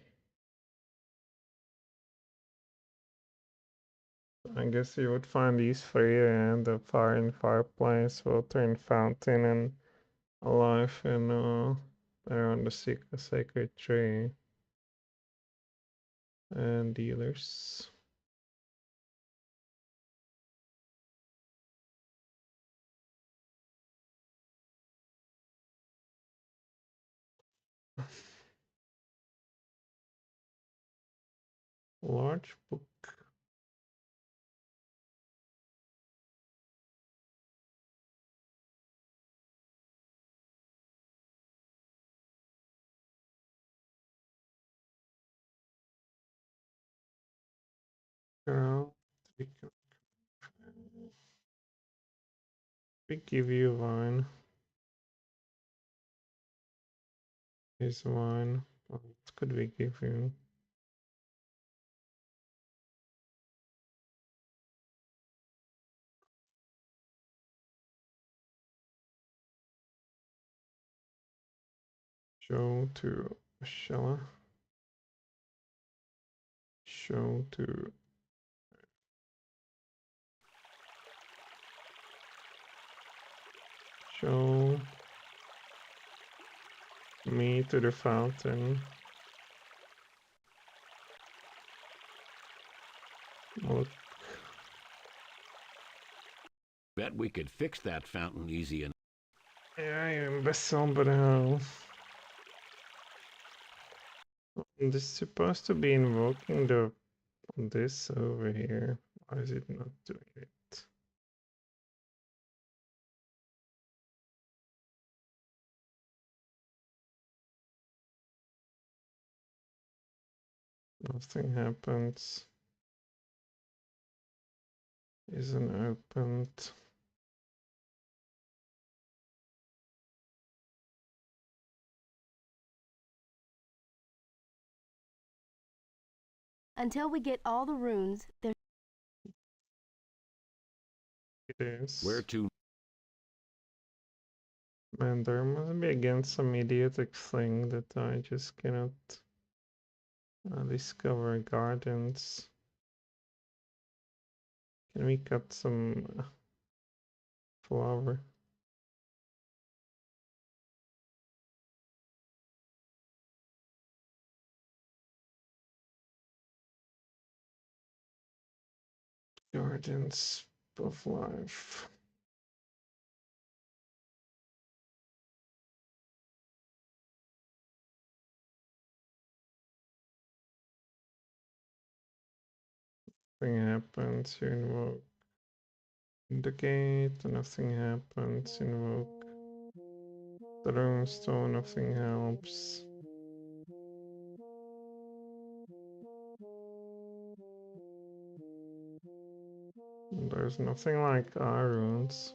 I guess you would find these three and the fire in fireplace, water in fountain, and a life in around the sacred tree. And dealers. Large book. Girl, we give you wine. Here's wine. What could we give you? Show to Shella. Show to show me to the fountain. Look. Bet we could fix that fountain easy enough. Yeah, I am the somber house. This is supposed to be invoking this over here. Why is it not doing it? Nothing happens. Isn't opened. Until we get all the runes, there's... It is. Where to? Man, there must be again some idiotic thing that I just cannot discover gardens. Can we cut some flower? Gardens of life. Nothing happens, you invoke the gate, nothing happens, invoke the runestone, nothing helps. There's nothing like our runes.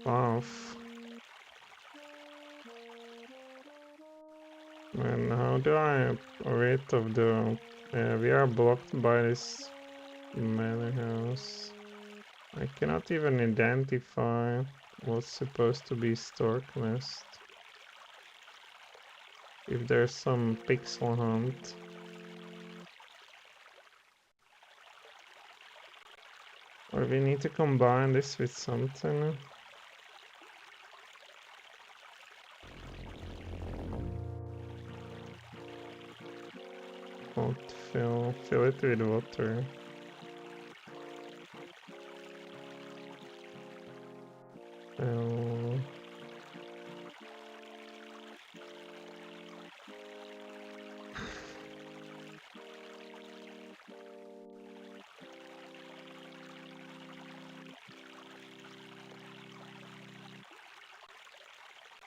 Off. Man, how do I rid of the... we are blocked by this manor house. I cannot even identify what's supposed to be Stork Nest. If there's some pixel hunt. Or we need to combine this with something. Not fill it with water. Fill.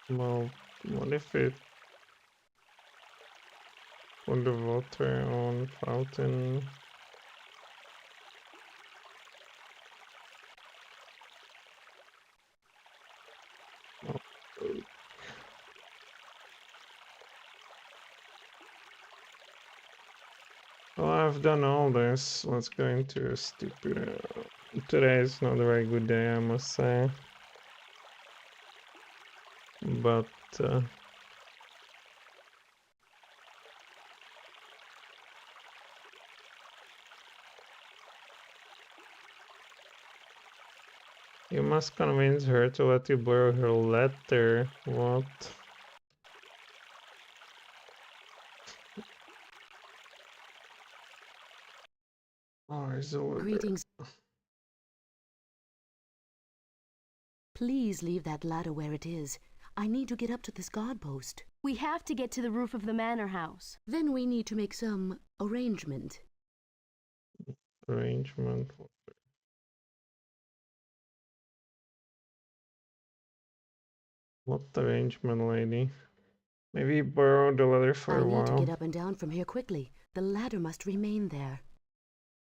Well, what if it put the water on fountain? Oh. Well, I've done all this. Let's go into a stupid... today is not a very good day, I must say. But... you must convince her to let you borrow her letter. What? Oh, there's a letter. Greetings. Please leave that ladder where it is. I need to get up to this guard post. We have to get to the roof of the manor house. Then we need to make some arrangement. Arrangement. What arrangement, lady? Maybe borrow the ladder for a while. I need to get up and down from here quickly. The ladder must remain there.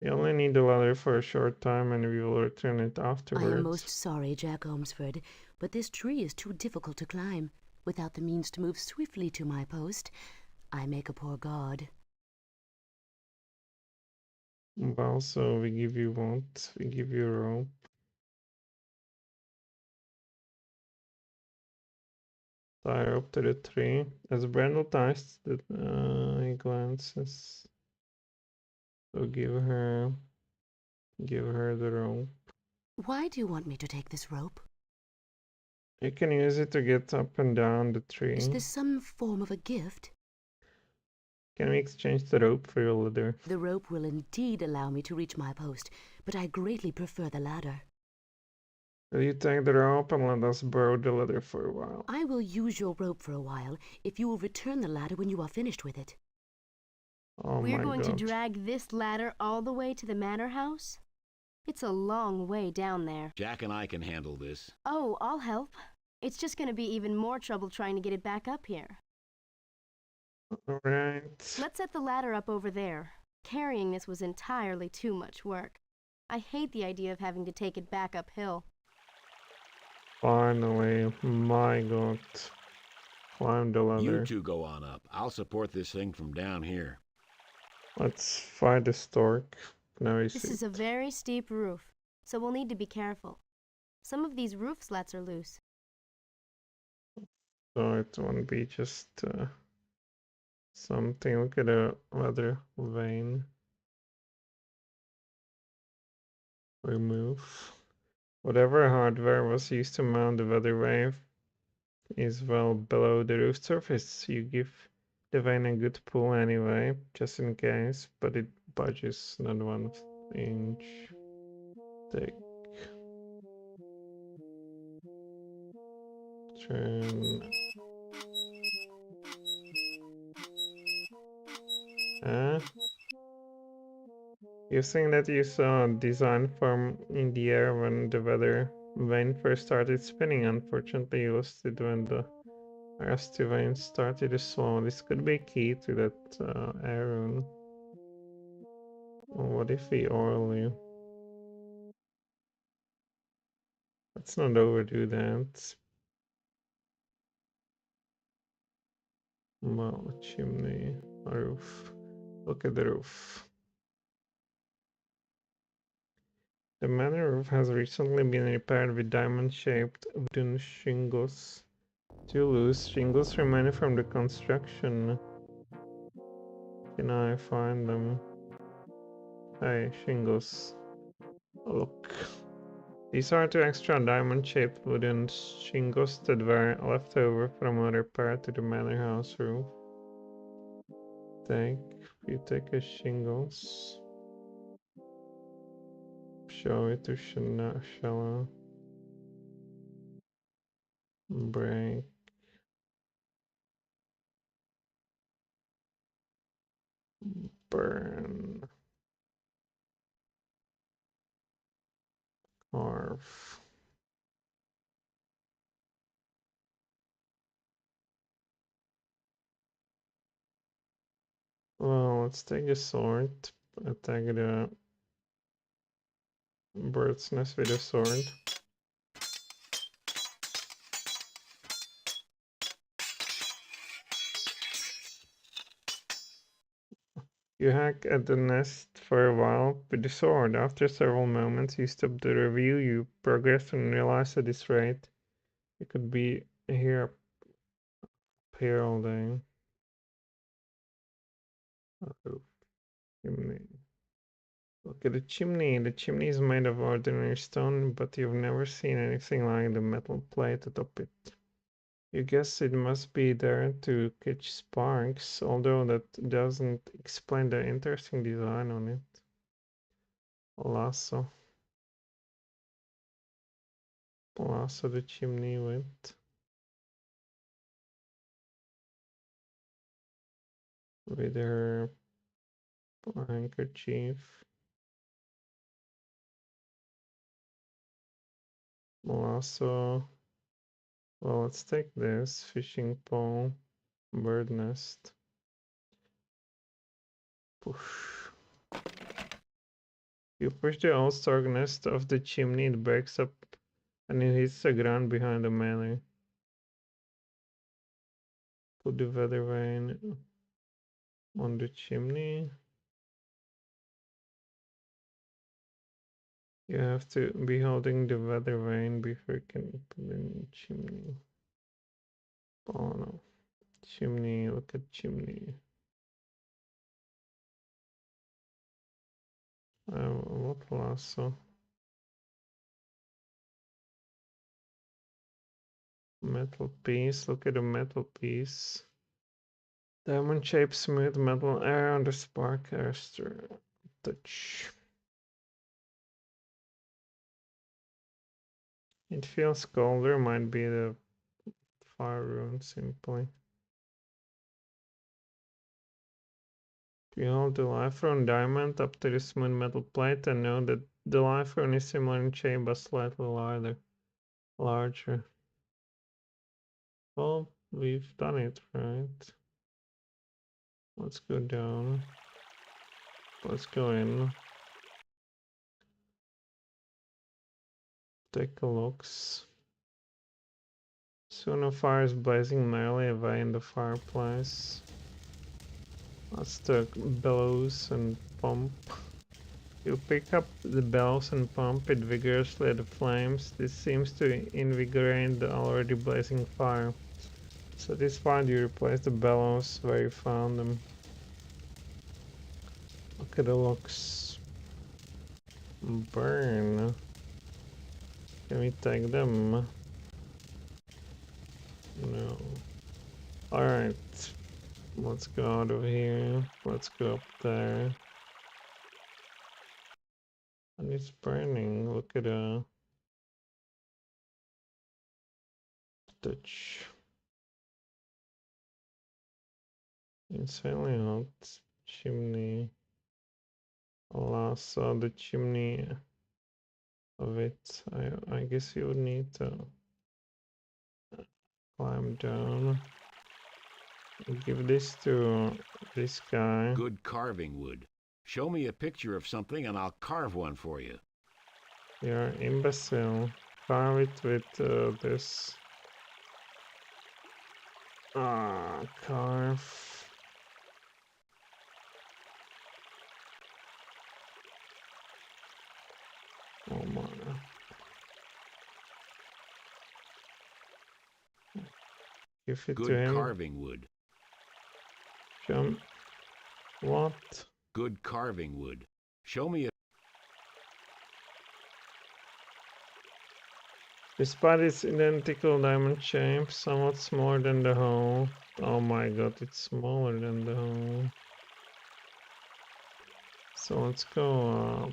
You only need the ladder for a short time and we will return it afterwards. I am most sorry, Jak Ohmsford, but this tree is too difficult to climb. Without the means to move swiftly to my post, I make a poor guard. Well, so we give you what? We give you a rope. Tie her up to the tree. As Brandel ties the he glances. So give her the rope. Why do you want me to take this rope? You can use it to get up and down the tree. Is this some form of a gift? Can we exchange the rope for your ladder? The rope will indeed allow me to reach my post, but I greatly prefer the ladder. Will you take the rope and let us borrow the ladder for a while? I will use your rope for a while if you will return the ladder when you are finished with it. Oh We're going to drag this ladder all the way to the manor house? It's a long way down there. Jak and I can handle this. Oh, I'll help. It's just gonna be even more trouble trying to get it back up here. Alright. Let's set the ladder up over there. Carrying this was entirely too much work. I hate the idea of having to take it back uphill. Finally, my god. Climb the ladder. You two go on up. I'll support this thing from down here. Let's fight the stork. Now we This see. is a very steep roof, so we'll need to be careful. Some of these roof slats are loose. So it won't be just something. Look at the weather vane. Remove. Whatever hardware was used to mount the weather wave is well below the roof surface. You give the vane a good pull anyway, just in case, but it budges not 1 inch. Take. Turn. You think that you saw a design form in the air when the weather vane first started spinning. Unfortunately, you lost it when the rest of the vane started to slow. This could be key to that air rune. Well, what if we oil you? Let's not overdo that. Well, chimney, roof. Look at the roof. The manor roof has recently been repaired with diamond-shaped wooden shingles. Too loose. Shingles remaining from the construction. Can I find them? Hey, shingles. Look. These are 2 extra diamond-shaped wooden shingles that were left over from a repair to the manor house roof. You take a shingles. Show it to Shella. Break. Burn. Carve. Well, let's take a sword. Attack the bird's nest with a sword. You hack at the nest for a while with the sword. After several moments, you stop the review, you progress and realize at this rate, you could be here all day. Oh, chimney. Look at the chimney. The chimney is made of ordinary stone, but you've never seen anything like the metal plate atop it. You guess it must be there to catch sparks, although that doesn't explain the interesting design on it. Lasso the chimney with her handkerchief. Lasso. Well, let's take this fishing pole, bird nest. Push. You push the old stork nest off the chimney, it breaks up and it hits the ground behind the manor. Put the weather vane on the chimney. You have to be holding the weather vane before you can put it in the chimney. Oh no. Chimney, look at chimney. What lasso? Metal piece, look at the metal piece. Diamond shaped smooth metal air on the spark arrestor. Touch. It feels colder, might be the fire rune simply. You hold the life rune diamond up to the smooth metal plate and know that the life rune is similar in shape but slightly larger. Well, we've done it, right? Let's go down. Let's go in. Take a look. Soon a fire is blazing merrily away in the fireplace. Let's take bellows and pump. You pick up the bellows and pump it vigorously at the flames. This seems to invigorate the already blazing fire. Satisfied, you replace the bellows where you found them. Look at the logs. Burn. Can we take them? No. Alright. Let's go out of here. Let's go up there. And it's burning. Look at the Dutch. Insanely hot chimney. Alas, saw the chimney of it. I guess you would need to climb down. Give this to this guy. Good carving wood. Show me a picture of something and I'll carve one for you. You're imbecile. Carve it with this. Carve. Oh my. Give it to Good him. carving wood. Jump. What? Good carving wood. Show me a... Despite its identical diamond shape, somewhat smaller than the hole. Oh my god, it's smaller than the hole. So let's go up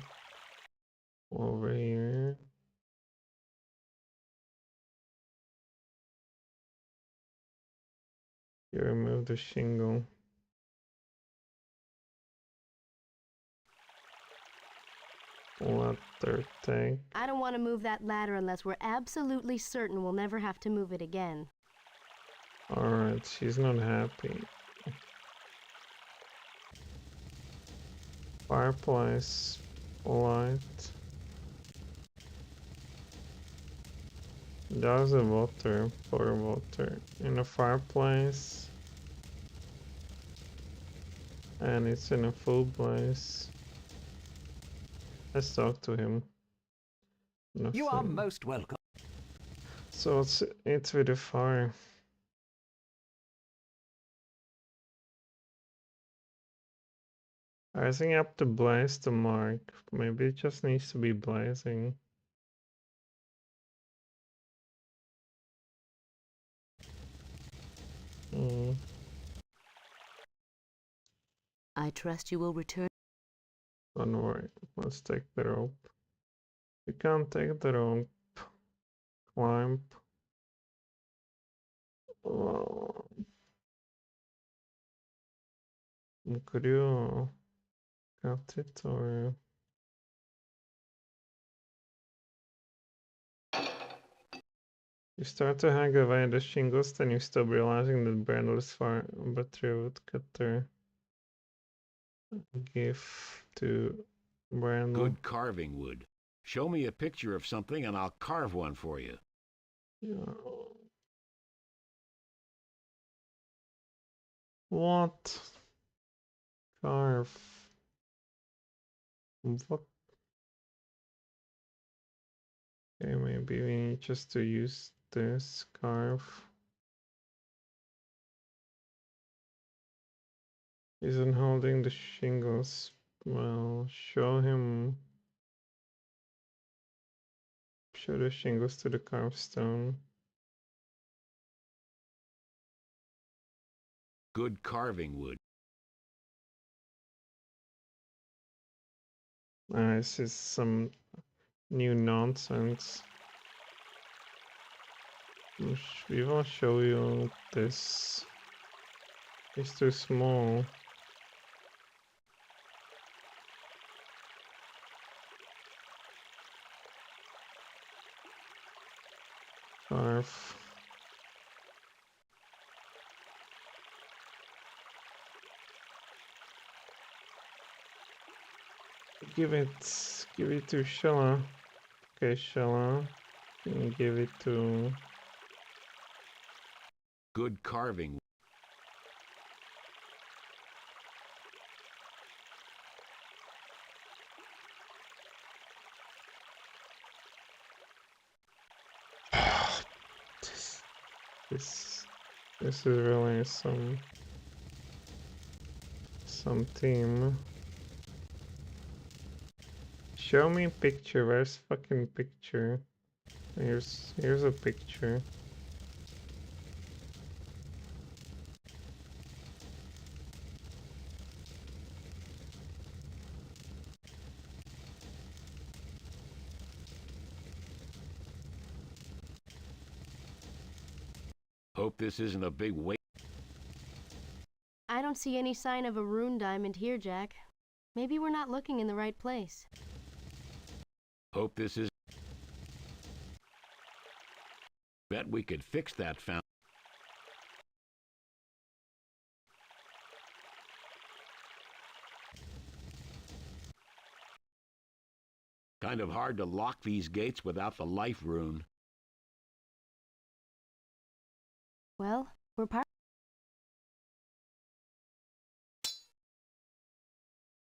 over here. You remove the shingle. Ladder tank. I don't want to move that ladder unless we're absolutely certain we'll never have to move it again. Alright, she's not happy. Fireplace. Light. There's a water. Pour water in a fireplace. And it's in a full blaze. Let's talk to him. Nothing. You are most welcome. So it's with the fire. Rising up to blaze the mark. Maybe it just needs to be blazing. I trust you will return. Don't worry, let's take the rope. You can't take the rope. Climb. Oh. Could you cut it or... You start to hang away the shingles, then you stop realizing that Brandle is far better woodcutter. Give to Brandle. Good carving wood. Show me a picture of something and I'll carve one for you. Yeah. What? Carve. What? Okay, maybe we need just to use this carve. Isn't holding the shingles. Well, show him. Show the shingles to the carved stone. Good carving wood. This is some new nonsense. We will show you this. It's too small. Carve. give it to Shella. Okay, Shella. And give it to... Good carving. This is really some team. Show me a picture. Where's fucking picture? Here's a picture. Hope this isn't a big waste. I don't see any sign of a rune diamond here, Jak. Maybe we're not looking in the right place. Hope this is... Bet we could fix that fountain. Kind of hard to lock these gates without the life rune. Well, we're part.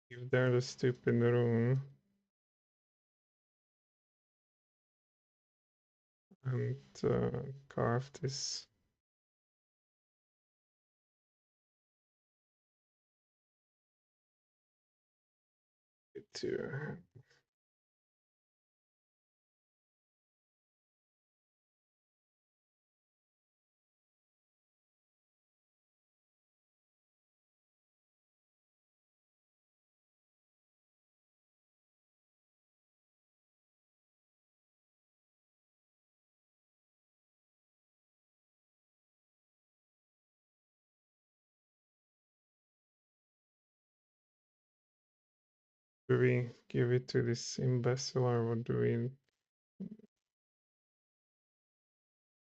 Give there the stupid rune. And carve this. To do we give it to this imbecile or what do we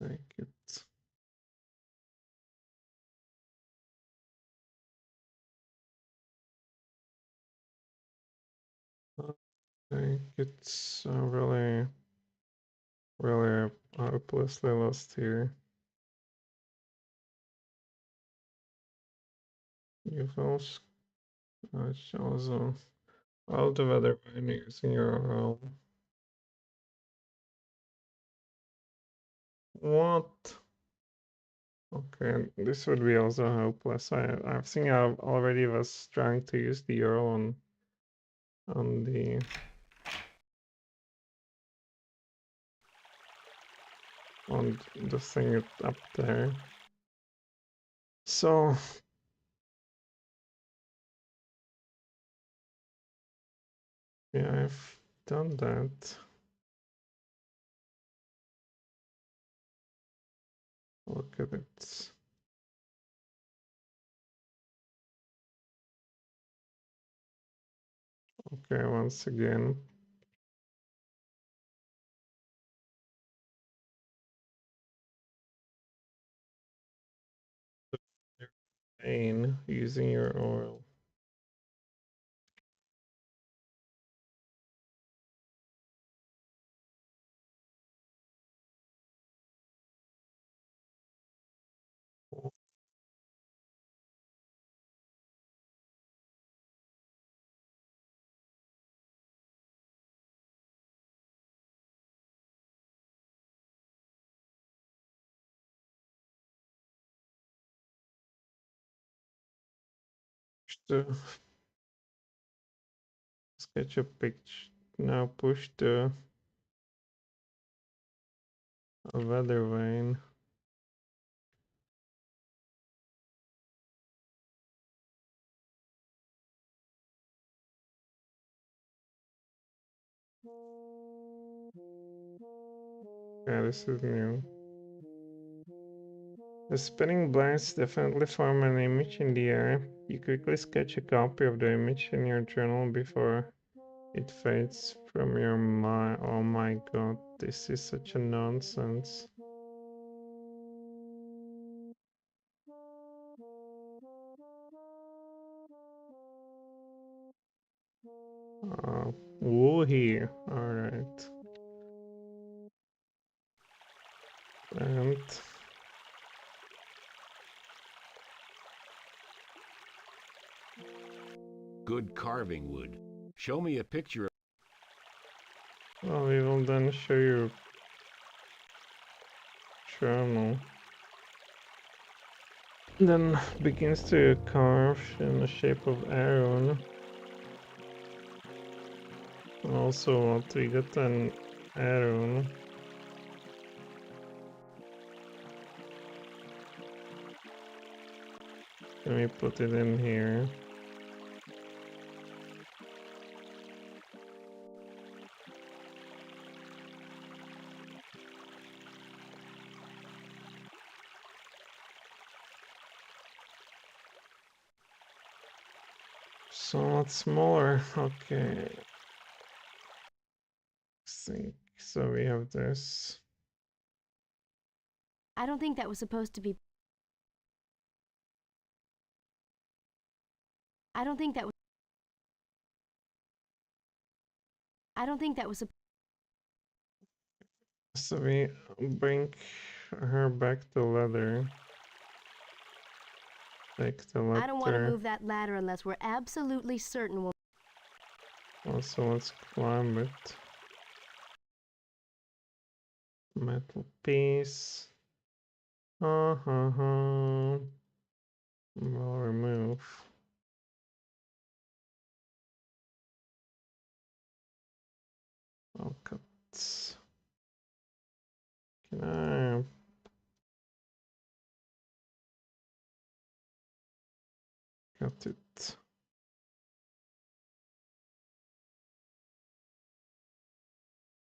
take it? I think it's really hopelessly lost here. You've also all the weather using your what? Okay, this would be also hopeless. I think I already was trying to use the Earl on the thing up there. So yeah, I've done that. Look at it. Okay, once again. Pain using your oil. The sketch a picture. Now push the weather vane. Yeah, this is new. The spinning blanks definitely form an image in the air. You quickly sketch a copy of the image in your journal before it fades from your mind. Oh my god, this is such a nonsense. Wool here. Alright. And Good carving wood. Show me a picture. well, we will then show you journal. Then begins to carve in the shape of arrow. And also what we got an arrow. Let me put it in here. Somewhat smaller, okay. Think so. We have this. I don't think that was supposed to be. I don't think that was. I don't think that was. So we bring her back the ladder. Take the ladder. I don't want to move that ladder unless we're absolutely certain we'll. Also, let's climb it. Metal piece. We'll remove. I'll cut. Can I? Cut it.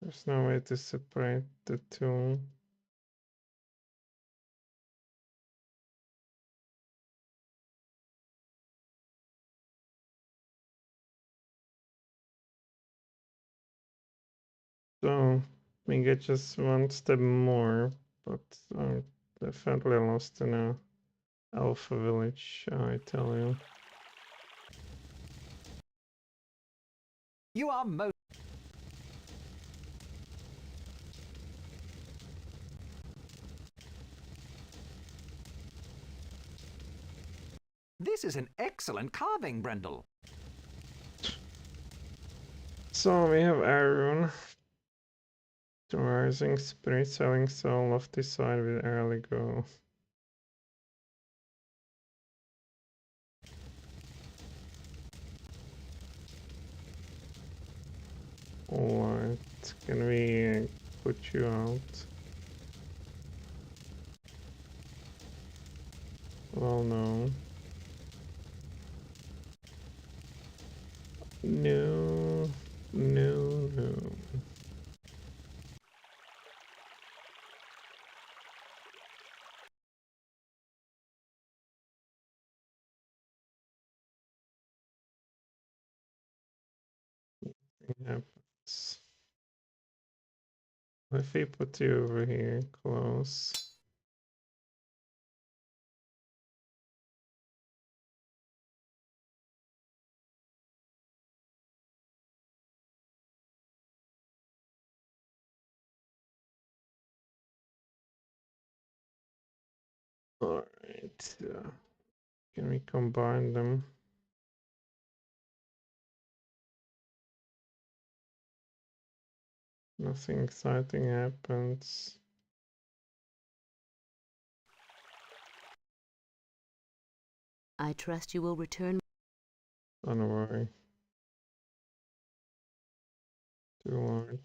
There's no way to separate the two. So we get just one step more, but definitely lost in a alpha village, I tell you. You are most... This is an excellent carving, Brendel. So we have Arun. The rising spirit selling soul lofty side with early go. Alright, can we put you out? Well, no. No, no. Nothing happens. If we put you over here close. Alright, can we combine them? Nothing exciting happens. I trust you will return. Don't worry. Too large.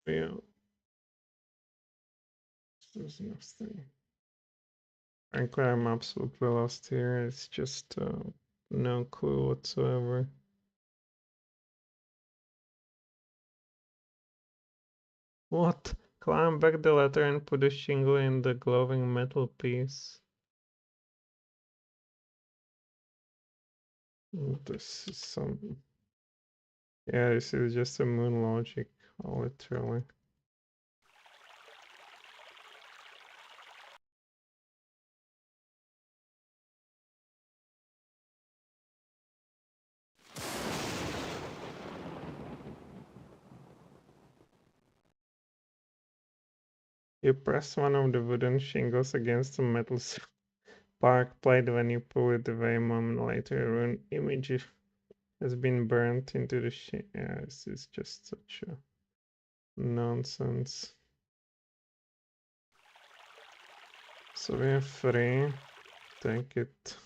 Yeah. There's nothing. Frankly, I'm absolutely lost here. It's just no clue whatsoever. What? Climb back the ladder and put a shingle in the glowing metal piece. This is some... Yeah, this is just a moon logic, literally. You press one of the wooden shingles against the metal spark plate. When you pull it away a moment later, a rune image has been burnt into the yeah, this is just such a nonsense. So we have 3. Take it.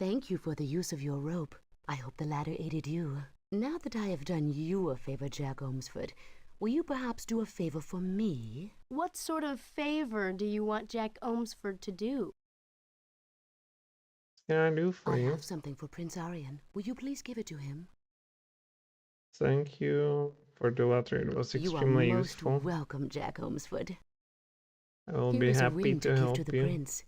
Thank you for the use of your rope. I hope the ladder aided you. Now that I have done you a favor, Jak Ohmsford, will you perhaps do a favor for me? What sort of favor do you want Jak Ohmsford to do? What can I do for I you? have something for Prince Aryan. Will you please give it to him? Thank you for the letter. It was extremely you are most useful. welcome, Jak Ohmsford. I will Here be is a happy ring to give help to the you. prince.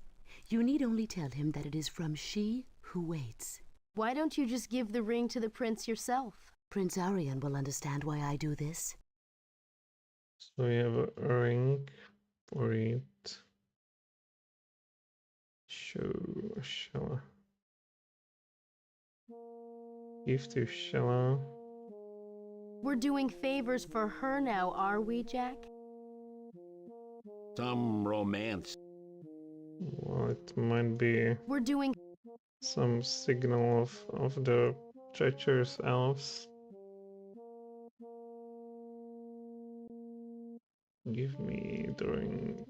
You need only tell him that it is from She Who Waits. Why don't you just give the ring to the prince yourself? Prince Aryan will understand why I do this. So we have a ring for it. Shall give to Shella. We're doing favors for her now, are we, Jak? Some romance. Well, it might be We're doing... some signal of the treacherous elves. Give me the ring.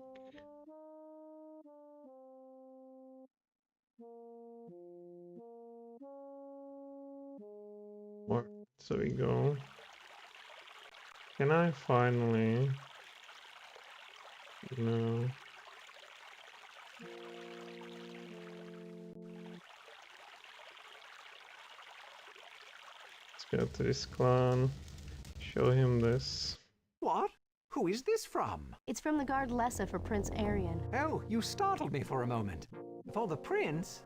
Or so we go. Can I finally? No. Let's go to this clan. Show him this. What? Who is this from? It's from the guard Lessa for Prince Aryan. Oh, you startled me for a moment. For the prince?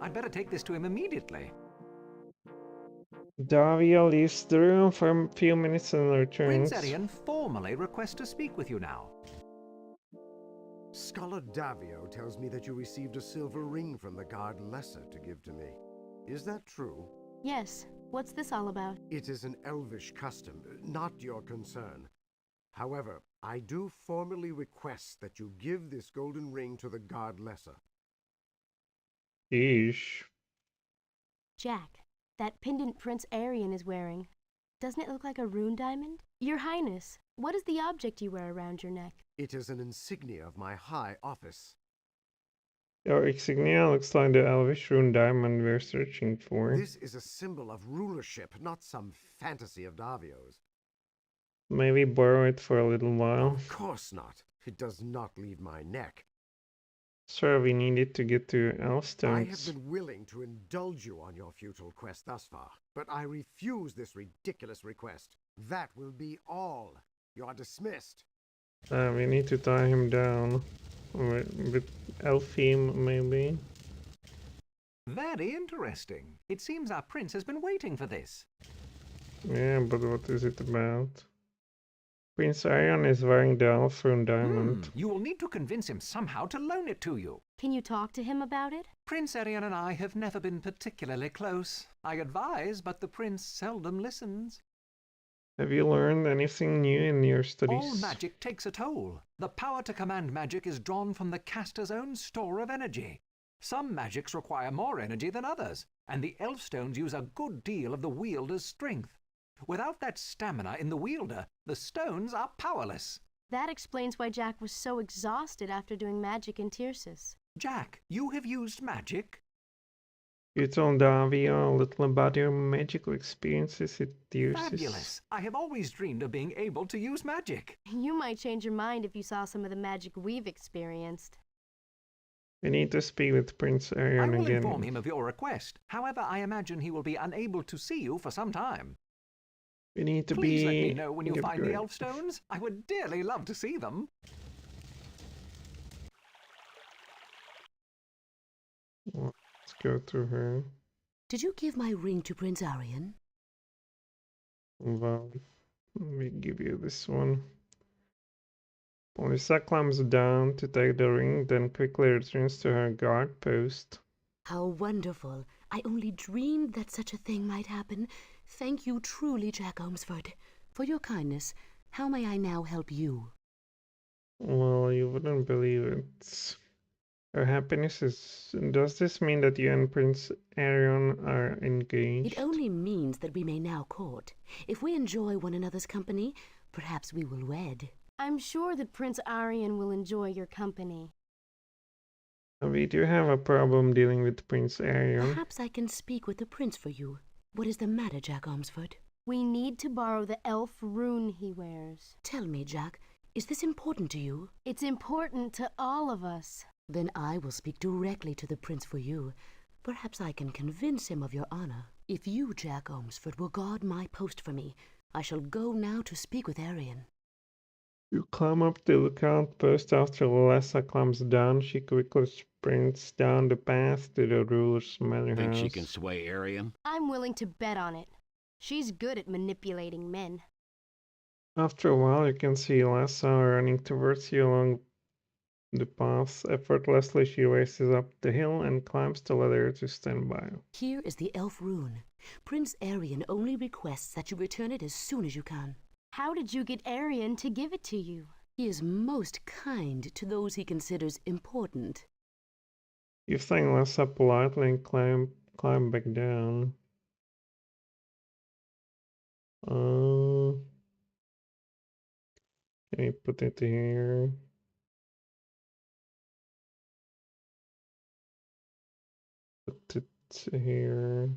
I'd better take this to him immediately. Davio leaves the room for a few minutes and returns. Prince Aryan formally requests to speak with you now. Scholar Davio tells me that you received a silver ring from the guard Lesser to give to me. Is that true? Yes. What's this all about? It is an elvish custom, not your concern. However, I do formally request that you give this golden ring to the guard Lesser. Eesh. Jak, that pendant Prince Aryan is wearing, doesn't it look like a rune diamond? Your Highness, what is the object you wear around your neck? It is an insignia of my high office. Your insignia looks like the elvish rune diamond we're searching for. This is a symbol of rulership, not some fantasy of Davio's. Maybe borrow it for a little while. Of course not. It does not leave my neck. Sir, we need it to get to Elfstones. I have been willing to indulge you on your futile quest thus far, but I refuse this ridiculous request. That will be all. You are dismissed. We need to tie him down. With Elfheim, maybe? Very interesting. It seems our prince has been waiting for this. Yeah, but what is it about? Prince Aryan is wearing the elf rune diamond. You will need to convince him somehow to loan it to you. Can you talk to him about it? Prince Aryan and I have never been particularly close. I advise, but the prince seldom listens. Have you learned anything new in your studies? All magic takes a toll. The power to command magic is drawn from the caster's own store of energy. Some magics require more energy than others, and the Elfstones use a good deal of the wielder's strength. Without that stamina in the wielder, the stones are powerless. That explains why Jak was so exhausted after doing magic in Tircis. Jak, you have used magic? You told Davio a little about your magical experiences at Tircis. Fabulous! I have always dreamed of being able to use magic. You might change your mind if you saw some of the magic we've experienced. We need to speak with Prince Aryan I will again. inform him of your request. However, I imagine he will be unable to see you for some time. We need to Please be... let me know when you find the Great. Elfstones. I would dearly love to see them. Let's go to her. Did you give my ring to Prince Arian? Well, let me give you this one. Melissa climbs down to take the ring, then quickly returns to her guard post. How wonderful. I only dreamed that such a thing might happen. Thank you truly, Jak Ohmsford, for your kindness. How may I now help you? Well, you wouldn't believe it. Her happiness is... Does this mean that you and Prince Arion are engaged? It only means that we may now court. If we enjoy one another's company, perhaps we will wed. I'm sure that Prince Arion will enjoy your company. We do have a problem dealing with Prince Arion. Perhaps I can speak with the prince for you. What is the matter, Jak Ohmsford? We need to borrow the elf rune he wears. Tell me, Jak, is this important to you? It's important to all of us. Then I will speak directly to the prince for you. Perhaps I can convince him of your honor. If you, Jak Ohmsford, will guard my post for me, I shall go now to speak with Arion. You climb up the lookout post after Lessa climbs down. She quickly sprints down the path to the ruler's manor Think house. she can sway Arion? I'm willing to bet on it. She's good at manipulating men. After a while, you can see Lessa running towards you along the path. Effortlessly, she races up the hill and climbs the ladder to stand by. Here is the elf rune. Prince Arion only requests that you return it as soon as you can. How did you get Arion to give it to you? He is most kind to those he considers important. You thank Lessa politely and climb back down. Can you put it here? Put it here.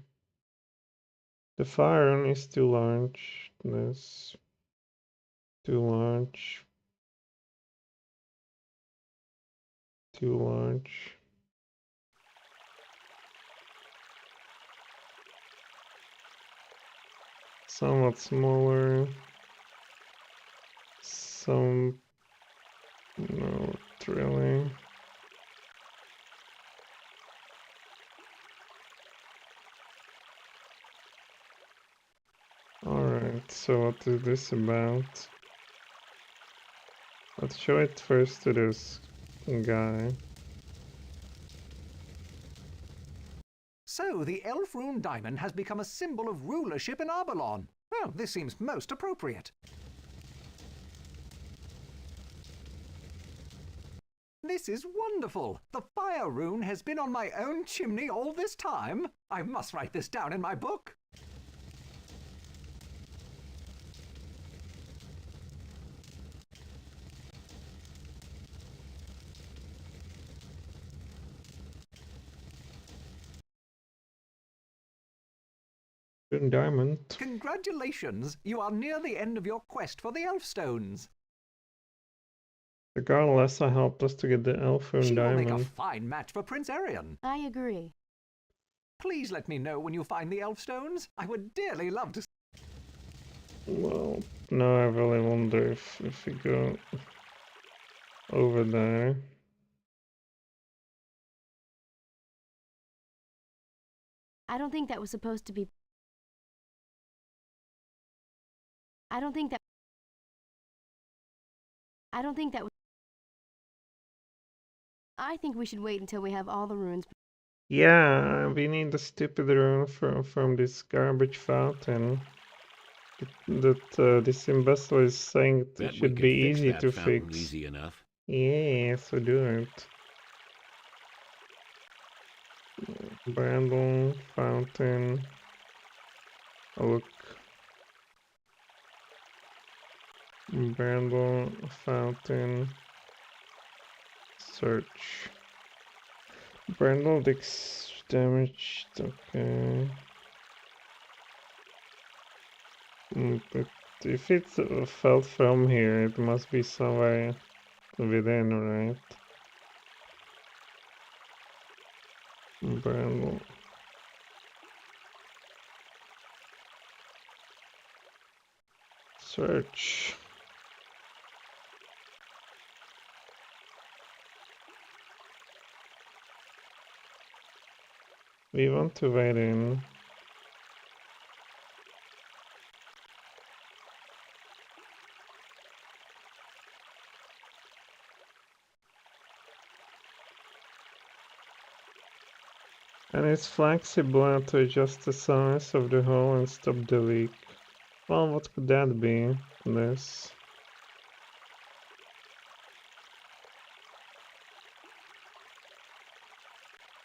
The fire is too large. This too large. Too large. Somewhat smaller. Some... No, really. Alright, so what is this about? Let's show it first to this guy. So the elf rune diamond has become a symbol of rulership in Allanon. Well, this seems most appropriate. This is wonderful! The fire rune has been on my own chimney all this time. I must write this down in my book. Diamond. Congratulations! You are near the end of your quest for the elf stones. The girl Lessa helped us to get the elf rune She will diamond. make a fine match for Prince Arion. I agree. Please let me know when you find the elf stones. I would dearly love to. Well, now I really wonder if we go over there. I don't think that was supposed to be... I don't think that was... I think we should wait until we have all the runes. Yeah, we need the stupid rune from this garbage fountain. That this imbecile is saying it Bet we should can be fix easy that to fountain fix. Easy enough. Yeah, so do it. Brandle, fountain. Oh, look. Brandle, fountain. Search. Brandle takes damage. Okay. But if it fell from here, it must be somewhere within, right? Brandle. Search. We want to wait in. And it's flexible to adjust the size of the hole and stop the leak. Well, what could that be? This.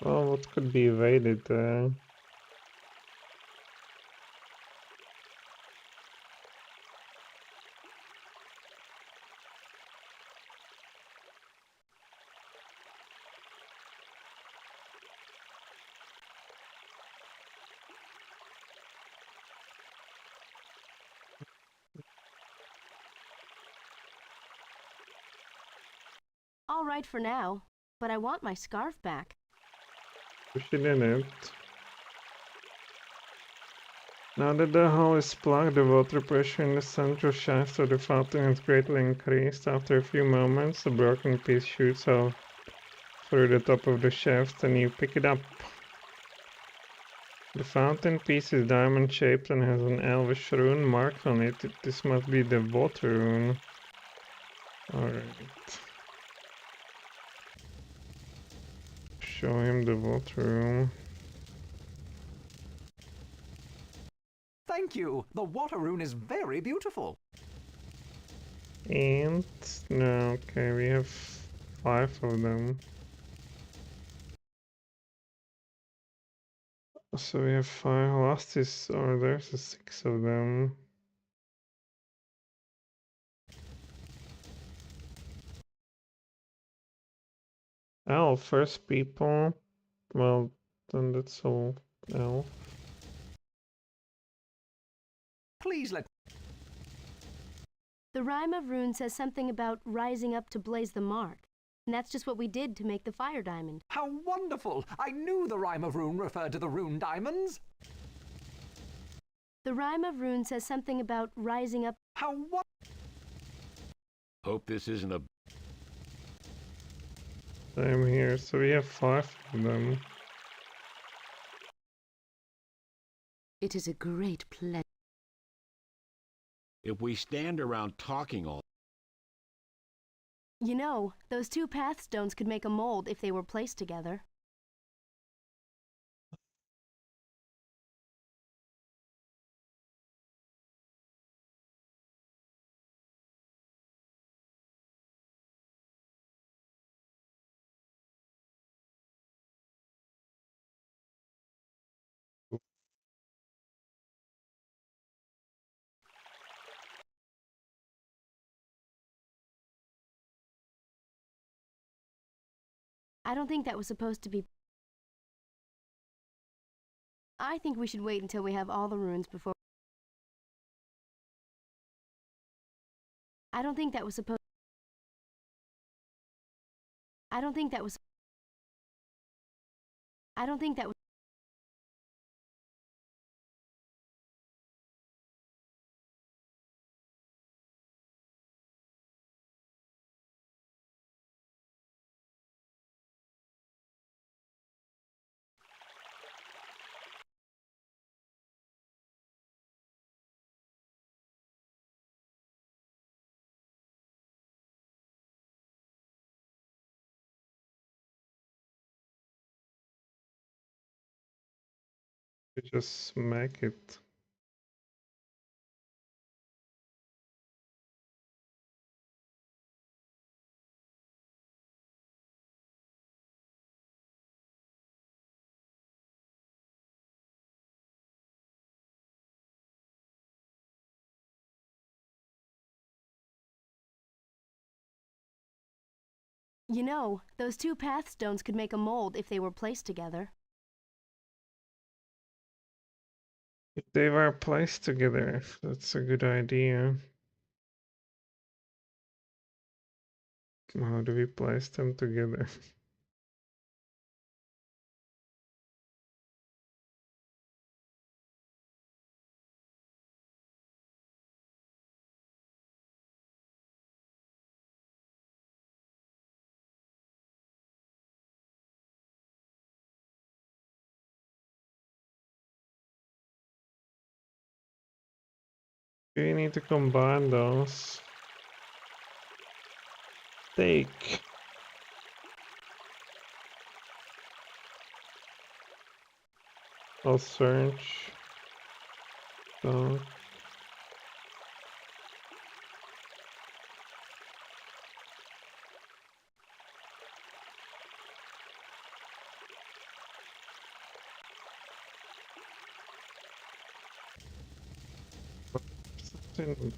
Well, what could be evaded there? All right for now, but I want my scarf back. Push it in it. Now that the hole is plugged, the water pressure in the central shaft of the fountain has greatly increased. After a few moments, the broken piece shoots out through the top of the shaft and you pick it up. The fountain piece is diamond-shaped and has an elvish rune marked on it. This must be the water rune. Alright. Show him the water rune. Thank you! The water rune is very beautiful. And no, okay, we have 5 of them. So we have 5. Last is, or there's a 6 of them. Elf, first people. Well, then that's all elf. Please let... The rhyme of rune says something about rising up to blaze the mark. And that's just what we did to make the fire diamond. How wonderful! I knew the rhyme of rune referred to the rune diamonds. The rhyme of rune says something about rising up. How Hope this isn't a... Same here, so we have 5 of them. It is a great pleasure. If we stand around talking all... You know, those 2 path stones could make a mold if they were placed together. I don't think that was supposed to be... I think we should wait until we have all the runes before... I don't think that was supposed... I don't think that was... I don't think that was... We just smack it. You know, those 2 path stones could make a mold if they were placed together. If they were placed together, that's a good idea. How do we place them together? We need to combine those. Take. I'll search. So. Something.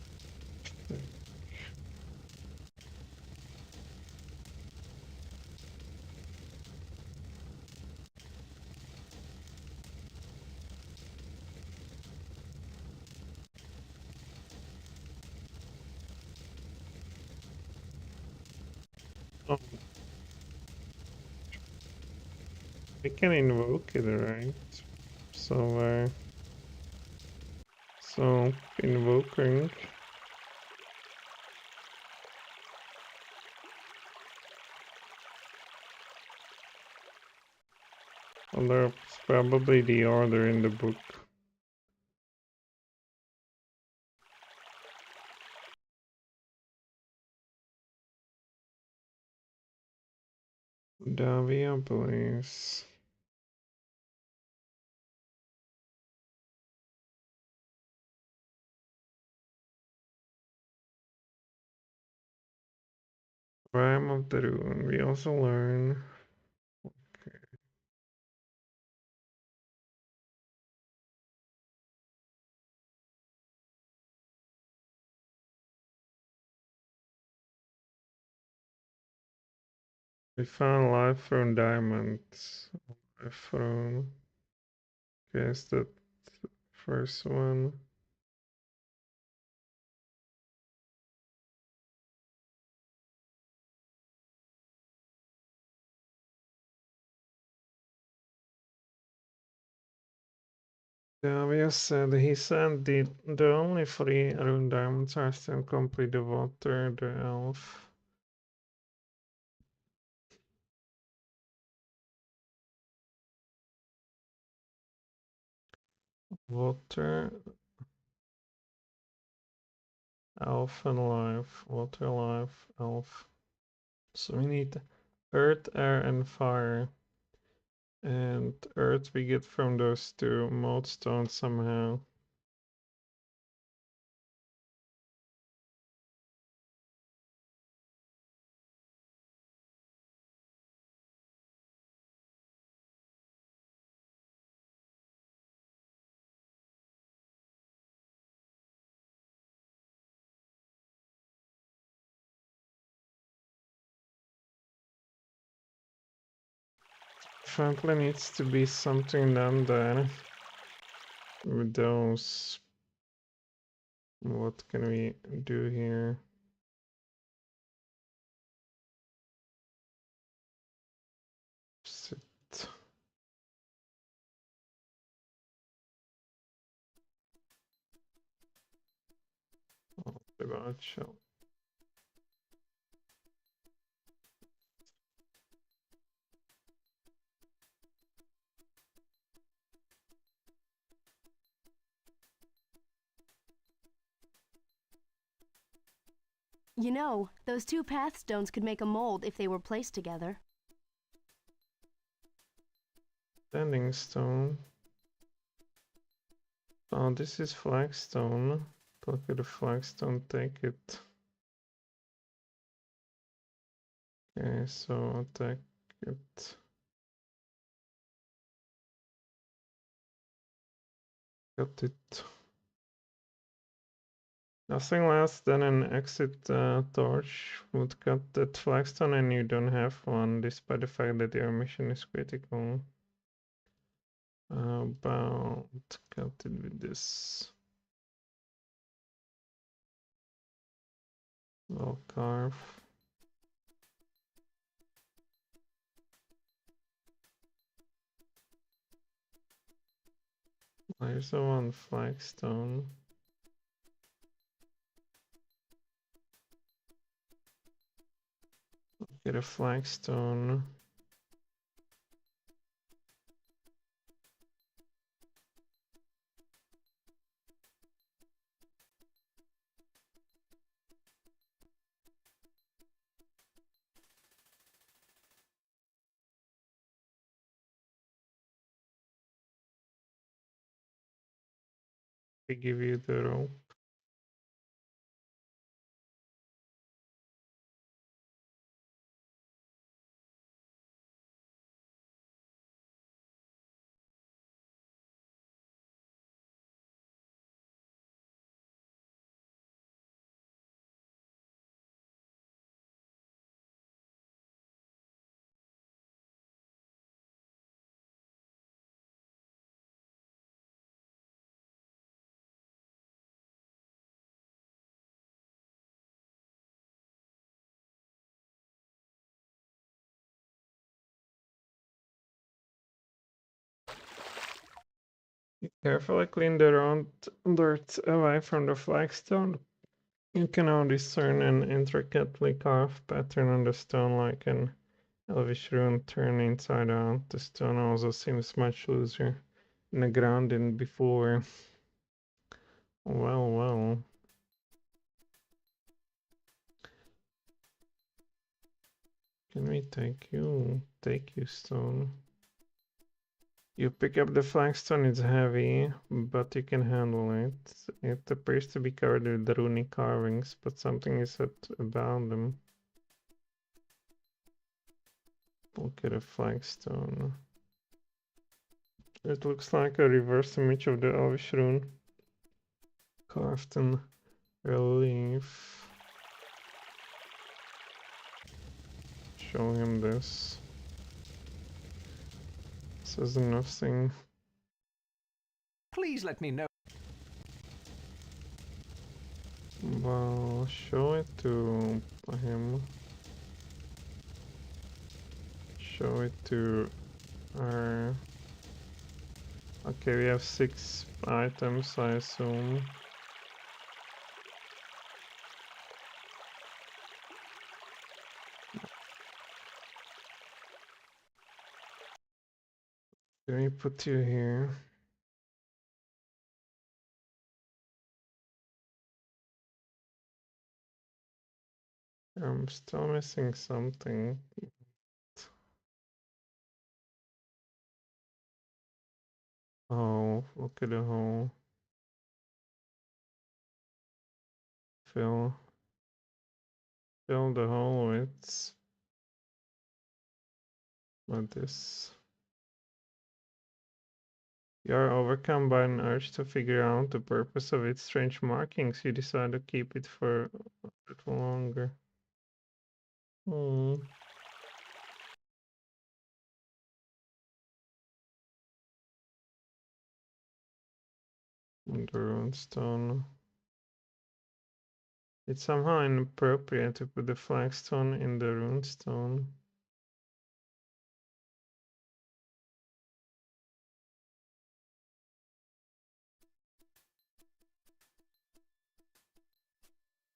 Oh. I can invoke it, right? So, invoking. Well, there's probably the order in the book. Davia, please. Rhyme of the Rune. We also learn. Okay. We found life rune diamonds. Life rune. Okay, is that the first one? Davia said he sent the only 3 rune diamonds are still complete: the water, the elf. Water, elf, and life. Water, life, elf. So we need earth, air, and fire. And earth we get from those 2 mold stones somehow. Frankly needs to be something done there with those. What can we do here? Sit. About shell. You know, those 2 path stones could make a mold if they were placed together. Standing stone. Oh, this is flagstone. Look at the flagstone, take it. Okay, so attack it. Got it. Nothing less than an exit torch would cut that flagstone, and you don't have one, despite the fact that your mission is critical. About cut it with this. I'll carve. There's the one flagstone. Get a flagstone. We give you the rope. Carefully clean the round dirt away from the flagstone. You can now discern an intricately carved pattern on the stone like an elvish rune turned inside out. The stone also seems much looser in the ground than before. Well, well. Can we take you? Take you, stone. You pick up the flagstone, it's heavy, but you can handle it. It appears to be covered with runic carvings, but something is said about them. Look at the flagstone. It looks like a reverse image of the Elvish rune. Carved in relief. Show him this. Says nothing. Please let me know. Well, show it to him. Show it to her. Okay, we have 6 items, I assume. Let me put you here. I'm still missing something. Oh, look at the hole. Fill the hole with this. You are overcome by an urge to figure out the purpose of its strange markings. You decide to keep it for a little longer. The runestone. It's somehow inappropriate to put the flagstone in the runestone.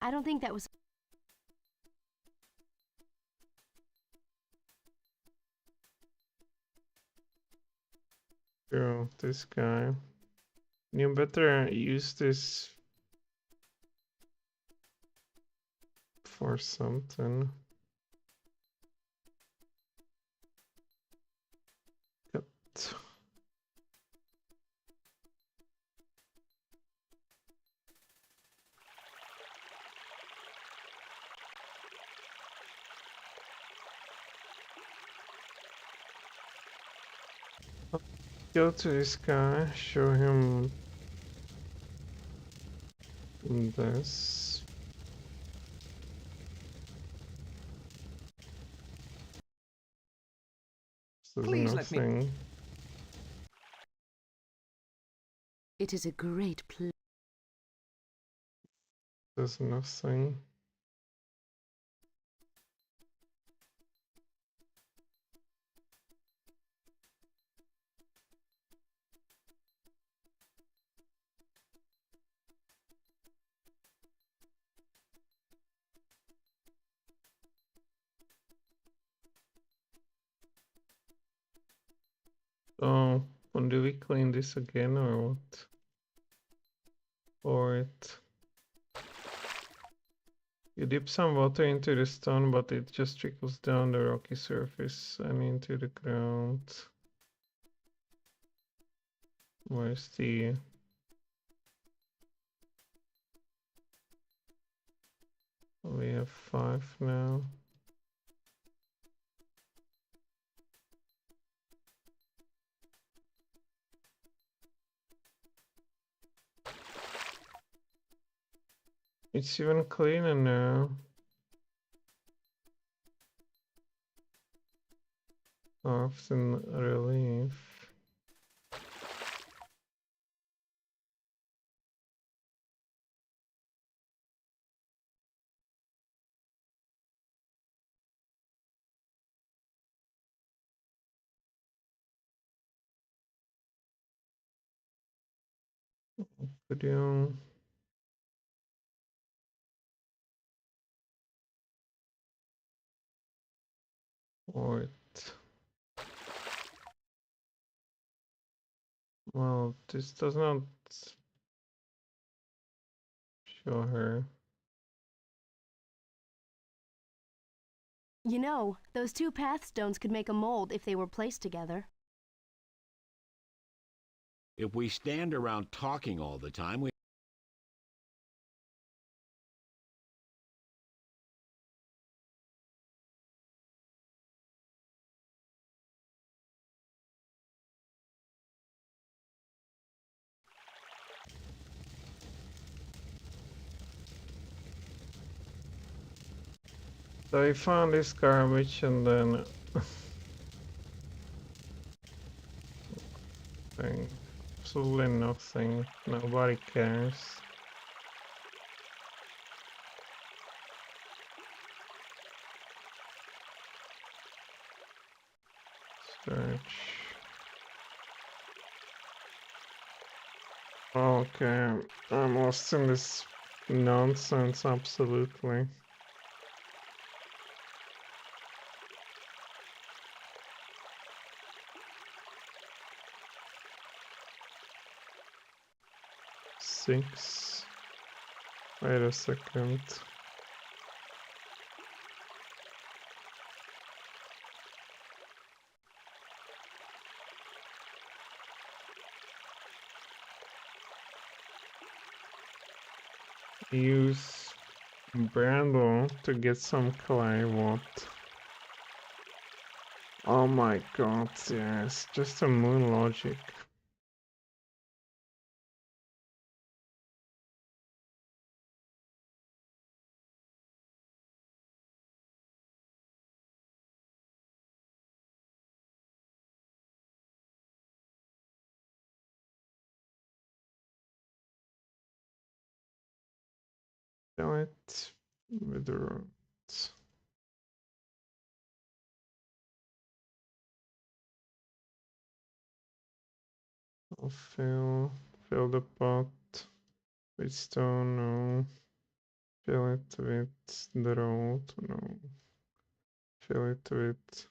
I don't think that was... Girl, this guy. You better use this for something. Cut. Go to this guy, show him this. Please let me. It is a great pleasure. There's nothing. Oh, when do we clean this again or what? Or it? You dip some water into the stone, but it just trickles down the rocky surface and into the ground. Where's the... We have 5 now. It's even cleaner now. Often relief. Video. Or well, this does not show her. You know, those 2 path stones could make a mold if they were placed together. If we stand around talking all the time, we... So I found this garbage and then absolutely nothing. Nobody cares. Search. Okay, I'm lost in this nonsense, absolutely. Six. Wait a second. Use Brandle to get some clay. What? Oh my god, yes, just a moon logic. Do it with the roots. I'll fill the pot with stone, no. Fill it with the road, no. Fill it with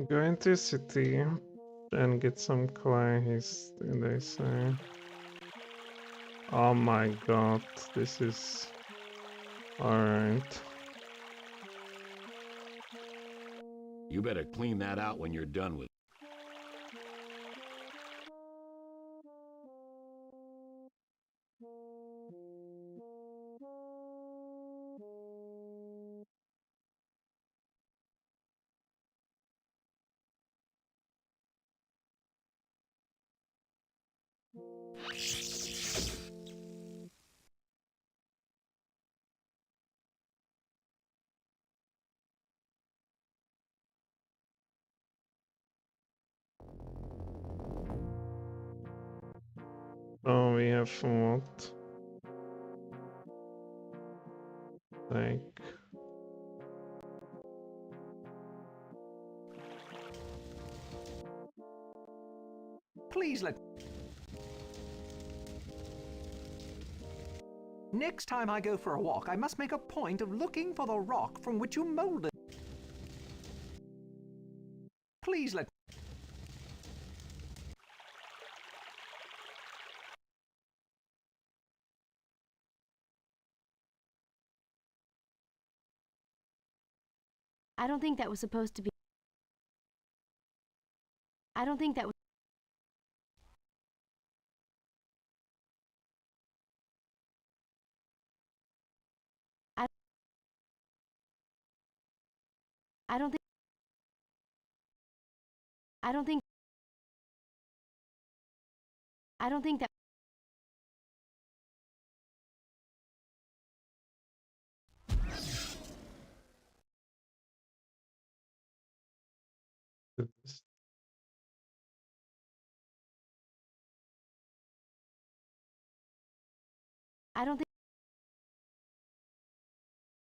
go into city and get some clay, they say. Oh my god, this is alright. You better clean that out when you're done with it. Oh, we have what? Like... Please let... Next time I go for a walk, I must make a point of looking for the rock from which you molded. Please let... I don't think that was supposed to be... I don't think that was... I don't think... I don't think... I don't think that... I don't think...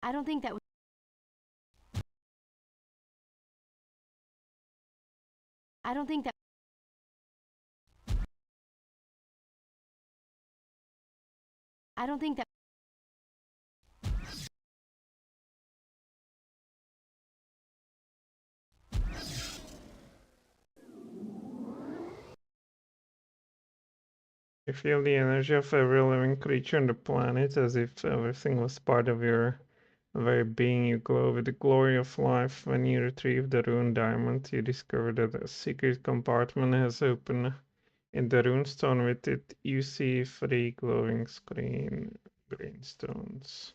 I don't think that was... I don't think that... I don't think that... You feel the energy of every living creature on the planet as if everything was part of your very being. You glow with the glory of life. When you retrieve the rune diamond, you discover that a secret compartment has opened. In the rune stone with it, you see 3 glowing green stones.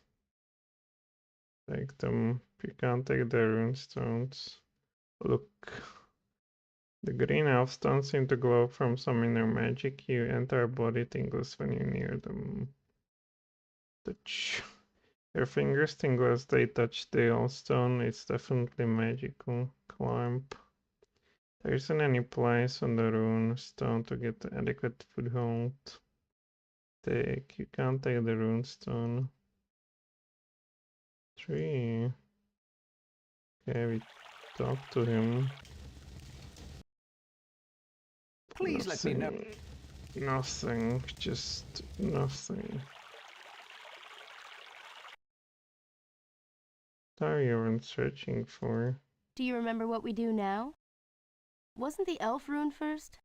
Take them. If you can't take the rune stones, look. The green elf stones seem to glow from some inner magic. Your entire body tingles when you're near them. Touch. Your fingers tingle as they touch the elf stone. It's definitely magical. Climb. There isn't any place on the rune stone to get adequate foothold. Take. You can't take the rune stone. 3. Okay, we talk to him. Please let me know. Nothing, just nothing. What are you even searching for? Do you remember what we do now? Wasn't the elf rune first?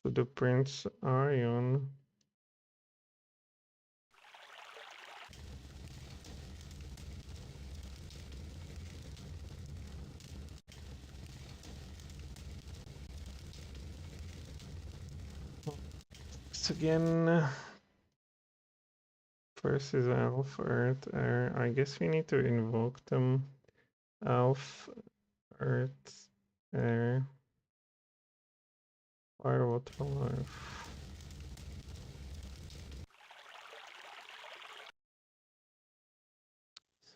To the Prince Arion. Again, first is Elf, Earth, Air. I guess we need to invoke them. Elf, Earth, Air, Fire, Water, Life.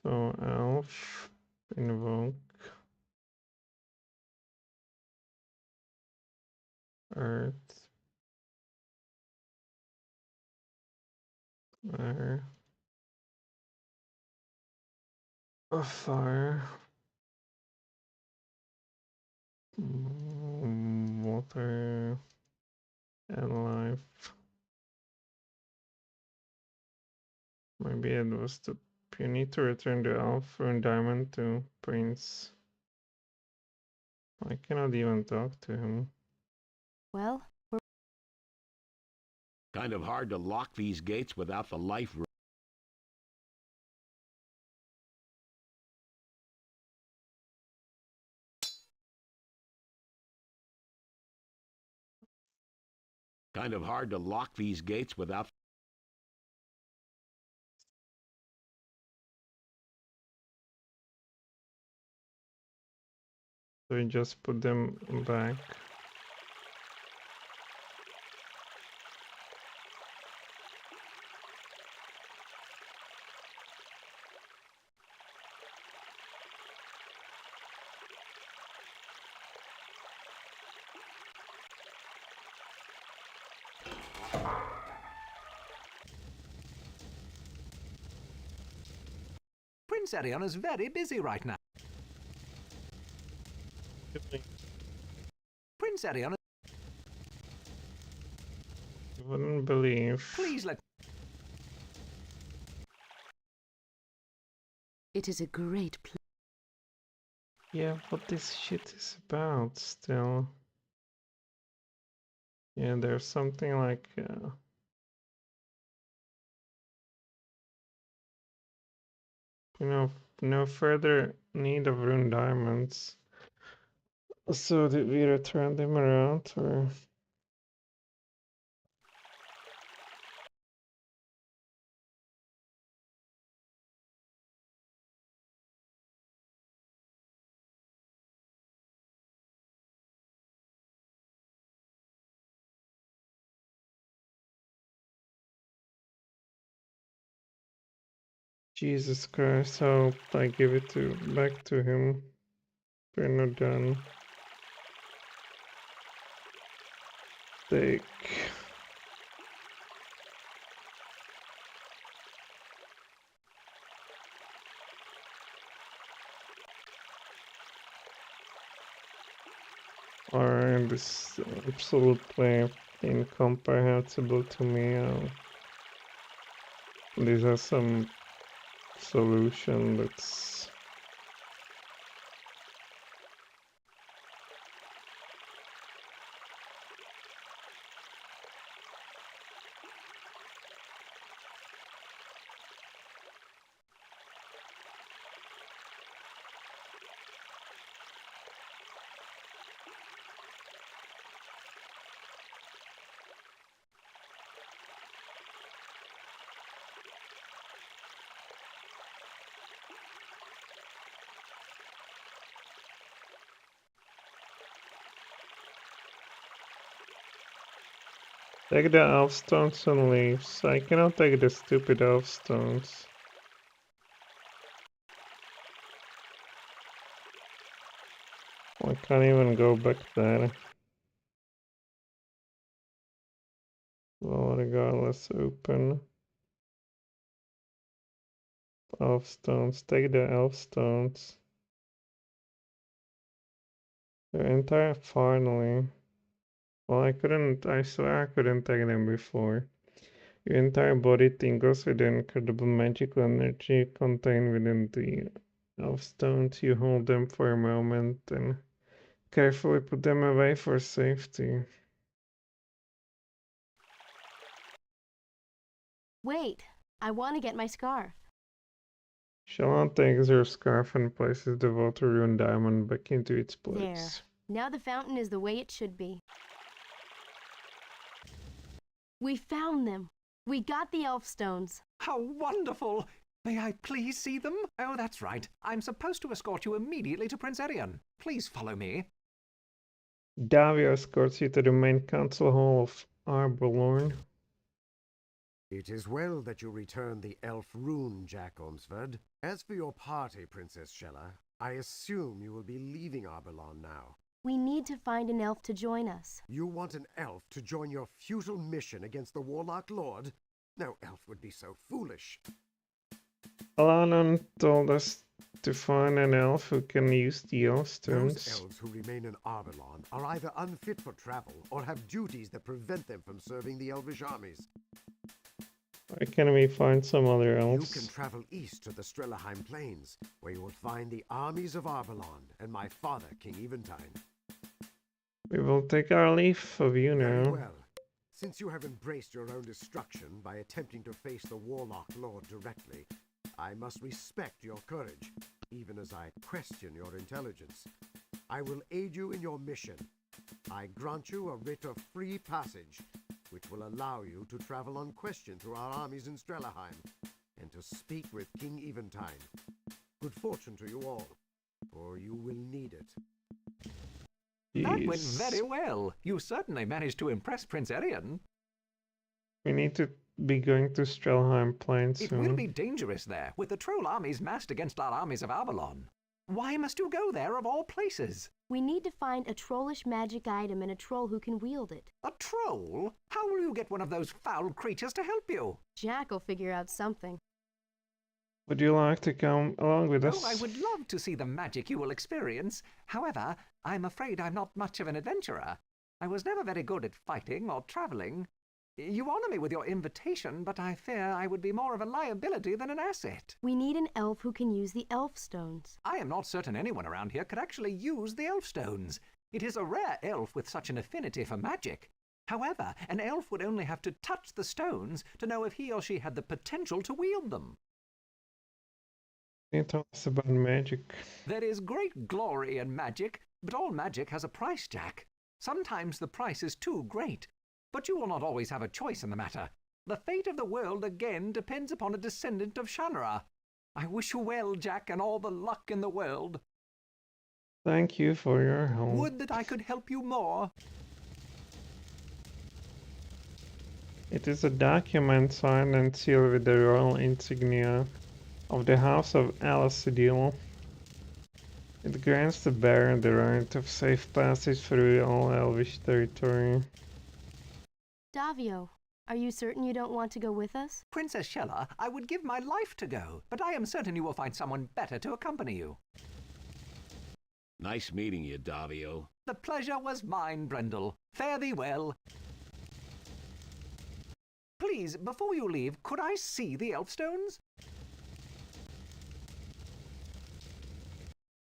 So Elf, invoke, Earth, Air, Fire, Water, and Life. Maybe it was the... You need to return the Elf Rune Diamond to Prince. I cannot even talk to him. Well, we're... Kind of hard to lock these gates without the life rune. Kind of hard to lock these gates without... So we just put them back. Prince Erion is very busy right now. Prince Erion, You wouldn't believe. please let... It is a great pleasure. Yeah, what this shit is about still. Yeah, there's something like you know, no further need of rune diamonds. So did we return them around or? Jesus Christ, how I give it back to him. We're not done. Take. Alright, this is absolutely incomprehensible to me. These are some solution that's take the elf stones and leaves. I cannot take the stupid elf stones. I can't even go back there. Oh my god, let's open elf stones. Take the elf stones. The entire finally. Well, I swear I couldn't take them before. Your entire body tingles with the incredible magical energy contained within the elf stones. You hold them for a moment and carefully put them away for safety. Wait, I want to get my scarf. Shalon takes her scarf and places the water rune diamond back into its place. There. Now the fountain is the way it should be. We found them. We got the elf stones. How wonderful! May I please see them? Oh, that's right. I'm supposed to escort you immediately to Prince Erion. Please follow me. Davio escorts you to the main council hall of Arborlorn. It is well that you returned the elf rune, Jak Ohmsford. As for your party, Princess Shella, I assume you will be leaving Arborlorn now. We need to find an elf to join us. You want an elf to join your futile mission against the Warlock Lord? No elf would be so foolish. Allanon told us to find an elf who can use the elf stones. Those elves who remain in Arborlorn are either unfit for travel or have duties that prevent them from serving the elvish armies. Why can't we find some other You elves? can travel east to the Strellerheim Plains, where you will find the armies of Arborlorn and my father, King Eventide. We will take our leave of you Very now. well. Since you have embraced your own destruction by attempting to face the Warlock Lord directly, I must respect your courage, even as I question your intelligence. I will aid you in your mission. I grant you a writ of free passage, which will allow you to travel unquestioned through our armies in Strellerheim, and to speak with King Eventide. Good fortune to you all, for you will need it. That went very Jeez. well. You certainly managed to impress Prince Arion. We need to be going to Strelheim Plain It will be soon. dangerous there, with the troll armies massed against our armies of Avalon. Why must you go there of all places? We need to find a trollish magic item and a troll who can wield it. A troll? How will you get one of those foul creatures to help you? Jak will figure out something. Would you like to come along with us? Oh, I would love to see the magic you will experience. However, I'm afraid I'm not much of an adventurer. I was never very good at fighting or traveling. You honor me with your invitation, but I fear I would be more of a liability than an asset. We need an elf who can use the elf stones. I am not certain anyone around here could actually use the elf stones. It is a rare elf with such an affinity for magic. However, an elf would only have to touch the stones to know if he or she had the potential to wield them. Can you tell us about magic? There is great glory in magic, but all magic has a price, Jak. Sometimes the price is too great, but you will not always have a choice in the matter. The fate of the world again depends upon a descendant of Shannara. I wish you well, Jak, and all the luck in the world. Thank you for your help. Would that I could help you more. It is a document signed and sealed with the royal insignia of the House of Allanon. It grants the bearer the right of safe passage through all Elvish territory. Davio, are you certain you don't want to go with us? Princess Shella, I would give my life to go, but I am certain you will find someone better to accompany you. Nice meeting you, Davio. The pleasure was mine, Brendel. Fare thee well. Please, before you leave, could I see the Elfstones?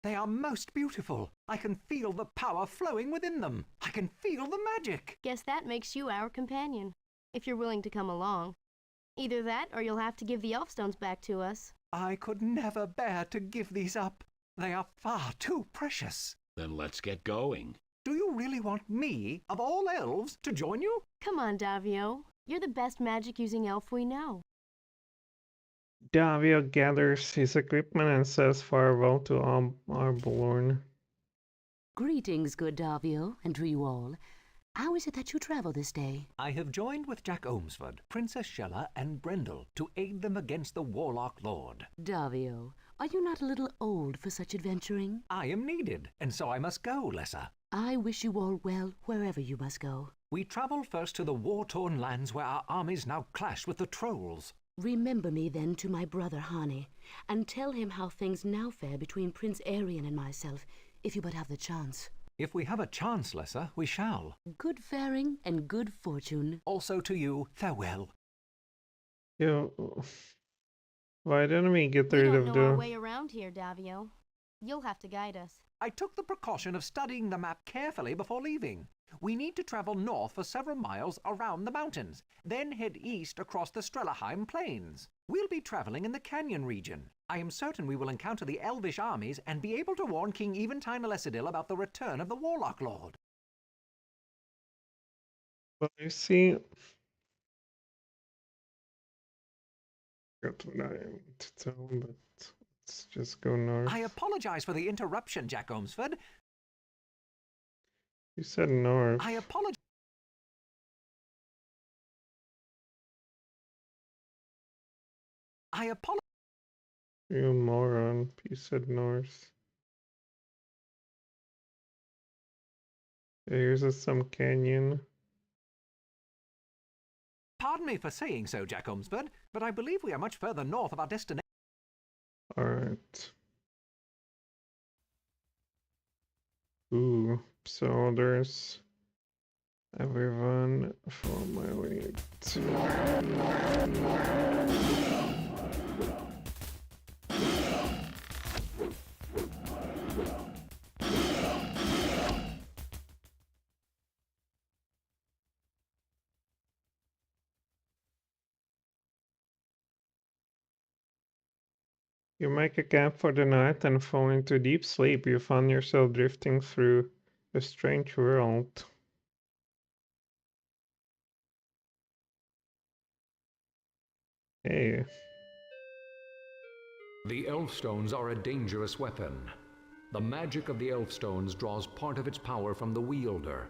They are most beautiful. I can feel the power flowing within them. I can feel the magic. Guess that makes you our companion, if you're willing to come along. Either that, or you'll have to give the Elfstones back to us. I could never bear to give these up. They are far too precious. Then let's get going. Do you really want me, of all elves, to join you? Come on, Davio. You're the best magic-using elf we know. Davio gathers his equipment and says farewell to Arbolorn. Greetings, good Davio, and to you all. How is it that you travel this day? I have joined with Jak Ohmsford, Princess Shella, and Brendel to aid them against the Warlock Lord. Davio, are you not a little old for such adventuring? I am needed, and so I must go, Lessa. I wish you all well wherever you must go. We travel first to the war-torn lands where our armies now clash with the trolls. Remember me then to my brother Hani, and tell him how things now fare between Prince Arion and myself, if you but have the chance. If we have a chance, Lessa, we shall. Good faring and good fortune. Also to you, farewell. Yo, why don't we get We rid don't of know our the... way around here, Davio. You'll have to guide us. I took the precaution of studying the map carefully before leaving. We need to travel north for several miles around the mountains, then head east across the Strelheim Plains. We'll be traveling in the canyon region. I am certain we will encounter the elvish armies and be able to warn King Eventide Elecidil about the return of the Warlock Lord. Well, you see... Got what I want to tell, but let's just go north. I apologize for the interruption, Jak Ohmsford. You said north. I apologize. You moron. You said north. Here's some canyon. Pardon me for saying so, Jak Ohmsford, but I believe we are much further north of our destination. Alright. Ooh, so there's everyone for my way to... You make a camp for the night and fall into deep sleep. You find yourself drifting through a strange world. Hey. The Elfstones are a dangerous weapon. The magic of the Elfstones draws part of its power from the wielder.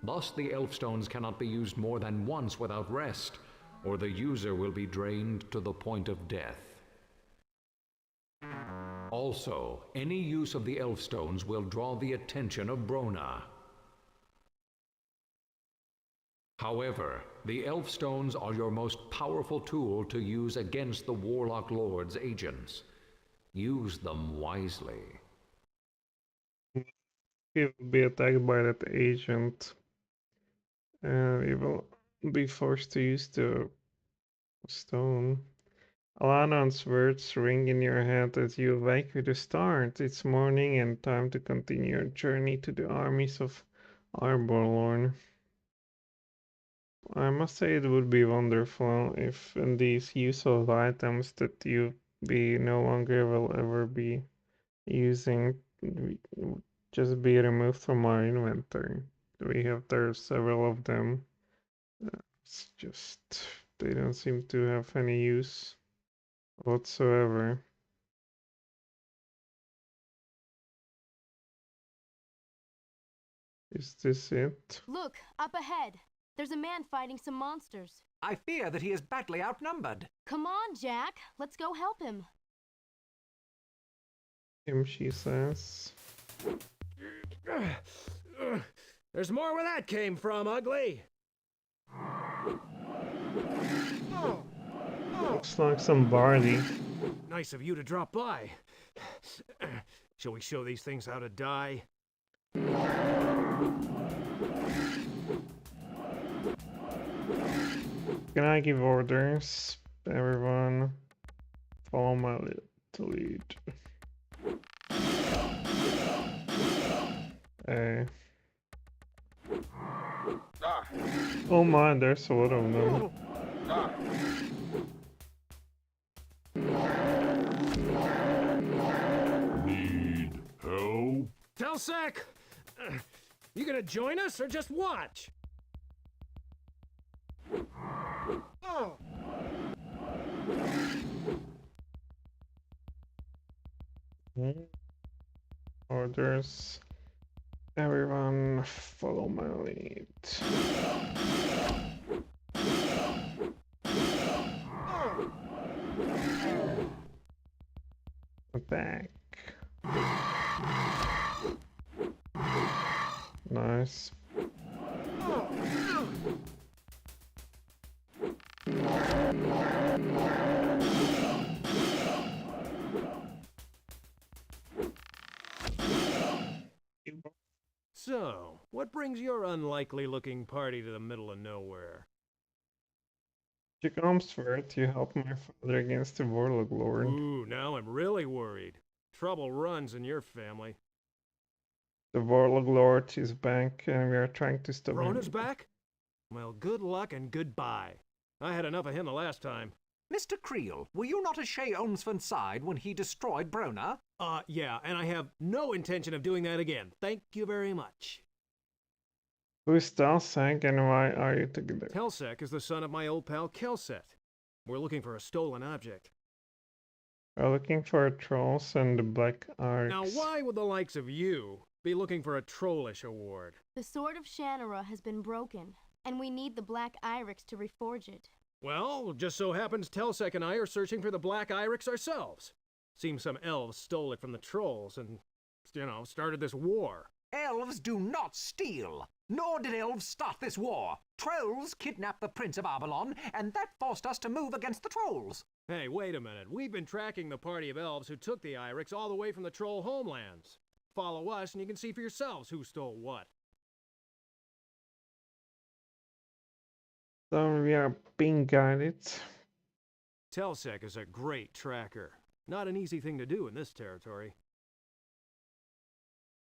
Thus, the Elfstones cannot be used more than once without rest, or the user will be drained to the point of death. Also, any use of the Elfstones will draw the attention of Brona. However, the Elfstones are your most powerful tool to use against the Warlock Lord's agents. Use them wisely. We will be attacked by that agent. And we will be forced to use the stone. Allanon's words ring in your head as you awake with a start. It's morning and time to continue your journey to the armies of Arborlorn. I must say it would be wonderful if these useful items that you no longer will ever be using just be removed from our inventory. There are several of them. It's just they don't seem to have any use whatsoever. Is this it? Look, up ahead. There's a man fighting some monsters. I fear that he is badly outnumbered. Come on, Jak. Let's go help him. She says. There's more where that came from, ugly. Looks like some barley. Nice of you to drop by. Shall we show these things how to die? Can I give orders? Everyone, follow my lead. Hey. Oh my, there's a lot of them. Need help? Telsec! You gonna join us or just watch? Orders. Everyone, follow my lead. Attack. Nice. So, what brings your unlikely-looking party to the middle of nowhere? Jak Ohmsford, you helped my father against the Warlock Lord. Ooh, now I'm really worried. Trouble runs in your family. The Warlock Lord is back, and we are trying to stop him. Brona's back? Well, good luck and goodbye. I had enough of him the last time. Mr. Creel, were you not at Shea Ohmsford's side when he destroyed Brona? Yeah, and I have no intention of doing that again. Thank you very much. Who's Telsec and why are you together? Telsec is the son of my old pal Kelset. We're looking for a stolen object. We're looking for trolls and the Black Arcs. Now, why would the likes of you be looking for a trollish award? The Sword of Shannara has been broken, and we need the Black Iris to reforge it. Well, just so happens Telsec and I are searching for the Black Iris ourselves. Seems some elves stole it from the trolls and, started this war. Elves do not steal, nor did elves start this war. Trolls kidnapped the Prince of Allanon, and that forced us to move against the trolls. Hey, wait a minute. We've been tracking the party of elves who took the Iris all the way from the troll homelands. Follow us and you can see for yourselves who stole what. So we are being guided. Telsec is a great tracker. Not an easy thing to do in this territory.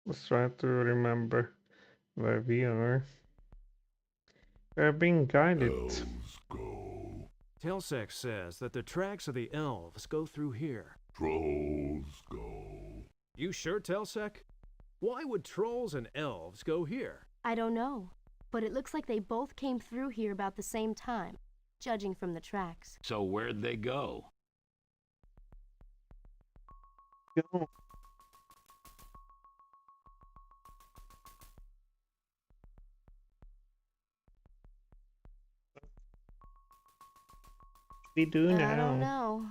Let's try to remember where we are. We are being guided. Elves go. Telsec says that the tracks of the elves go through here. Trolls go. You sure, Telsec? Why would trolls and elves go here? I don't know, but it looks like they both came through here about the same time, judging from the tracks. So where'd they go? Go. We do now. I don't know,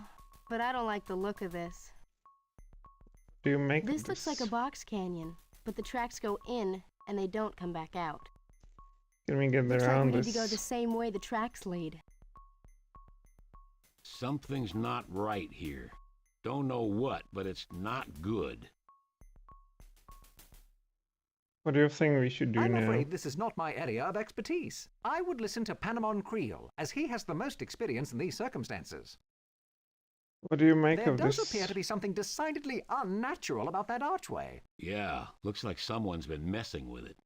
but I don't like the look of this. Do you make This looks like a box canyon, but the tracks go in and they don't come back out. Can we get Looks like we around need this? to go the same way the tracks lead. Something's not right here. Don't know what, but it's not good. What do you think we should do I'm now? afraid this is not my area of expertise. I would listen to Panamon Creel, as he has the most experience in these circumstances. What do you make There of does this? appear to be something decidedly unnatural about that archway. Yeah, looks like someone's been messing with it.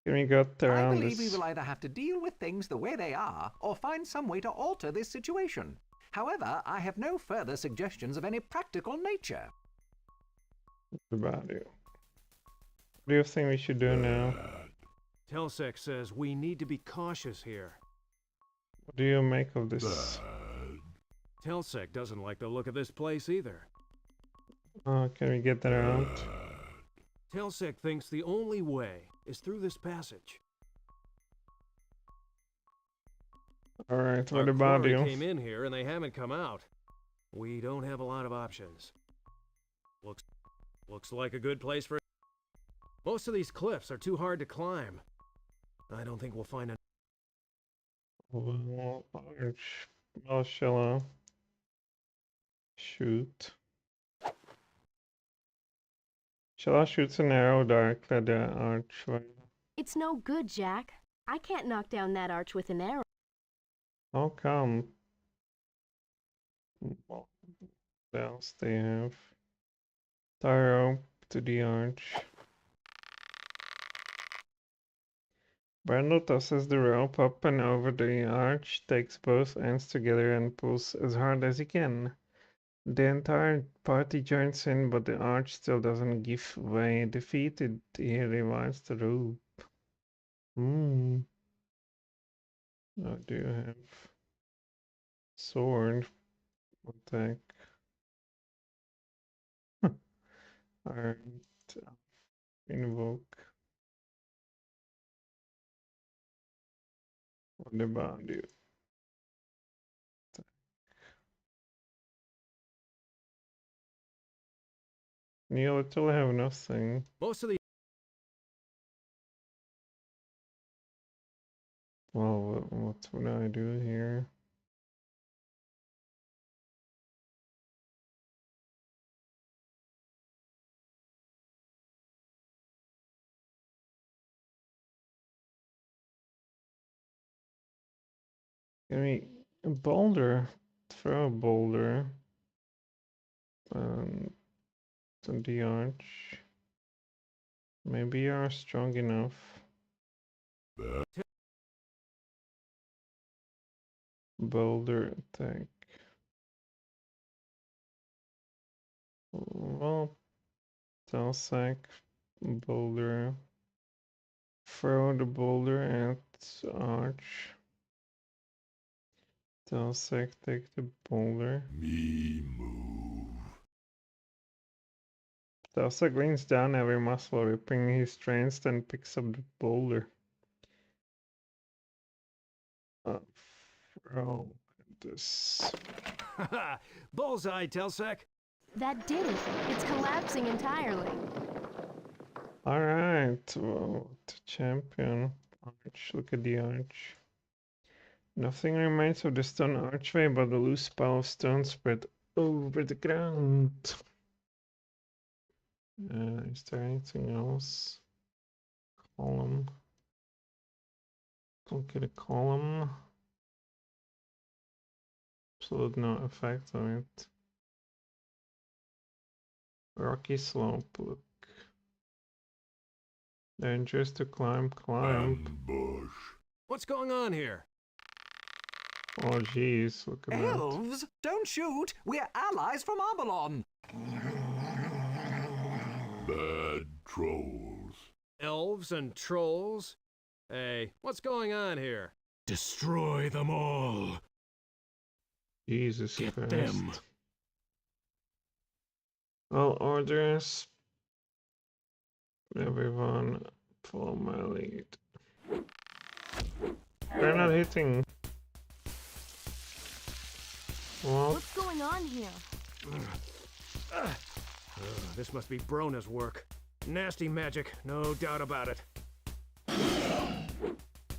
Can we get I around believe we this? will either have to deal with things the way they are, or find some way to alter this situation. However, I have no further suggestions of any practical nature. About you. What do you think we should do now? Telsec says we need to be cautious here. What do you make of this? Telsec doesn't like the look of this place either. Oh, can we get that out? Telsec thinks the only way is through this passage. Alright, Our what about quarry you? came in here and they haven't come out. We don't have a lot of options. Looks like a good place for... Most of these cliffs are too hard to climb. I don't think we'll find a... Well, arch. Well, shall I? Shoot. Shall I shoot an arrow directly at the archway? It's no good, Jack. I can't knock down that arch with an arrow. How come? What else they have? Tie rope to the arch. Brandon tosses the rope up and over the arch, takes both ends together and pulls as hard as he can. The entire party joins in, but the arch still doesn't give way. Defeated, he revives the rope. I do have sword attack. Alright, invoke. What about you? You literally have nothing. Most of the... Well, what would I do here? Give me a boulder. Throw a boulder. To the arch. Maybe you are strong enough. Boulder attack. Well, Telsec, boulder. Throw the boulder at arch. Telsec, take the boulder. Me move. Telsec leans down every muscle, ripping his strength, then picks up the boulder. Throw this. Bullseye, Telsec! That did it. It's collapsing entirely. Alright, well, the champion. Arch, look at the arch. Nothing remains of the stone archway but a loose pile of stone spread over the ground. Is there anything else? Column. Look at a column. Absolute no effect on it. Rocky slope, look. Dangerous to climb. Ambush. What's going on here? Oh jeez, look at that. Elves, don't shoot! We're allies from Allanon! Bad trolls. Elves and trolls? Hey, what's going on here? Destroy them all! Jesus Get Christ. them. All orders. Everyone follow my lead. They're not hitting. What? What's going on here? This must be Brona's work. Nasty magic, no doubt about it.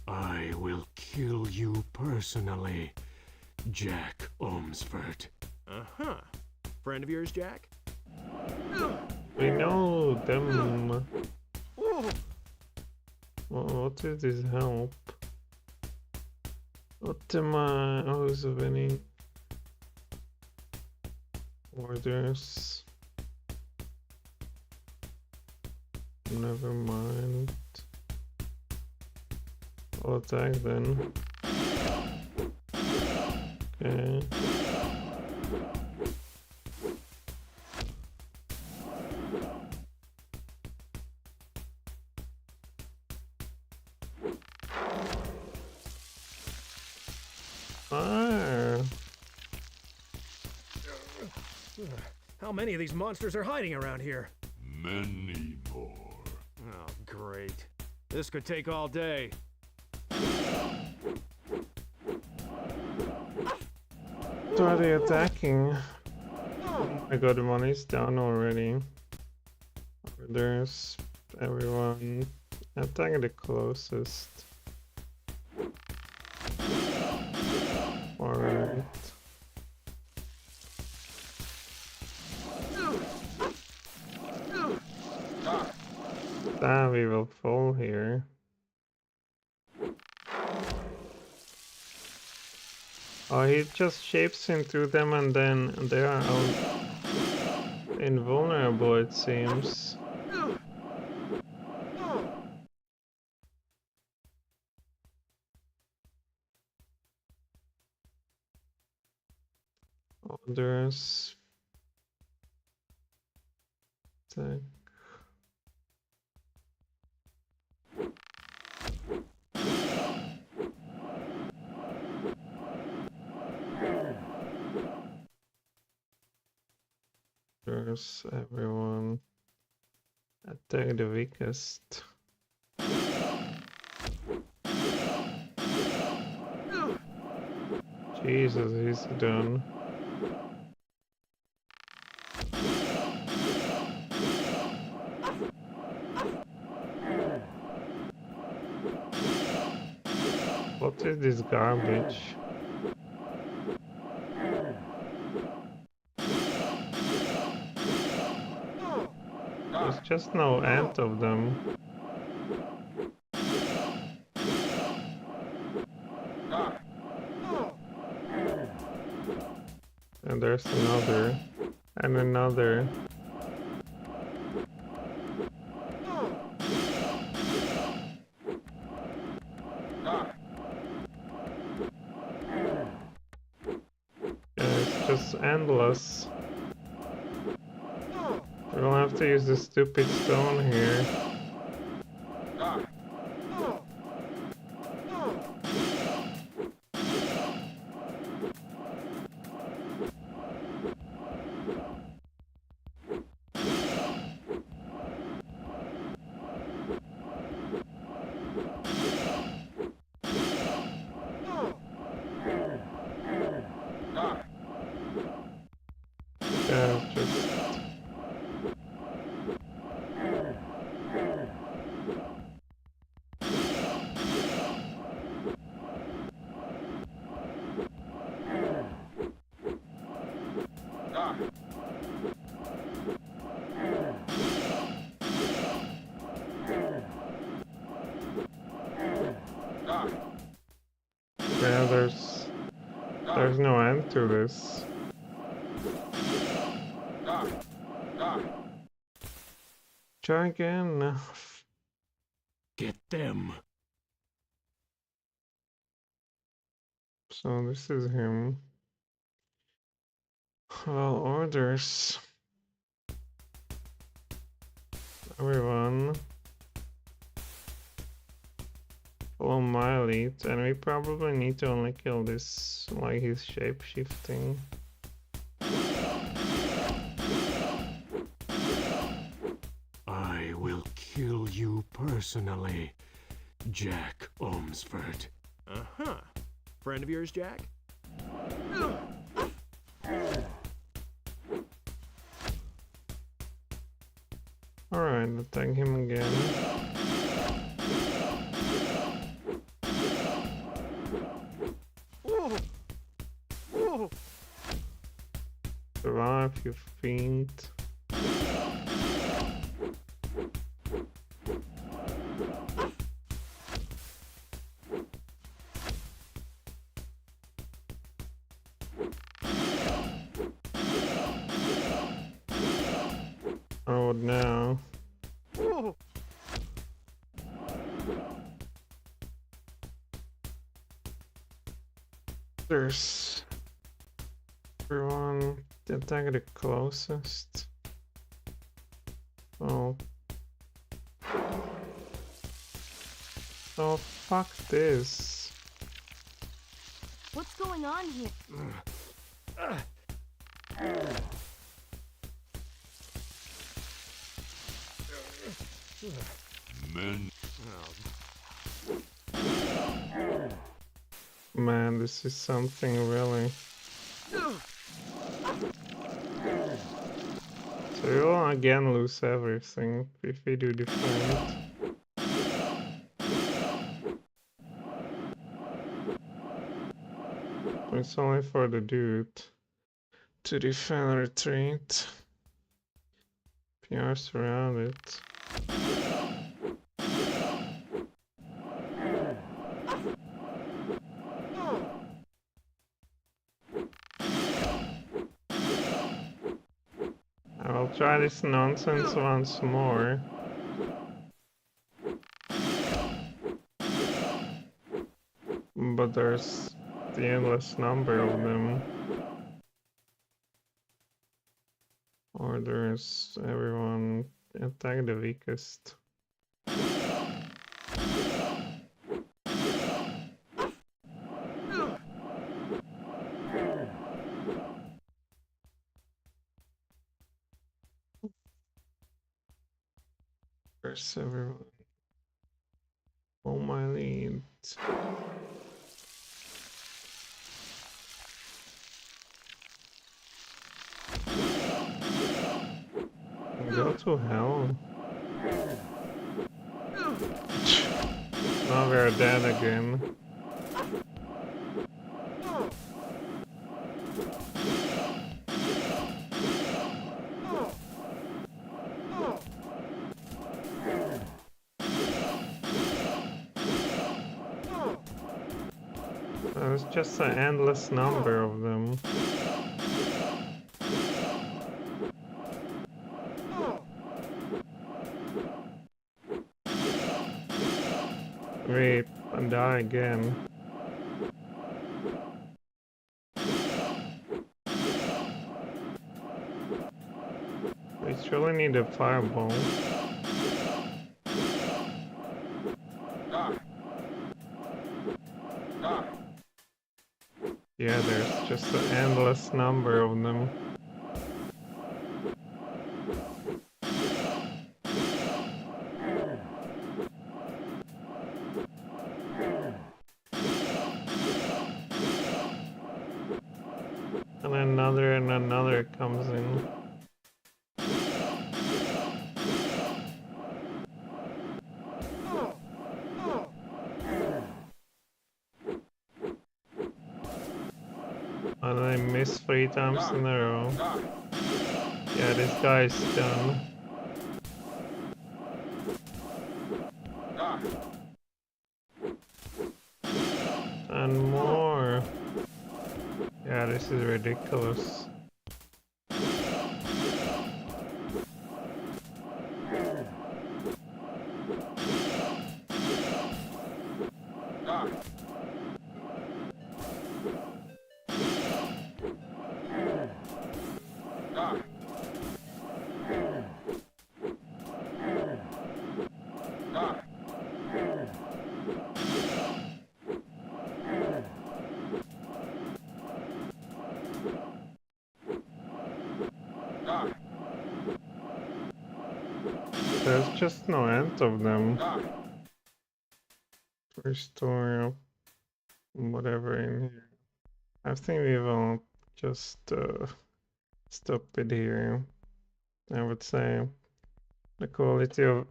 I will kill you personally, Jak Ohmsford. Uh-huh. Friend of yours, Jak? We know them. What is this help? What am I also winning? Orders. Never mind. I'll attack then. Okay. Fire! How many of these monsters are hiding around here? Many more. Oh, great. This could take all day. What are they attacking? Oh my god, the money's down already. There's everyone. Attack the closest. Alright. Ah, we will fall here. Oh, he just shapes into them and then they are invulnerable, it seems. Others. Attack. There's everyone. Attack the weakest. Jesus, he's done. What is this garbage? There's just no end of them. And there's another. And another. Yeah, it's just endless. We don't have to use this stupid stone here. Yeah, it's just... Yeah, there's no end to this. Try again. Get them. So this is him. Well, orders. Everyone. Follow my lead, and we probably need to only kill this while he's shape-shifting. I will kill you personally, Jak Ohmsford. Uh-huh. Friend of yours, Jak? Alright, attack him again. Survive, you fiend. Oh, no. There's everyone attack the closest. Oh. Oh, fuck this. What's going on here? Men. Man, this is something really. So you'll again lose everything if we do defend. It's only for the dude to defend retreat. PR surrounded. I will try this nonsense once more. But there's the endless number of them. Or there's everyone attack the weakest. There's everyone. Oh my lead. Go to hell. Now we're dead again. There's just an endless number of them. Wait, and die again. We surely need a fireball. Yeah, there's just an endless number of them. And another comes in. And I missed 3 times in a row. Yeah, this guy's done. And more. Yeah, this is ridiculous. There's just no end of them. Restore whatever in here. I think we will just stop it here, I would say. the quality of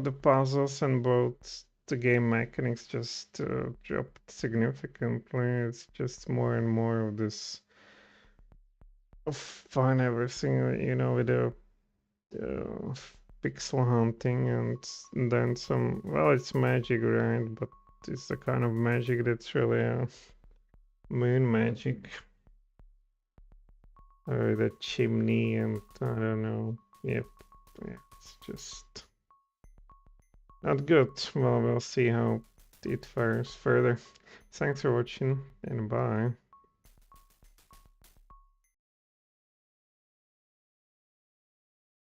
the puzzles and both the game mechanics just dropped significantly. It's just more and more of this fun everything, you know, with the uh, pixel hunting and then some. Well, it's magic, right? But it's the kind of magic that's really moon magic. Or the chimney, and I don't know. Yep, yeah, it's just not good. Well, we'll see how it fares further. Thanks for watching, and bye.